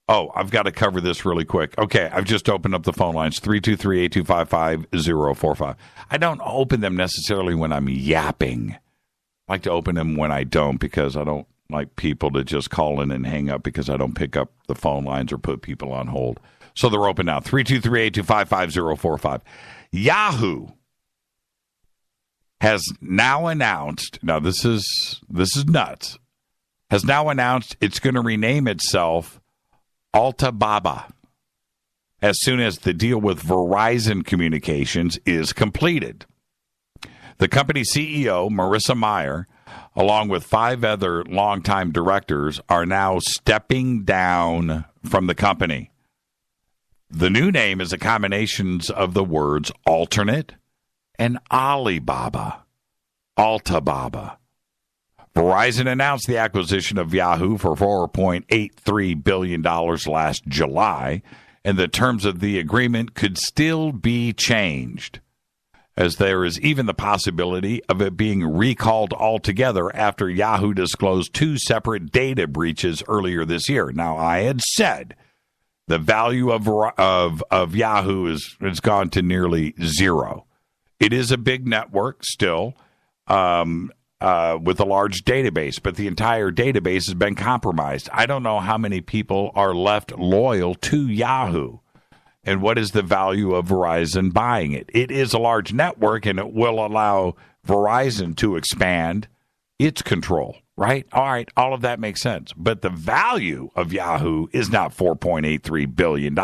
Oh, I've got to cover this really quick. Okay, I've just opened up the phone lines, 323-825-5045. I don't open them necessarily when I'm yapping. I like to open them when I don't because I don't like people to just call in and hang up because I don't pick up the phone lines or put people on hold. So they're open now, 323-825-5045. Yahoo has now announced, now this is nuts, has now announced it's going to rename itself Alibaba as soon as the deal with Verizon Communications is completed. The company CEO, Marissa Mayer, along with 5 other longtime directors, are now stepping down from the company. The new name is a combination of the words alternate and Alibaba. Alibaba. Verizon announced the acquisition of Yahoo for $4.83 billion last July, and the terms of the agreement could still be changed, as there is even the possibility of it being recalled altogether after Yahoo disclosed 2 separate data breaches earlier this year. Now, I had said the value of Yahoo has gone to nearly zero. It is a big network still, with a large database, but the entire database has been compromised. I don't know how many people are left loyal to Yahoo, and what is the value of Verizon buying it. It is a large network, and it will allow Verizon to expand its control, right? All right, all of that makes sense, but the value of Yahoo is not $4.83 billion.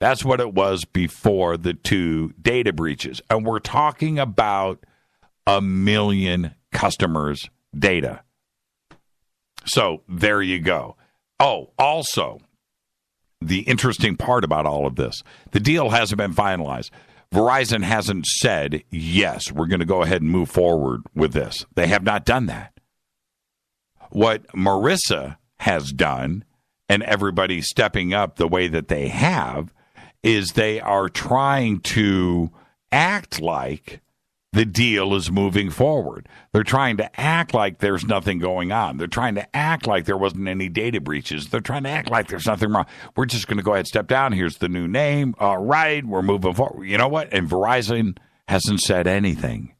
That's what it was before the 2 data breaches, and we're talking about 1 million customers' data. So there you go. Oh, also, the interesting part about all of this, the deal hasn't been finalized. Verizon hasn't said, yes, we're going to go ahead and move forward with this. They have not done that. What Marissa has done, and everybody stepping up the way that they have, is they are trying to act like the deal is moving forward. They're trying to act like there's nothing going on. They're trying to act like there wasn't any data breaches. They're trying to act like there's nothing wrong. We're just going to go ahead and step down. Here's the new name. All right, we're moving forward. You know what? And Verizon hasn't said anything.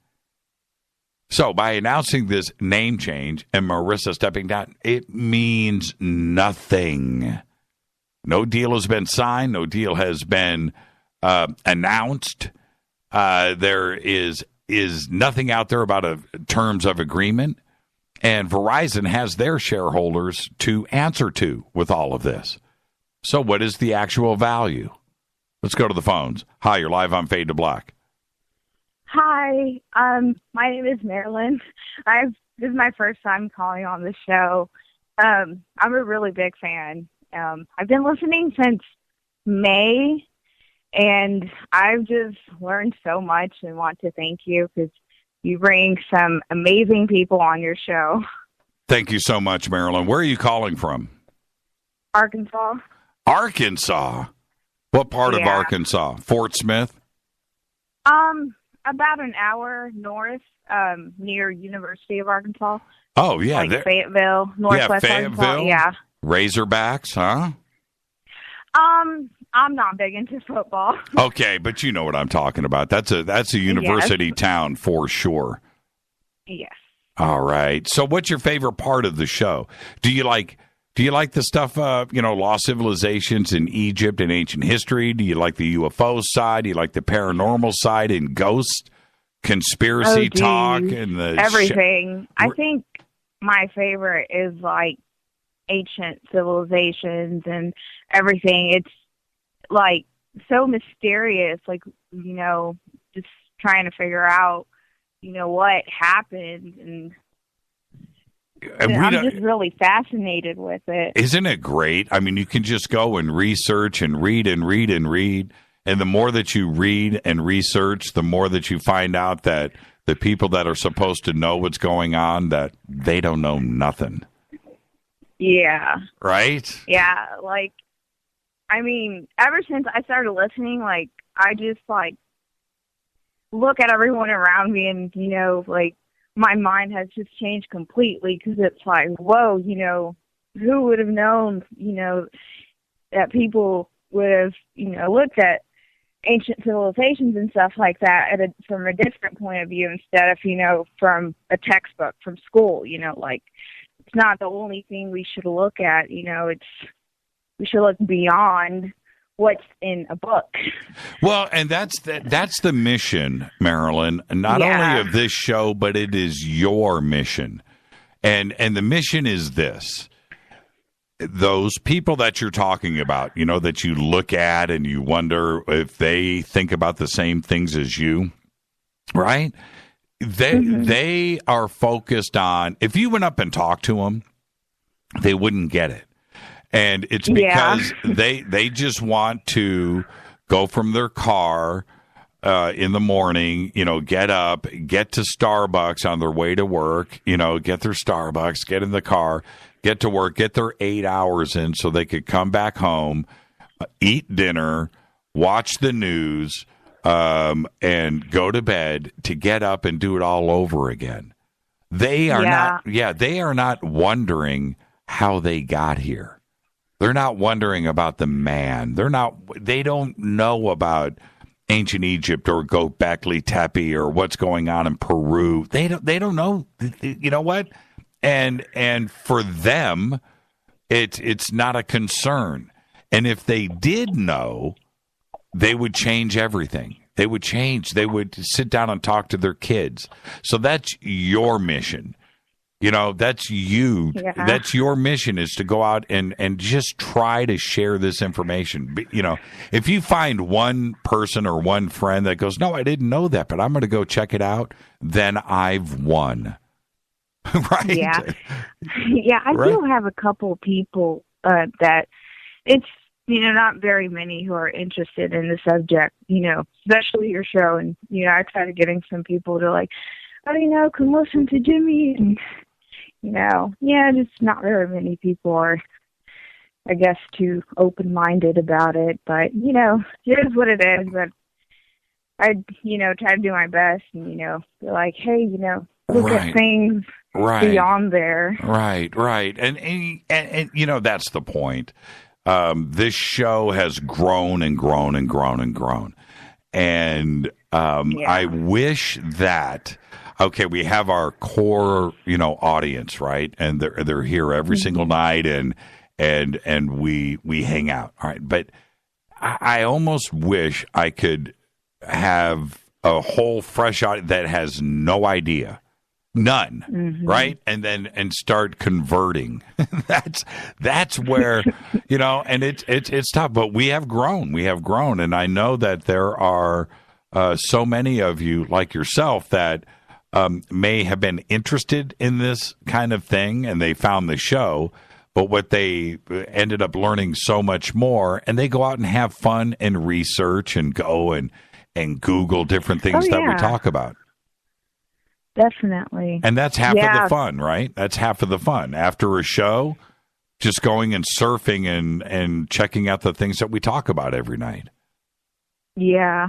So by announcing this name change and Marissa stepping down, it means nothing. No deal has been signed. No deal has been announced. There is nothing out there about terms of agreement, and Verizon has their shareholders to answer to with all of this. So what is the actual value? Let's go to the phones. Hi, you're live on Fade to Black. Hi, my name is Marilyn. This is my first time calling on the show. I'm a really big fan. I've been listening since May, and I've just learned so much and want to thank you because you bring some amazing people on your show. Thank you so much, Marilyn. Where are you calling from? Arkansas. Arkansas? What part of Arkansas? Fort Smith? About an hour north, near University of Arkansas. Oh, yeah. Like Fayetteville, Northwest Fayetteville? Arkansas. Yeah. Razorbacks, huh? I'm not big into football. Okay, but you know what I'm talking about. That's a university town for sure. Yes. All right. So what's your favorite part of the show? Do you like the stuff, lost civilizations in Egypt and ancient history? Do you like the UFO side? Do you like the paranormal side and ghost conspiracy talk and the everything? I think my favorite is like ancient civilizations and everything. It's like so mysterious, like, just trying to figure out, what happened. And I'm just really fascinated with it. Isn't it great? I mean, you can just go and research and read and read and read. And the more that you read and research, the more that you find out that the people that are supposed to know what's going on, that they don't know nothing. Yeah. Right? Yeah. Like, ever since I started listening, I just, look at everyone around me and, my mind has just changed completely because it's like, whoa, who would have known, that people would have, looked at ancient civilizations and stuff like that from a different point of view instead of, from a textbook from school, it's not the only thing we should look at, we should look beyond what's in a book. Well, and that's the mission, Marilyn, not only of this show, but it is your mission. And the mission is this. Those people that you're talking about, that you look at and you wonder if they think about the same things as you, right? They are focused on, if you went up and talked to them, they wouldn't get it. And it's because they just want to go from their car, in the morning, get up, get to Starbucks on their way to work, get their Starbucks, get in the car, get to work, get their 8 hours in so they could come back home, eat dinner, watch the news, and go to bed to get up and do it all over again. They are not wondering how they got here. They're not wondering about the man. They don't know about ancient Egypt or Göbekli Tepe or what's going on in Peru. They don't know. You know what? And for them, it's not a concern. And if they did know, they would change everything. They would sit down and talk to their kids. So that's your mission. That's you. Yeah. That's your mission, is to go out and just try to share this information. If you find one person or one friend that goes, no, I didn't know that, but I'm going to go check it out, then I've won. Right? Yeah. Yeah, I do have a couple of people that it's, not very many who are interested in the subject, especially your show. And, I try to getting some people to come listen to Jimmy. And, just not very many people are, I guess, too open-minded about it. But, it is what it is. But I, try to do my best and, be like, hey, look at things beyond there. Right. And that's the point. This show has grown and grown and grown and grown. And I wish that, we have our core, audience, right? And they're here every single night and we hang out. All right. But I almost wish I could have a whole fresh audience that has no idea. None, right? And start converting. That's where, and it's tough. But we have grown. And I know that there are so many of you like yourself that may have been interested in this kind of thing, and they found the show. But what they ended up learning so much more, and they go out and have fun and research and go and Google different things that we talk about. Definitely. And that's half of the fun, right? That's half of the fun. After a show, just going and surfing and checking out the things that we talk about every night. Yeah.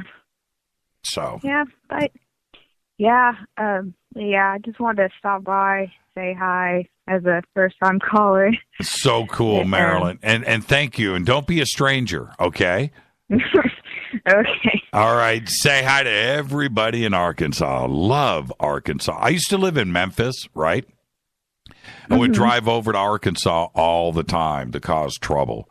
So. Yeah, but I just wanted to stop by, say hi as a first-time caller. So cool, Marilyn. And thank you. And don't be a stranger, okay? Okay. All right. Say hi to everybody in Arkansas. Love Arkansas. I used to live in Memphis, right? And would drive over to Arkansas all the time to cause trouble.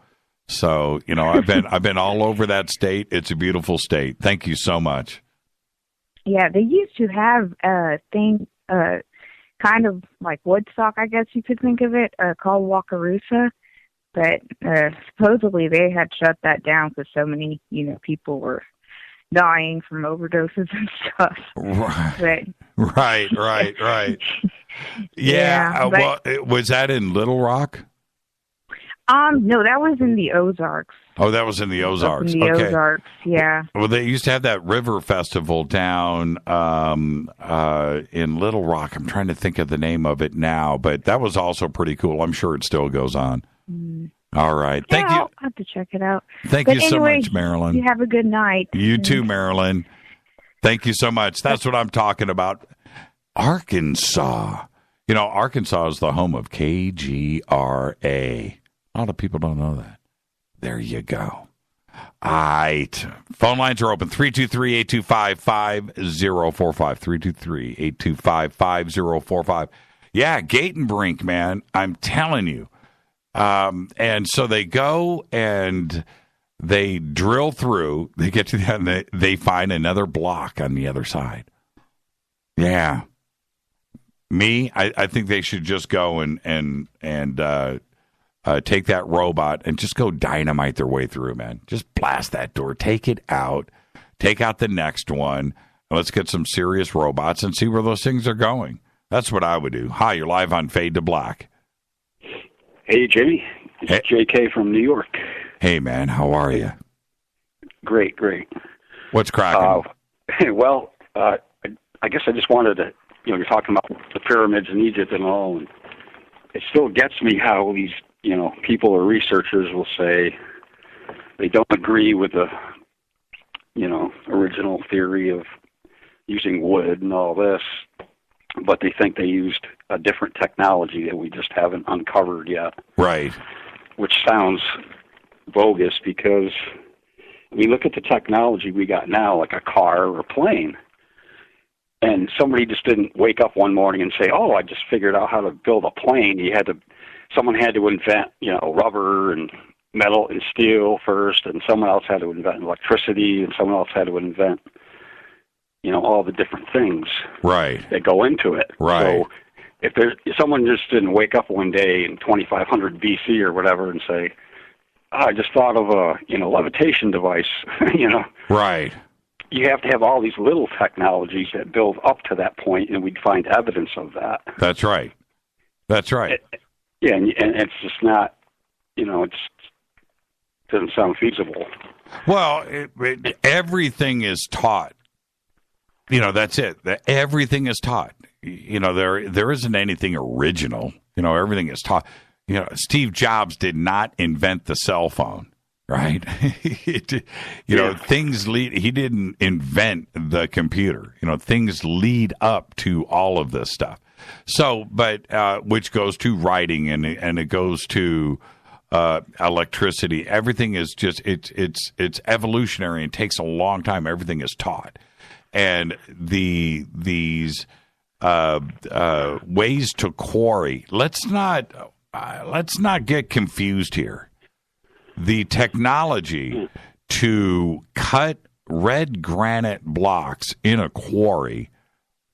So, I've been all over that state. It's a beautiful state. Thank you so much. Yeah, they used to have a thing, kind of like Woodstock, I guess you could think of it, called Wakarusa. But supposedly they had shut that down because so many, people were dying from overdoses and stuff. Right. Yeah. Was that in Little Rock? No, that was in the Ozarks. Oh, that was in the Ozarks. Ozarks, yeah. Well, they used to have that river festival down in Little Rock. I'm trying to think of the name of it now, but that was also pretty cool. I'm sure it still goes on. All right. Thank you. I'll have to check it out. Thank you so much, Marilyn. You have a good night. You too, Marilyn. Thank you so much. That's what I'm talking about. Arkansas. Arkansas is the home of KGRA. A lot of people don't know that. There you go. All right. Phone lines are open. 323-825-5045. 323-825-5045. Yeah, Gate and Brink, man. I'm telling you. And so they go and they drill through. They get to the end. They find another block on the other side. Yeah. I think they should just go and take that robot and just go dynamite their way through, man. Just blast that door. Take it out. Take out the next one. Let's get some serious robots and see where those things are going. That's what I would do. Hi, you're live on Fade to Black. Hey, Jimmy. It's JK from New York. Hey, man. How are you? Great. What's cracking? Well, I guess I just wanted to, you're talking about the pyramids in Egypt and all, and it still gets me how these, people or researchers will say they don't agree with the, original theory of using wood and all this, but they think they used a different technology that we just haven't uncovered yet. Right. Which sounds bogus because, look at the technology we got now, like a car or a plane. And somebody just didn't wake up one morning and say, "Oh, I just figured out how to build a plane." Someone had to invent, rubber and metal and steel first, and someone else had to invent electricity, and someone else had to invent, all the different things that go into it. Right. So if someone just didn't wake up one day in 2500 BC or whatever and say, "I just thought of a, levitation device," Right. You have to have all these little technologies that build up to that point, and we'd find evidence of that. That's right. That's right. And it's just not, it doesn't sound feasible. Well, everything is taught. That's it. Everything is taught. There isn't anything original. Everything is taught. Steve Jobs did not invent the cell phone. Right. Things lead. He didn't invent the computer. Things lead up to all of this stuff. So, but which goes to writing and it goes to electricity. Everything is just it's evolutionary and takes a long time. Everything is taught, and these ways to quarry. Let's not get confused here. The technology to cut red granite blocks in a quarry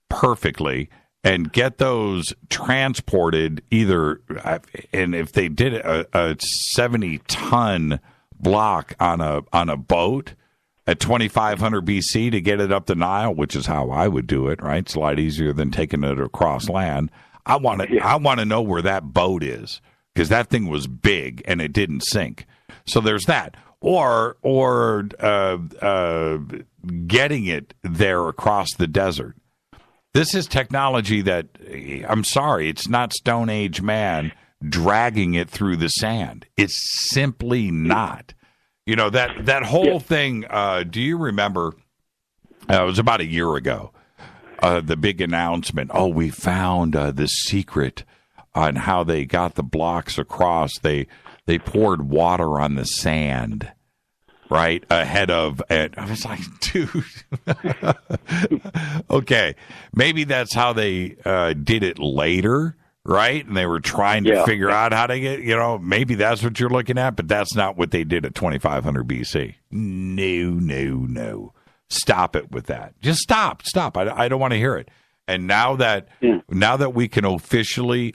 perfectly and get those transported either, and if they did a 70-ton block on a boat at 2500 BC to get it up the Nile, which is how I would do it, right? It's a lot easier than taking it across land. I want to know where that boat is, because that thing was big and it didn't sink. So there's that, or getting it there across the desert. This is technology that, I'm sorry, it's not Stone Age man dragging it through the sand. It's simply not. That whole thing. Do you remember? It was about a year ago. The big announcement. Oh, we found the secret on how they got the blocks across. They poured water on the sand, right, ahead of it. I was like, dude, okay, maybe that's how they did it later, right? And they were trying to figure out how to get, maybe that's what you're looking at, but that's not what they did at 2500 BC. No. Stop it with that. Just stop. I don't want to hear it. And now that we can officially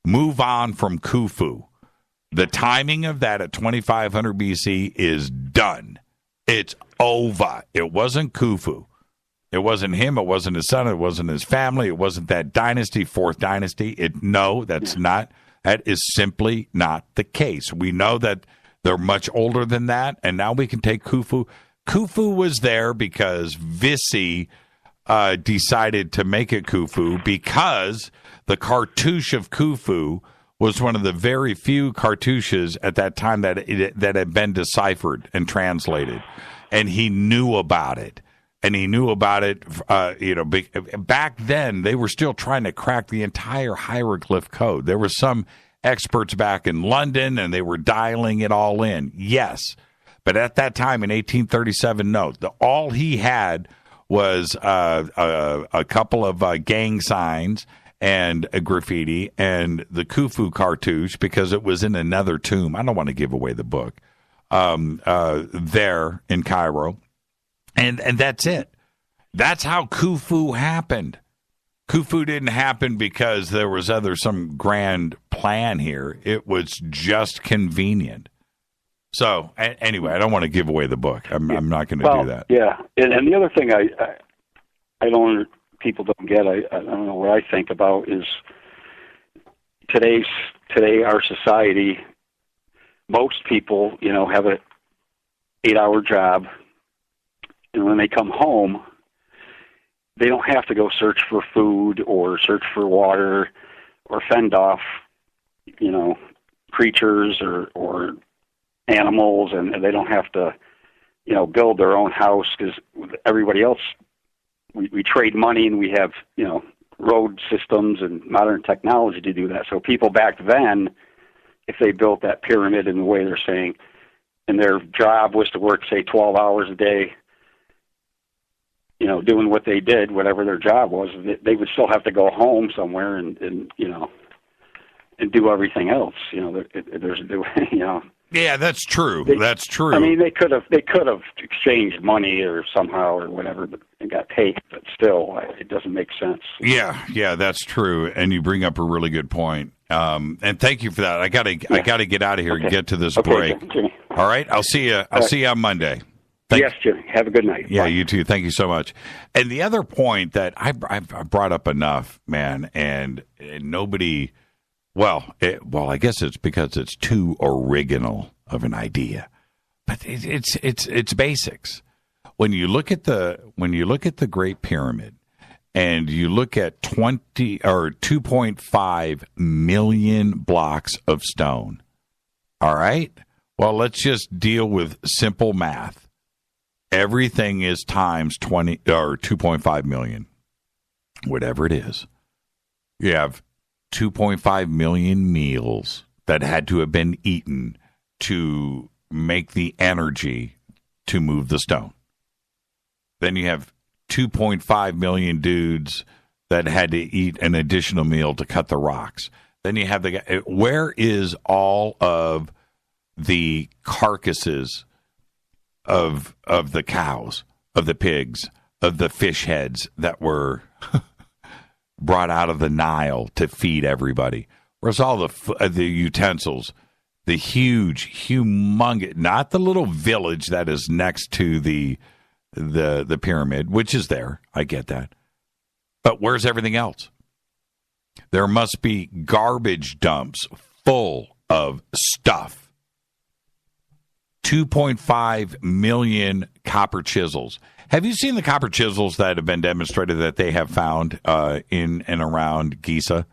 move on from Khufu, the timing of that at 2500 BC is done. It's over. It wasn't Khufu. It wasn't him. It wasn't his son. It wasn't his family. It wasn't that dynasty, fourth dynasty. That is simply not the case. We know that they're much older than that, and now we can take Khufu. Khufu was there because Visi decided to make it Khufu because the cartouche of Khufu was one of the very few cartouches at that time that had been deciphered and translated, and he knew about it. And he knew about it, back then they were still trying to crack the entire hieroglyph code. There were some experts back in London, and they were dialing it all in. Yes, but at that time in 1837, no. All he had was a couple of gang signs and a graffiti and the Khufu cartouche because it was in another tomb. I don't want to give away the book. There in Cairo. And that's it. That's how Khufu happened. Khufu didn't happen because there was some grand plan here. It was just convenient. So anyway, I don't want to give away the book. I'm not going to do that. Yeah, and the other thing people don't get. I don't know what I think about is today our society. Most people, have a 8-hour job. and when they come home, they don't have to go search for food or search for water or fend off, creatures or animals, and they don't have to, build their own house, because everybody else, we trade money and we have, road systems and modern technology to do that. So people back then, if they built that pyramid in the way they're saying, and their job was to work, say, 12 hours a day, doing what they did, whatever their job was, they would still have to go home somewhere and do everything else. Yeah, that's true. That's true. I mean, they could have exchanged money or somehow or whatever, but it got taken. But still, it doesn't make sense. Yeah, that's true. And you bring up a really good point. And thank you for that. I gotta get out of here and get to this break. Jimmy. All right, I'll see you. I'll see you on Monday. Yes, Jimmy. Have a good night. Yeah, Bye. you too. Thank you so much. And the other point that I brought up enough, man, and nobody. Well, I guess it's because it's too original of an idea, but it's basics. When you look at the Great Pyramid, and you look at 2.5 million blocks of stone. All right. Well, let's just deal with simple math. Everything is times 20 or 2.5 million, whatever it is. You have 2.5 million meals that had to have been eaten to make the energy to move the stone. Then you have 2.5 million dudes that had to eat an additional meal to cut the rocks. Then you have the guy. Where is all of the carcasses of the cows, of the pigs, of the fish heads that were brought out of the Nile to feed everybody? Where's all the utensils, the huge, humongous, not the little village that is next to the pyramid, which is there. I get that. But where's everything else? There must be garbage dumps full of stuff. 2.5 million copper chisels. Have you seen the copper chisels that have been demonstrated that they have found in and around Giza?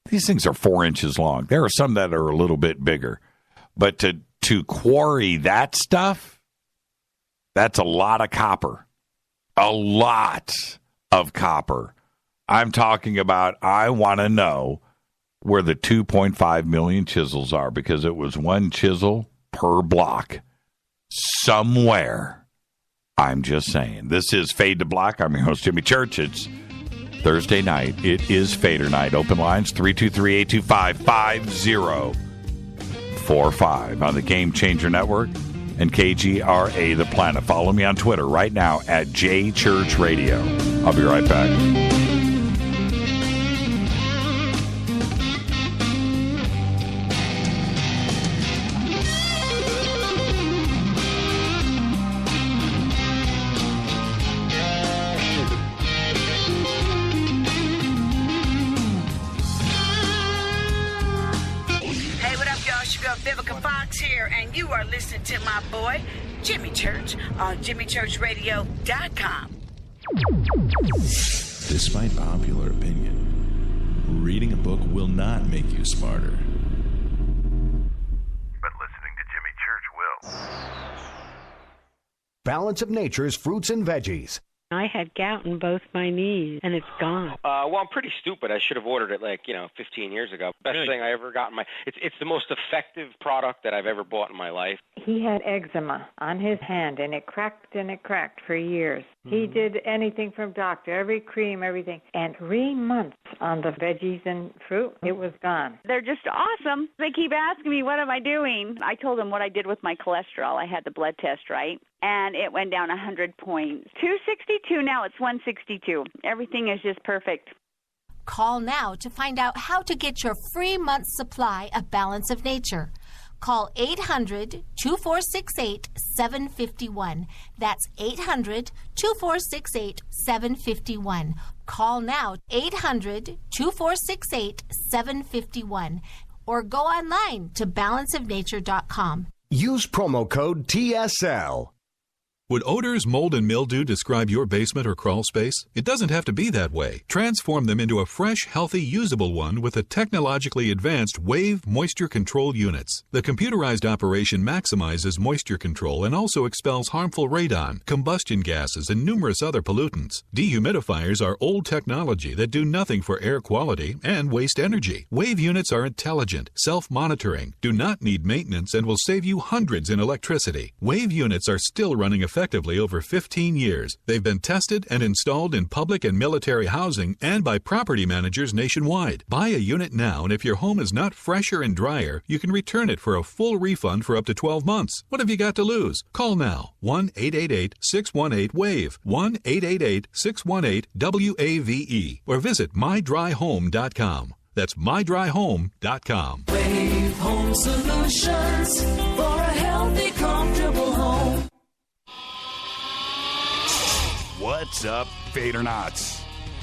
These things are 4 inches long. There are some that are a little bit bigger. But to quarry that stuff, that's a lot of copper. A lot of copper. I'm talking about, I want to know where the 2.5 million chisels are, because it was one chisel per block somewhere. I'm just saying. This is Fade to Black. I'm your host, Jimmy Church. It's Thursday night. It is Fadernight. Open lines, 323-825-5045 on the Game Changer Network and KGRA The Planet. Follow me on Twitter right now at JChurchRadio. I'll be right back. Listening to my boy, Jimmy Church, on JimmyChurchRadio.com. Despite popular opinion, reading a book will not make you smarter. But listening to Jimmy Church will. Balance of Nature's fruits and veggies. I had gout in both my knees, and it's gone. Well, I'm pretty stupid. I should have ordered it 15 years ago. Best thing I ever got in my. It's the most effective product that I've ever bought in my life. He had eczema on his hand, and it cracked for years. Mm-hmm. He did anything from doctor, every cream, everything. And 3 months on the veggies and fruit, it was gone. They're just awesome. They keep asking me, what am I doing? I told them what I did with my cholesterol. I had the blood test, right? And it went down 100 points. 262, now it's 162. Everything is just perfect. Call now to find out how to get your free month's supply of Balance of Nature. Call 800-2468-751. That's 800-2468-751. Call now, 800-2468-751. Or go online to balanceofnature.com. Use promo code TSL. Would odors, mold, and mildew describe your basement or crawl space? It doesn't have to be that way. Transform them into a fresh, healthy, usable one with the technologically advanced Wave Moisture Control Units. The computerized operation maximizes moisture control and also expels harmful radon, combustion gases, and numerous other pollutants. Dehumidifiers are old technology that do nothing for air quality and waste energy. Wave units are intelligent, self-monitoring, do not need maintenance, and will save you hundreds in electricity. Wave units are still running effectively over 15 years. They've been tested and installed in public and military housing and by property managers nationwide. Buy a unit now, and if your home is not fresher and drier, you can return it for a full refund for up to 12 months. What have you got to lose? Call now. 1-888-618-WAVE. 1-888-618-WAVE. Or visit mydryhome.com. That's mydryhome.com. Wave Home Solutions for a healthy, comfortable home. What's up, Fadernauts?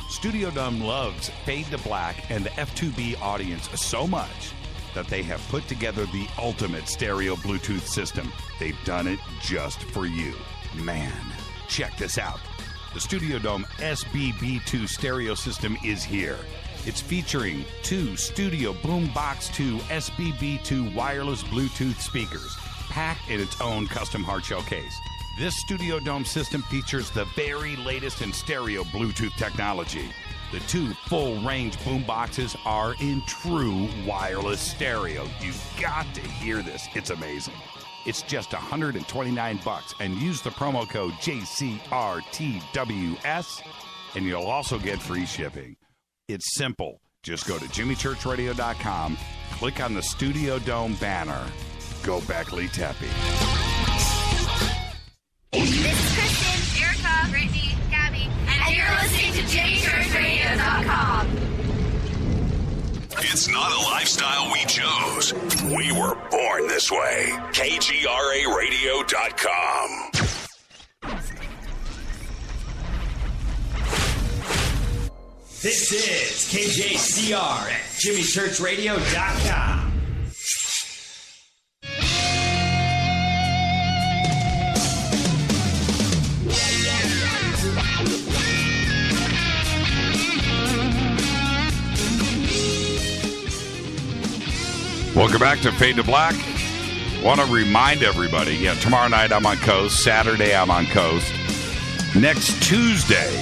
Studio Dome loves Fade to Black and the F2B audience so much that they have put together the ultimate stereo Bluetooth system. They've done it just for you. Man, check this out. The Studio Dome SBB2 stereo system is here. It's featuring 2 Studio Boombox 2 SBB2 wireless Bluetooth speakers, packed in its own custom hardshell case. This Studio Dome system features the very latest in stereo Bluetooth technology. The 2 full-range boomboxes are in true wireless stereo. You've got to hear this. It's amazing. It's just $129, and use the promo code JCRTWS, and you'll also get free shipping. It's simple. Just go to jimmychurchradio.com, click on the Studio Dome banner. Go Beckley Teppy. This is Kristen, Erica, Brittany, Gabby, and you're listening to JimmyChurchRadio.com. It's not a lifestyle we chose. We were born this way. KGRARadio.com. This is KJCR at JimmyChurchRadio.com. Welcome back to Fade to Black. Want to remind everybody, tomorrow night I'm on Coast. Saturday I'm on Coast. Next Tuesday,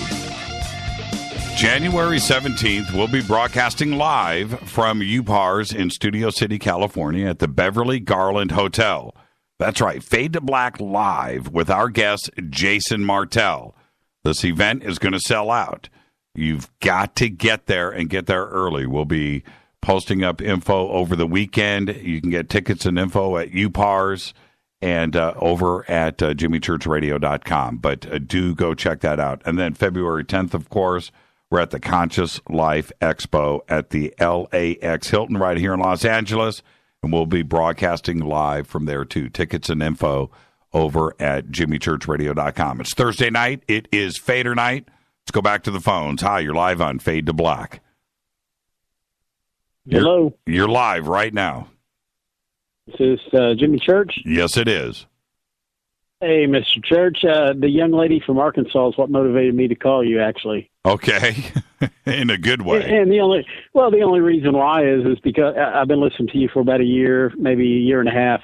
January 17th, we'll be broadcasting live from UPARS in Studio City, California at the Beverly Garland Hotel. That's right, Fade to Black live with our guest, Jason Martell. This event is going to sell out. You've got to get there and get there early. We'll be posting up info over the weekend. You can get tickets and info at UPARS and over at jimmychurchradio.com. But do go check that out. And then February 10th, of course, we're at the Conscious Life Expo at the LAX Hilton right here in Los Angeles. And we'll be broadcasting live from there, too. Tickets and info over at jimmychurchradio.com. It's Thursday night. It is Fader night. Let's go back to the phones. Hi, you're live on Fade to Black. Hello. You're live right now. This is Jimmy Church? Yes, it is. Hey, Mr. Church. The young lady from Arkansas is what motivated me to call you, actually. Okay. In a good way. And the only reason why is because I've been listening to you for about a year, maybe a year and a half.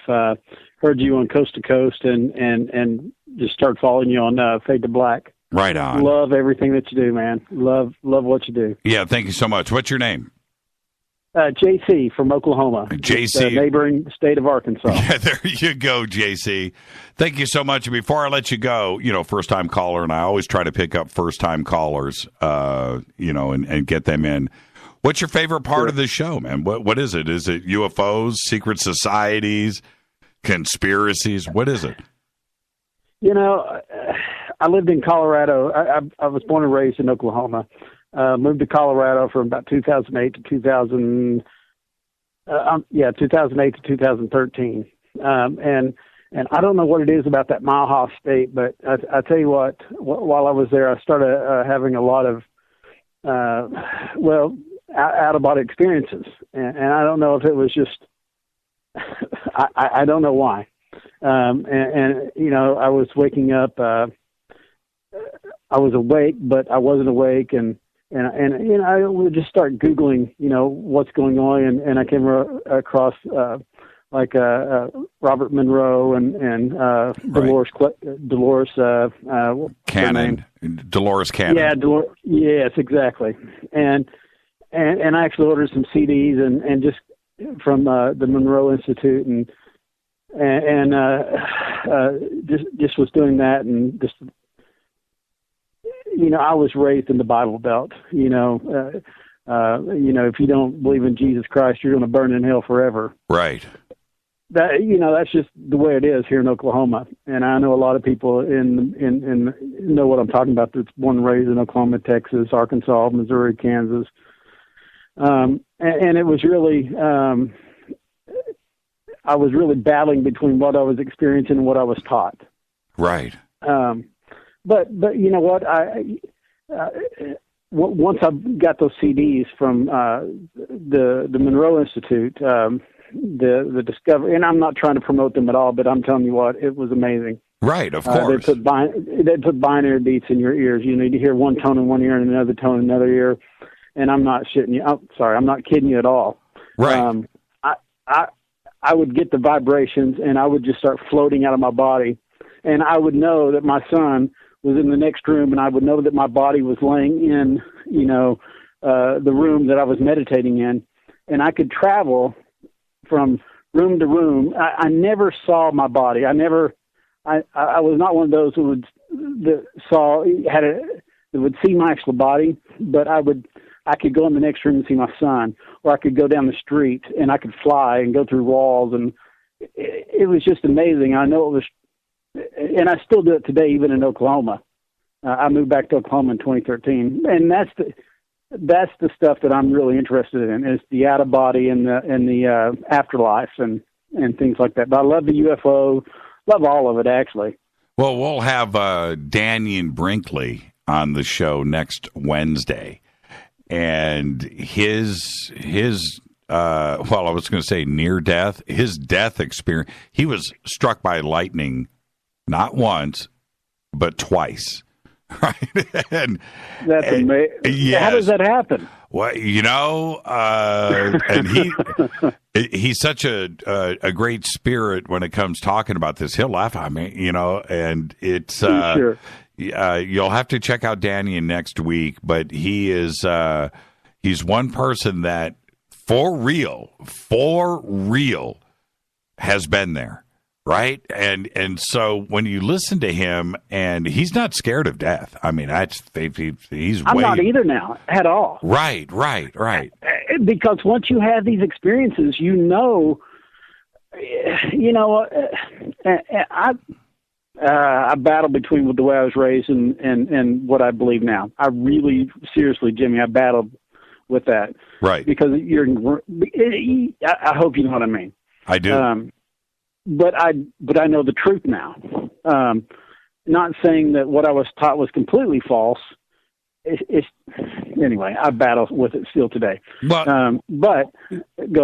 Heard you on Coast to Coast and just started following you on Fade to Black. Right on. Love everything that you do, man. Love what you do. Yeah, thank you so much. What's your name? JC from Oklahoma. JC. Neighboring state of Arkansas. Yeah, there you go, JC. Thank you so much. Before I let you go, first-time caller, and I always try to pick up first-time callers, and get them in. What's your favorite part of the show, man? What is it? Is it UFOs, secret societies, conspiracies? What is it? I lived in Colorado. I was born and raised in Oklahoma. Moved to Colorado from about 2008 to 2013. And I don't know what it is about that Mile High State, but I tell you what, while I was there, I started having a lot of, out-of-body experiences. And I don't know if it was just, I don't know why. and you know, I was waking up. I was awake, but I wasn't awake, and you know, I would just start Googling, you know, what's going on, and I came across Robert Monroe and Dolores Cannon. Dolores Cannon. Yeah, yes, exactly. And I actually ordered some CDs and just from the Monroe Institute and just was doing that, and just, you know, I was raised in the Bible Belt. You know, if you don't believe in Jesus Christ, you're going to burn in hell forever. Right. That, you know, that's just the way it is here in Oklahoma, and I know a lot of people in know what I'm talking about. That's born and raised in Oklahoma, Texas, Arkansas, Missouri, Kansas, and it was really, I was really battling between what I was experiencing and what I was taught. Right. But you know what, once I got those CDs from the Monroe Institute. The discovery, and I'm not trying to promote them at all, but I'm telling you what, it was amazing. Right, of course. They put binary beats in your ears. You need to hear one tone in one ear and another tone in another ear. And I'm not shitting you. I'm not kidding you at all. Right. I would get the vibrations, and I would just start floating out of my body, and I would know that my son was in the next room, and I would know that my body was laying in, you know, the room that I was meditating in, and I could travel from room to room. I never saw my body. I was not one of those who would see my actual body, but I could go in the next room and see my son, or I could go down the street and I could fly and go through walls, and it was just amazing. I know it was, and I still do it today, even in Oklahoma. I moved back to Oklahoma in 2013, and that's the stuff that I'm really interested in, is the out of body and the afterlife and things like that. But I love the UFO, love all of it, actually. Well, we'll have Daniel Brinkley on the show next Wednesday, and his I was going to say near death, his death experience. He was struck by lightning not once, but twice. Right, that's amazing. Yes. How does that happen? Well, you know, and he's such a great spirit when it comes talking about this. He'll laugh at me, you know, and it's sure. You'll have to check out Daniel next week, but he's one person that for real has been there. Right. And so when you listen to him, and he's not scared of death. I mean, he's I'm not either now at all. Right. Because once you have these experiences, I battle between the way I was raised and what I believe now. I really, seriously, Jimmy, I battled with that. Right. Because I hope you know what I mean. I do. But I know the truth now. Not saying that what I was taught was completely false. Anyway, I battle with it still today. But go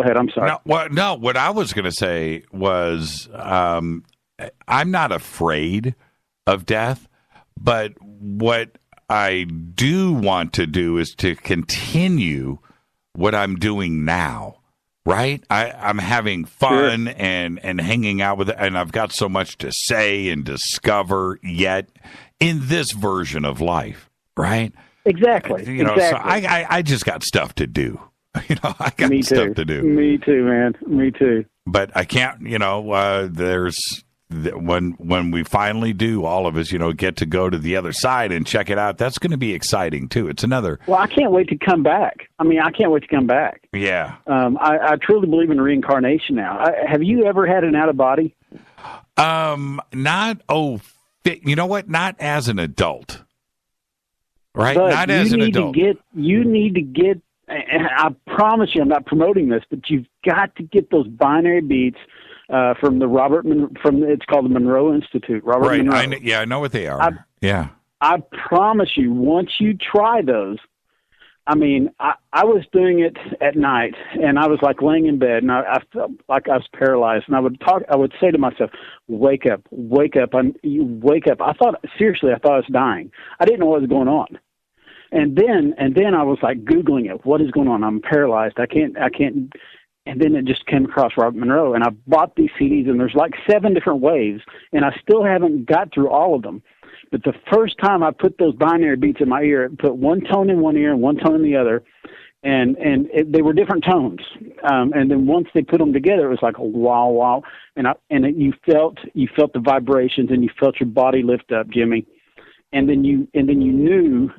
ahead. I'm sorry. What I was going to say was I'm not afraid of death, but what I do want to do is to continue what I'm doing now. Right? I'm having fun sure. and hanging out with it, and I've got so much to say and discover yet in this version of life, right? Exactly. You know, exactly. So I just got stuff to do. You know, I got stuff to do. Me too, man. Me too. But I can't, you know, when we finally do, all of us, you know, get to go to the other side and check it out. That's going to be exciting too. It's another. Well, I can't wait to come back. I can't wait to come back. Yeah. I truly believe in reincarnation now. Have you ever had an out of body? Not. You know what? Not as an adult. Right. But not as an adult. You need to get. And I promise you, I'm not promoting this, but you've got to get those binary beats from it's called the Monroe Institute. Robert Monroe. I know what they are. I promise you, once you try those, I mean, I was doing it at night, and I was like laying in bed, and I felt like I was paralyzed. And I would say to myself, "Wake up, wake up, you wake up." I thought I was dying. I didn't know what was going on. And then I was like Googling it. What is going on? I'm paralyzed. I can't. And then it just came across Robert Monroe, and I bought these CDs, and there's like 7 different waves, and I still haven't got through all of them. But the first time I put those binary beats in my ear, it put one tone in one ear and one tone in the other, and they were different tones. And then once they put them together, it was like a wow, wow, you felt the vibrations, and you felt your body lift up, Jimmy, and then you knew.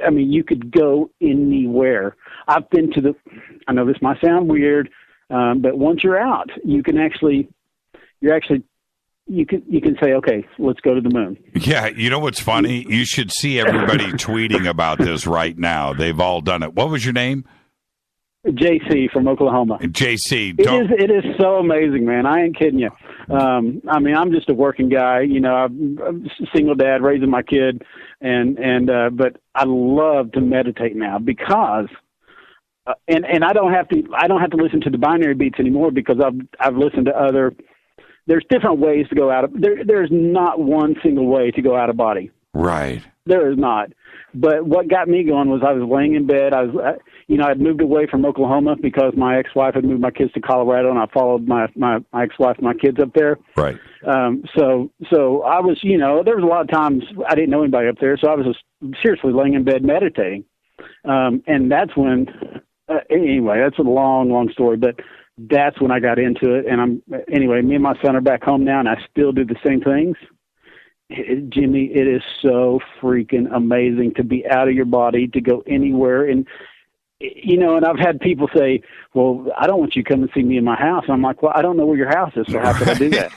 I mean, you could go anywhere. I've been to I know this might sound weird, but once you're out, you can you can say, okay, let's go to the moon. Yeah, you know what's funny? You should see everybody tweeting about this right now. They've all done it. What was your name? JC from Oklahoma. JC. It is so amazing, man. I ain't kidding you. I mean, I'm just a working guy. You know, I'm a single dad raising my kid, but I love to meditate now because, and I don't have to listen to the binary beats anymore because I've listened to other. There's different ways to go out of there's not one single way to go out of body. Right. There is not. But what got me going was I was laying in bed. I'd moved away from Oklahoma because my ex-wife had moved my kids to Colorado, and I followed my ex-wife and my kids up there. Right. So I was, there was a lot of times I didn't know anybody up there, so I was just seriously laying in bed meditating. And that's when, anyway, that's a long, long story, but that's when I got into it. And me and my son are back home now, and I still do the same things. Jimmy, it is so freaking amazing to be out of your body, to go anywhere. And, and I've had people say, well, I don't want you to come and see me in my house. And I'm like, well, I don't know where your house is, so how could I do that?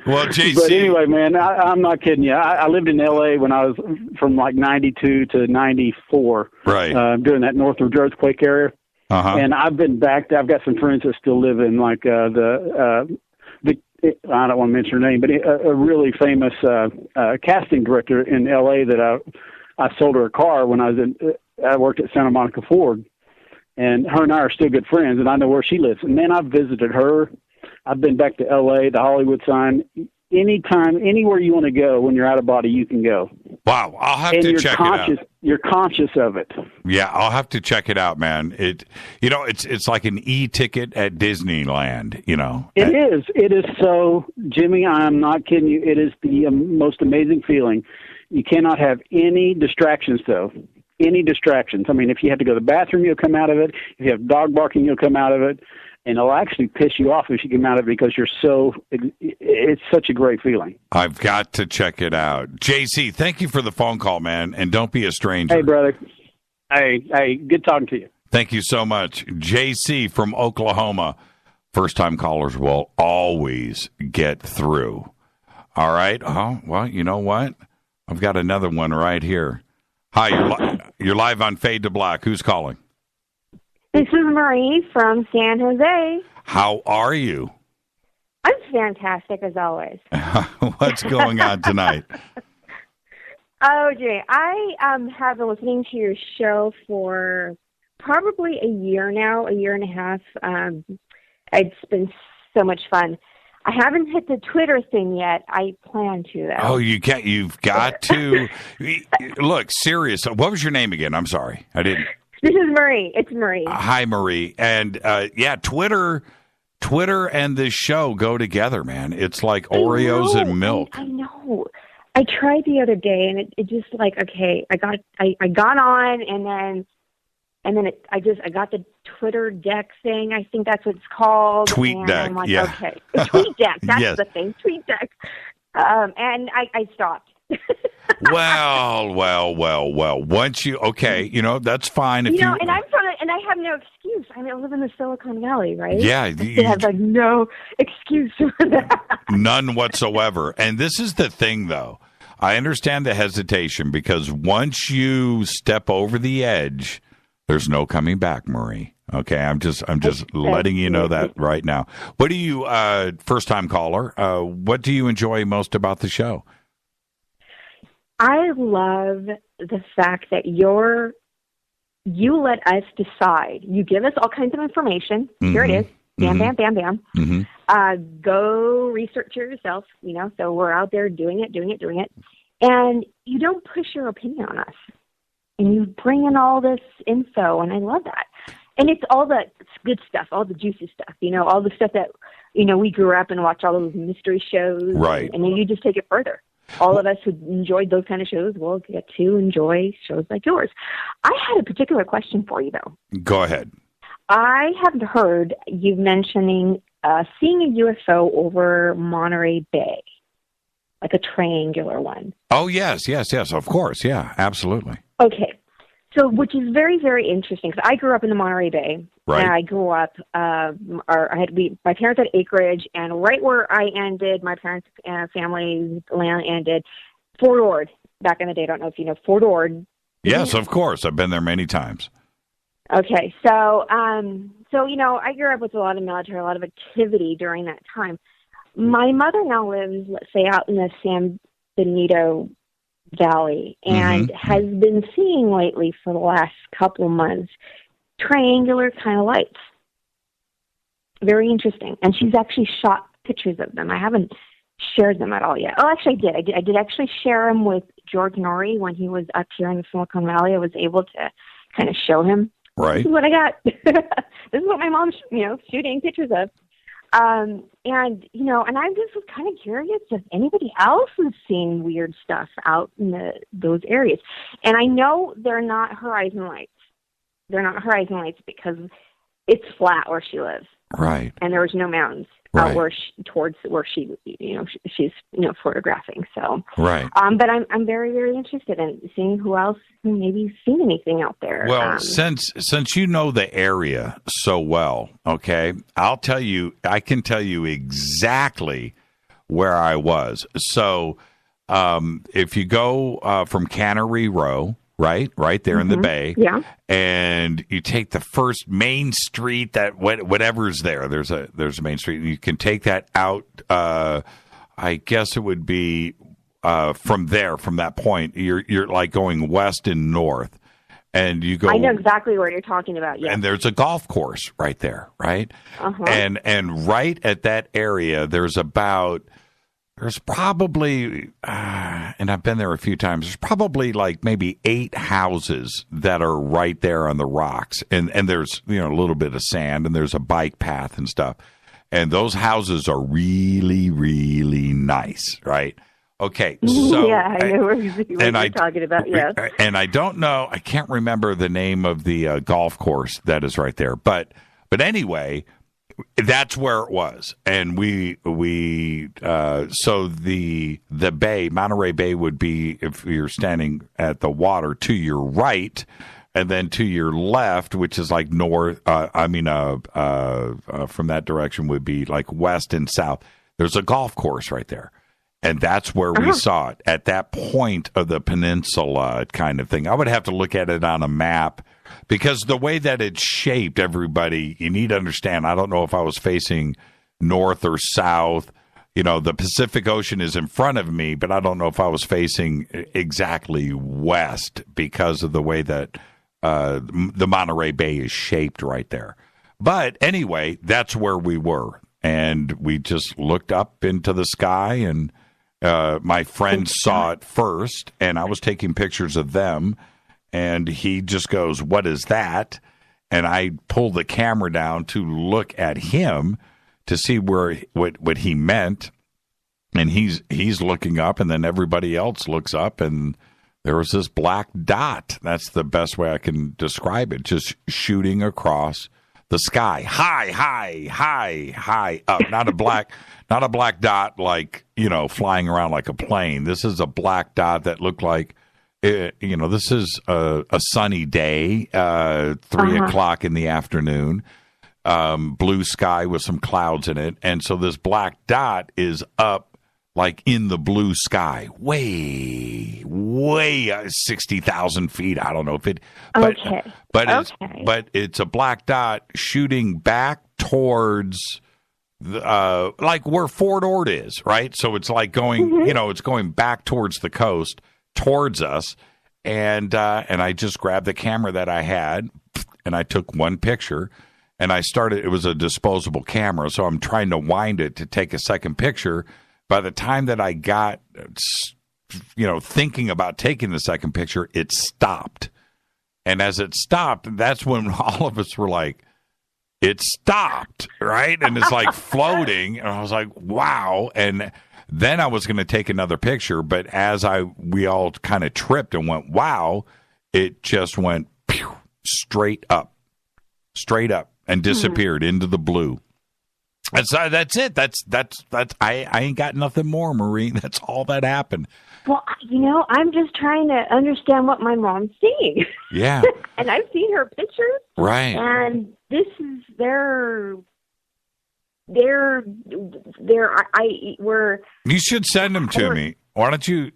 Well, JC. But anyway, man, I'm not kidding you. I lived in L.A. when I was from like 92 to 94. Right. During that Northridge earthquake area. Uh-huh. And I've been back. I've got some friends that still live in like I don't want to mention her name, but a really famous casting director in L.A. that I sold her a car when I worked at Santa Monica Ford, and her and I are still good friends, and I know where she lives. And man, I've visited her. I've been back to L.A., the Hollywood sign. Anytime, anywhere you want to go when you're out of body, you can go. Wow, I'll have to check it out. You're conscious of it. Yeah, I'll have to check it out, man. It's like an e-ticket at Disneyland. It is so, Jimmy. I'm not kidding you. It is the most amazing feeling. You cannot have any distractions, though. Any distractions. I mean, if you have to go to the bathroom, you'll come out of it. If you have dog barking, you'll come out of it. And it'll actually piss you off if you come out of it because it's such a great feeling. I've got to check it out. JC, thank you for the phone call, man. And don't be a stranger. Hey, brother. Hey, good talking to you. Thank you so much. JC from Oklahoma. First-time callers will always get through. All right. Oh, well, you know what? I've got another one right here. Hi, you're live on Fade to Black. Who's calling? This is Marie from San Jose. How are you? I'm fantastic, as always. What's going on tonight? Oh, Jay, I have been listening to your show for probably a year now, a year and a half. It's been so much fun. I haven't hit the Twitter thing yet. I plan to, though. Oh, you can't. You've got to. Look, serious. What was your name again? I'm sorry. I didn't. This is Marie. It's Marie. Hi, Marie. And, Twitter and this show go together, man. It's like Oreos and milk. I know. I tried the other day, and it just like, okay, I got on, and then I got the Twitter deck thing. I think that's what it's called. Tweet deck, I'm like, yeah. Okay. Tweet deck. That's yes. the thing. Tweet deck. And I stopped. Well. Once that's fine. And I have no excuse. I mean, I live in the Silicon Valley, right? Yeah. I have like no excuse for that. None whatsoever. And this is the thing, though. I understand the hesitation because once you step over the edge, there's no coming back, Marie. Okay, I'm just letting you know that right now. What do you, first-time caller, what do you enjoy most about the show? I love the fact that your you let us decide. You give us all kinds of information. Here it is. Bam, bam, bam, bam. Go research it yourself, so we're out there doing it. And you don't push your opinion on us. And you bring in all this info, and I love that. And it's all the good stuff, all the juicy stuff, all the stuff that, we grew up and watched all those mystery shows. Right. And then you just take it further. All of us who enjoyed those kind of shows will get to enjoy shows like yours. I had a particular question for you, though. Go ahead. I have heard you mentioning seeing a UFO over Monterey Bay, like a triangular one. Oh, yes, of course. Yeah, absolutely. Okay. So, which is very, very interesting, because I grew up in the Monterey Bay. Right. And I grew up, my parents had acreage, and right where I ended, my parents' family's land ended, Fort Ord, back in the day. I don't know if you know Fort Ord. Yes, of course. I've been there many times. Okay. So, I grew up with a lot of military, a lot of activity during that time. My mother now lives, let's say, out in the San Benito Valley, and has been seeing lately for the last couple of months triangular kind of lights. Very interesting. And she's actually shot pictures of them. I haven't shared them at all yet. Oh, actually, I did actually share them with George Norrie when he was up here in the Silicon Valley. I was able to kind of show him. Right. This is what I got. This is what my mom's, shooting pictures of. And I just was kind of curious if anybody else has seen weird stuff out in those areas. And I know they're not horizon lights. They're not horizon lights because it's flat where she lives. Right. And there's no mountains out where she's photographing. So. Right. But I'm very, very interested in seeing who else who maybe seen anything out there. Well, since you know the area so well, okay, I can tell you exactly where I was. So, if you go from Cannery Row, right there in the bay, and you take the first main street that whatever's there. There's a main street. You can take that out. I guess it would be from that point. You're like going west and north, and you go. I know exactly where you're talking about. Yeah, and there's a golf course right there, right? And right at that area, there's probably, and I've been there a few times, there's probably like maybe 8 houses that are right there on the rocks. And there's, a little bit of sand, and there's a bike path and stuff. And those houses are really, really nice, right? Okay. So, yeah, I know what you're talking about, yes. And I don't know, I can't remember the name of the golf course that is right there. But anyway, that's where it was. And so the bay, Monterey Bay, would be, if you're standing at the water, to your right, and then to your left, which is like north, from that direction would be like west and south. There's a golf course right there. And that's where we saw it, at that point of the peninsula kind of thing. I would have to look at it on a map, because the way that it's shaped, everybody, you need to understand, I don't know if I was facing north or south. The Pacific Ocean is in front of me, but I don't know if I was facing exactly west because of the way that the Monterey Bay is shaped right there. But anyway, that's where we were. And we just looked up into the sky, and my friend saw it first, and I was taking pictures of them. And he just goes, "What is that?" And I pulled the camera down to look at him to see what he meant. And he's looking up, and then everybody else looks up, and there was this black dot. That's the best way I can describe it, just shooting across the sky, high up. Not a black dot like, flying around like a plane. This is a black dot that looked like, this is a sunny day, 3 o'clock in the afternoon, blue sky with some clouds in it. And so this black dot is up like in the blue sky, way 60,000 feet. I don't know if it, but it's a black dot shooting back towards like where Fort Ord is, right? So it's like going, it's going back towards the coast, towards us, and I just grabbed the camera that I had, and I took one picture, and I started. It was a disposable camera, so I'm trying to wind it to take a second picture. By the time that I got, thinking about taking the second picture, it stopped. And as it stopped, that's when all of us were like, it stopped, right? And it's like floating. And I was like, wow. And then I was going to take another picture. But as we all kind of tripped and went, wow, it just went straight up and disappeared into the blue. And so that's it. That's I ain't got nothing more, Marie. That's all that happened. Well, I'm just trying to understand what my mom's seeing. Yeah. And I've seen her pictures. Right. And this is You should send them to me. Why don't you,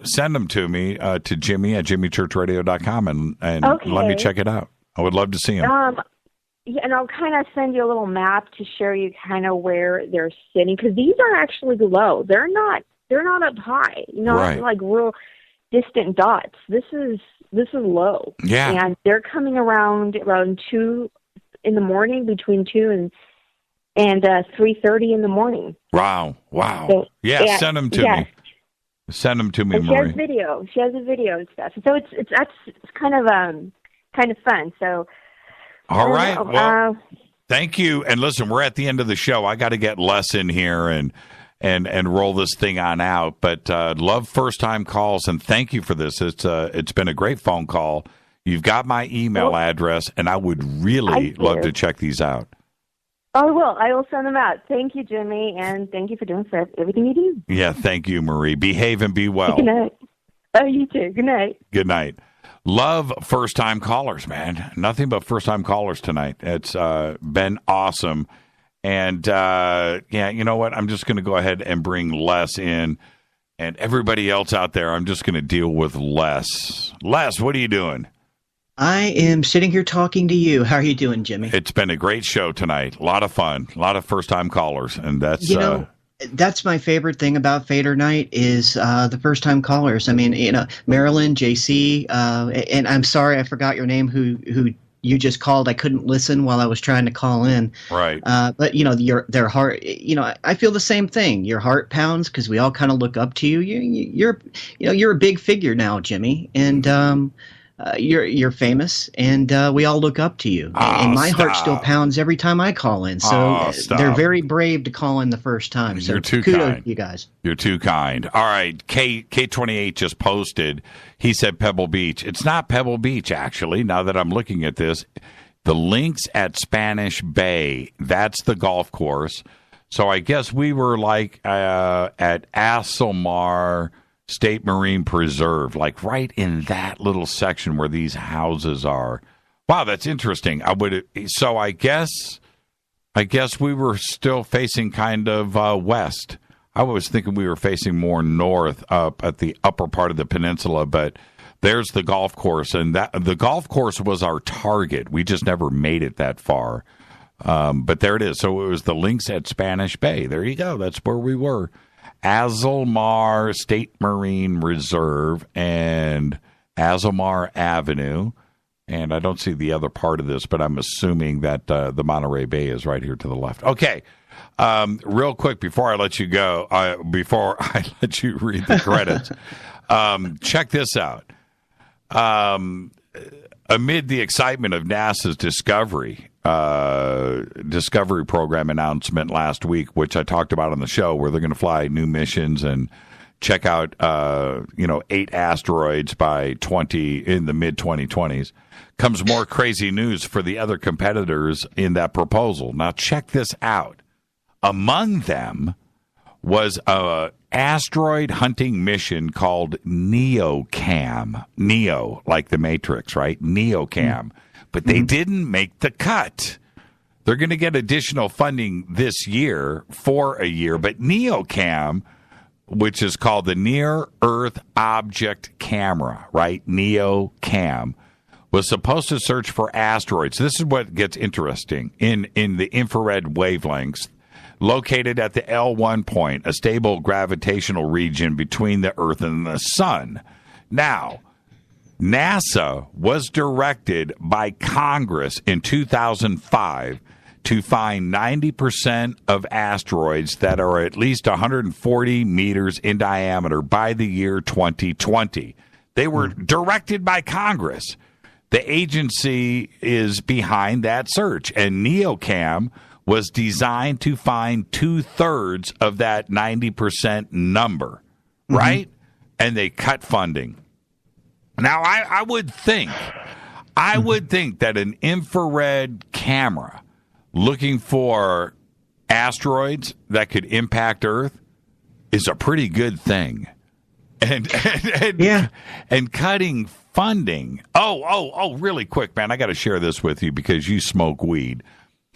send them to me, to Jimmy at jimmychurchradio.com and okay. Let me check it out. I would love to see them. Yeah, and I'll kind of send you a little map to show you kind of where they're sitting, because these are actually low. They're not up high. Right. Like real distant dots. This is low. Yeah. And they're coming around 2 in the morning, between 2 and 3:30 in the morning. Wow. So, send them to me. Send them to me, and Marie. She has a video and stuff. So it's kind of fun. So. All right. Well, thank you. And listen, we're at the end of the show. I got to get Les in here and roll this thing on out. But love first-time calls, and thank you for this. It's been a great phone call. You've got my email address, and I would really love to check these out. I will send them out. Thank you, Jimmy, and thank you for doing everything you do. Yeah, thank you, Marie. Behave and be well. Good night. Oh, you too. Good night. Good night. Love first-time callers, man. Nothing but first-time callers tonight. It's been awesome. And, you know what? I'm just going to go ahead and bring Les in. And everybody else out there, I'm just going to deal with Les. Les, what are you doing? I am sitting here talking to you. How are you doing, Jimmy? It's been a great show tonight. A lot of fun. A lot of first-time callers. And that's... That's my favorite thing about Fadernight is the first-time callers. I mean, Marilyn, JC, and I'm sorry I forgot your name. Who you just called? I couldn't listen while I was trying to call in. Right. But their heart. I feel the same thing. Your heart pounds because we all kind of look up to you. You're a big figure now, Jimmy, and you're famous, and we all look up to you. And my heart still pounds every time I call in. So they're very brave to call in the first time. So you're too kudos kind, you guys. You're too kind. All right, K28 just posted. He said Pebble Beach. It's not Pebble Beach, actually. Now that I'm looking at this, the links at Spanish Bay. That's the golf course. So I guess we were like at Asilmar State Marine Preserve, like right in that little section where these houses are. Wow, that's interesting. So I guess we were still facing kind of west. I was thinking we were facing more north, up at the upper part of the peninsula, but there's the golf course, and the golf course was our target. We just never made it that far. But there it is. So it was the links at Spanish Bay. There you go. That's where we were. Asilmar State Marine Reserve and Asilmar Avenue. And I don't see the other part of this, but I'm assuming that the Monterey Bay is right here to the left. Okay. Real quick, before I let you go, before I let you read the credits, check this out. Amid the excitement of NASA's Discovery program announcement last week, which I talked about on the show, where they're going to fly new missions and check out 8 asteroids by in the mid 2020s, comes more crazy news for the other competitors in that proposal. Now check this out. Among them was a asteroid hunting mission called NeoCam. Neo, like the Matrix, right? NeoCam. But they didn't make the cut. They're going to get additional funding this year for a year. But NeoCam, which is called the Near Earth Object Camera, right? NeoCam, was supposed to search for asteroids. This is what gets interesting. In the infrared wavelengths, located at the L1 point, a stable gravitational region between the Earth and the Sun. Now, NASA was directed by Congress in 2005 to find 90% of asteroids that are at least 140 meters in diameter by the year 2020. They were directed by Congress. The agency is behind that search, and NeoCam was designed to find 2/3 of that 90% number, right? And they cut funding. Now, I would think that an infrared camera looking for asteroids that could impact Earth is a pretty good thing. And cutting funding. Oh, really quick, man. I got to share this with you because you smoke weed.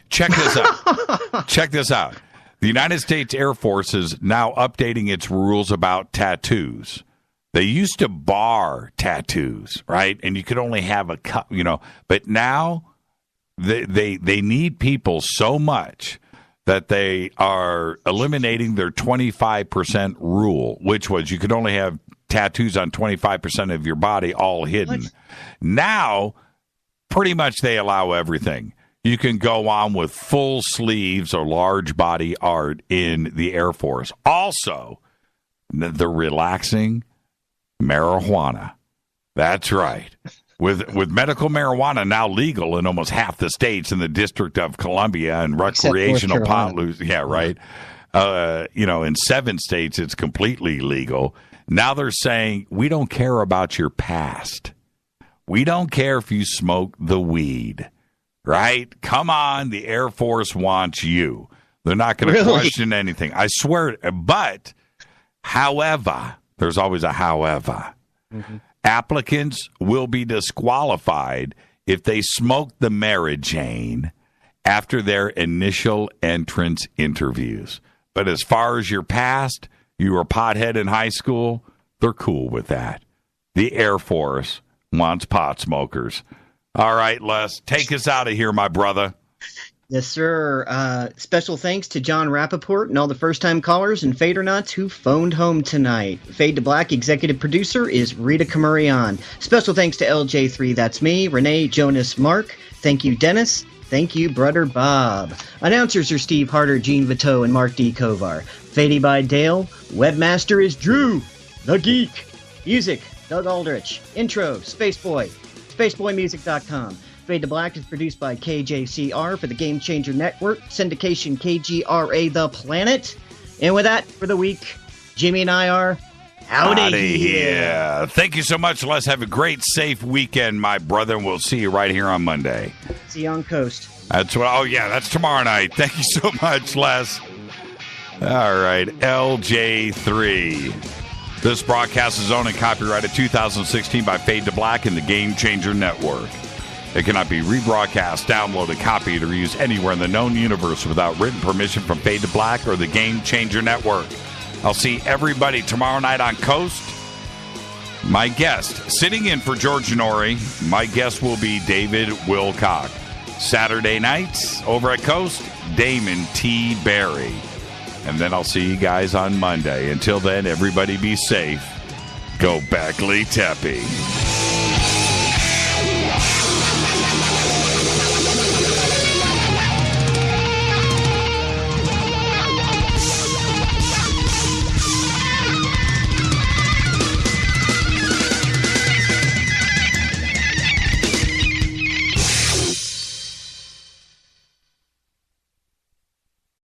Check this out. Check this out. The United States Air Force is now updating its rules about tattoos. They used to bar tattoos, right? And you could only have a cup, but now they need people so much that they are eliminating their 25% rule, which was you could only have tattoos on 25% of your body, all hidden. What? Now, pretty much they allow everything. You can go on with full sleeves or large body art in the Air Force. Also, the relaxing marijuana. That's right. With medical marijuana now legal in almost half the states in the District of Columbia and recreational pot use. Yeah, right. In 7 states it's completely legal. Now they're saying we don't care about your past. We don't care if you smoke the weed. Right? Come on, the Air Force wants you. They're not going to question anything. I swear. But, however, there's always a however. Mm-hmm. Applicants will be disqualified if they smoke the Mary Jane after their initial entrance interviews. But as far as your past, you were a pothead in high school, they're cool with that. The Air Force wants pot smokers. All right, Les, take us out of here, my brother. Yes, sir. Special thanks to Jon Rappoport and all the first-time callers and Fadernauts who phoned home tonight. Fade to Black executive producer is Rita Camurian. Special thanks to LJ3, that's me, Renee, Jonas, Mark. Thank you, Dennis. Thank you, Brother Bob. Announcers are Steve Harder, Gene Vito, and Mark D. Kovar. Fadey by Dale. Webmaster is Drew, the Geek. Music, Doug Aldrich. Intro, Spaceboy. SpaceboyMusic.com. Fade to Black is produced by KJCR for the Game Changer Network. Syndication KGRA The Planet. And with that, for the week, Jimmy and I are out of here. Thank you so much, Les. Have a great, safe weekend, my brother. We'll see you right here on Monday. See you on Coast. That's tomorrow night. Thank you so much, Les. All right, LJ3. This broadcast is owned and copyrighted 2016 by Fade to Black and the Game Changer Network. It cannot be rebroadcast, downloaded, copied, or used anywhere in the known universe without written permission from Fade to Black or the Game Changer Network. I'll see everybody tomorrow night on Coast. My guest, sitting in for George Norrie, my guest will be David Wilcock. Saturday nights over at Coast, Damon T. Berry. And then I'll see you guys on Monday. Until then, everybody be safe. Go Beckley Teppy.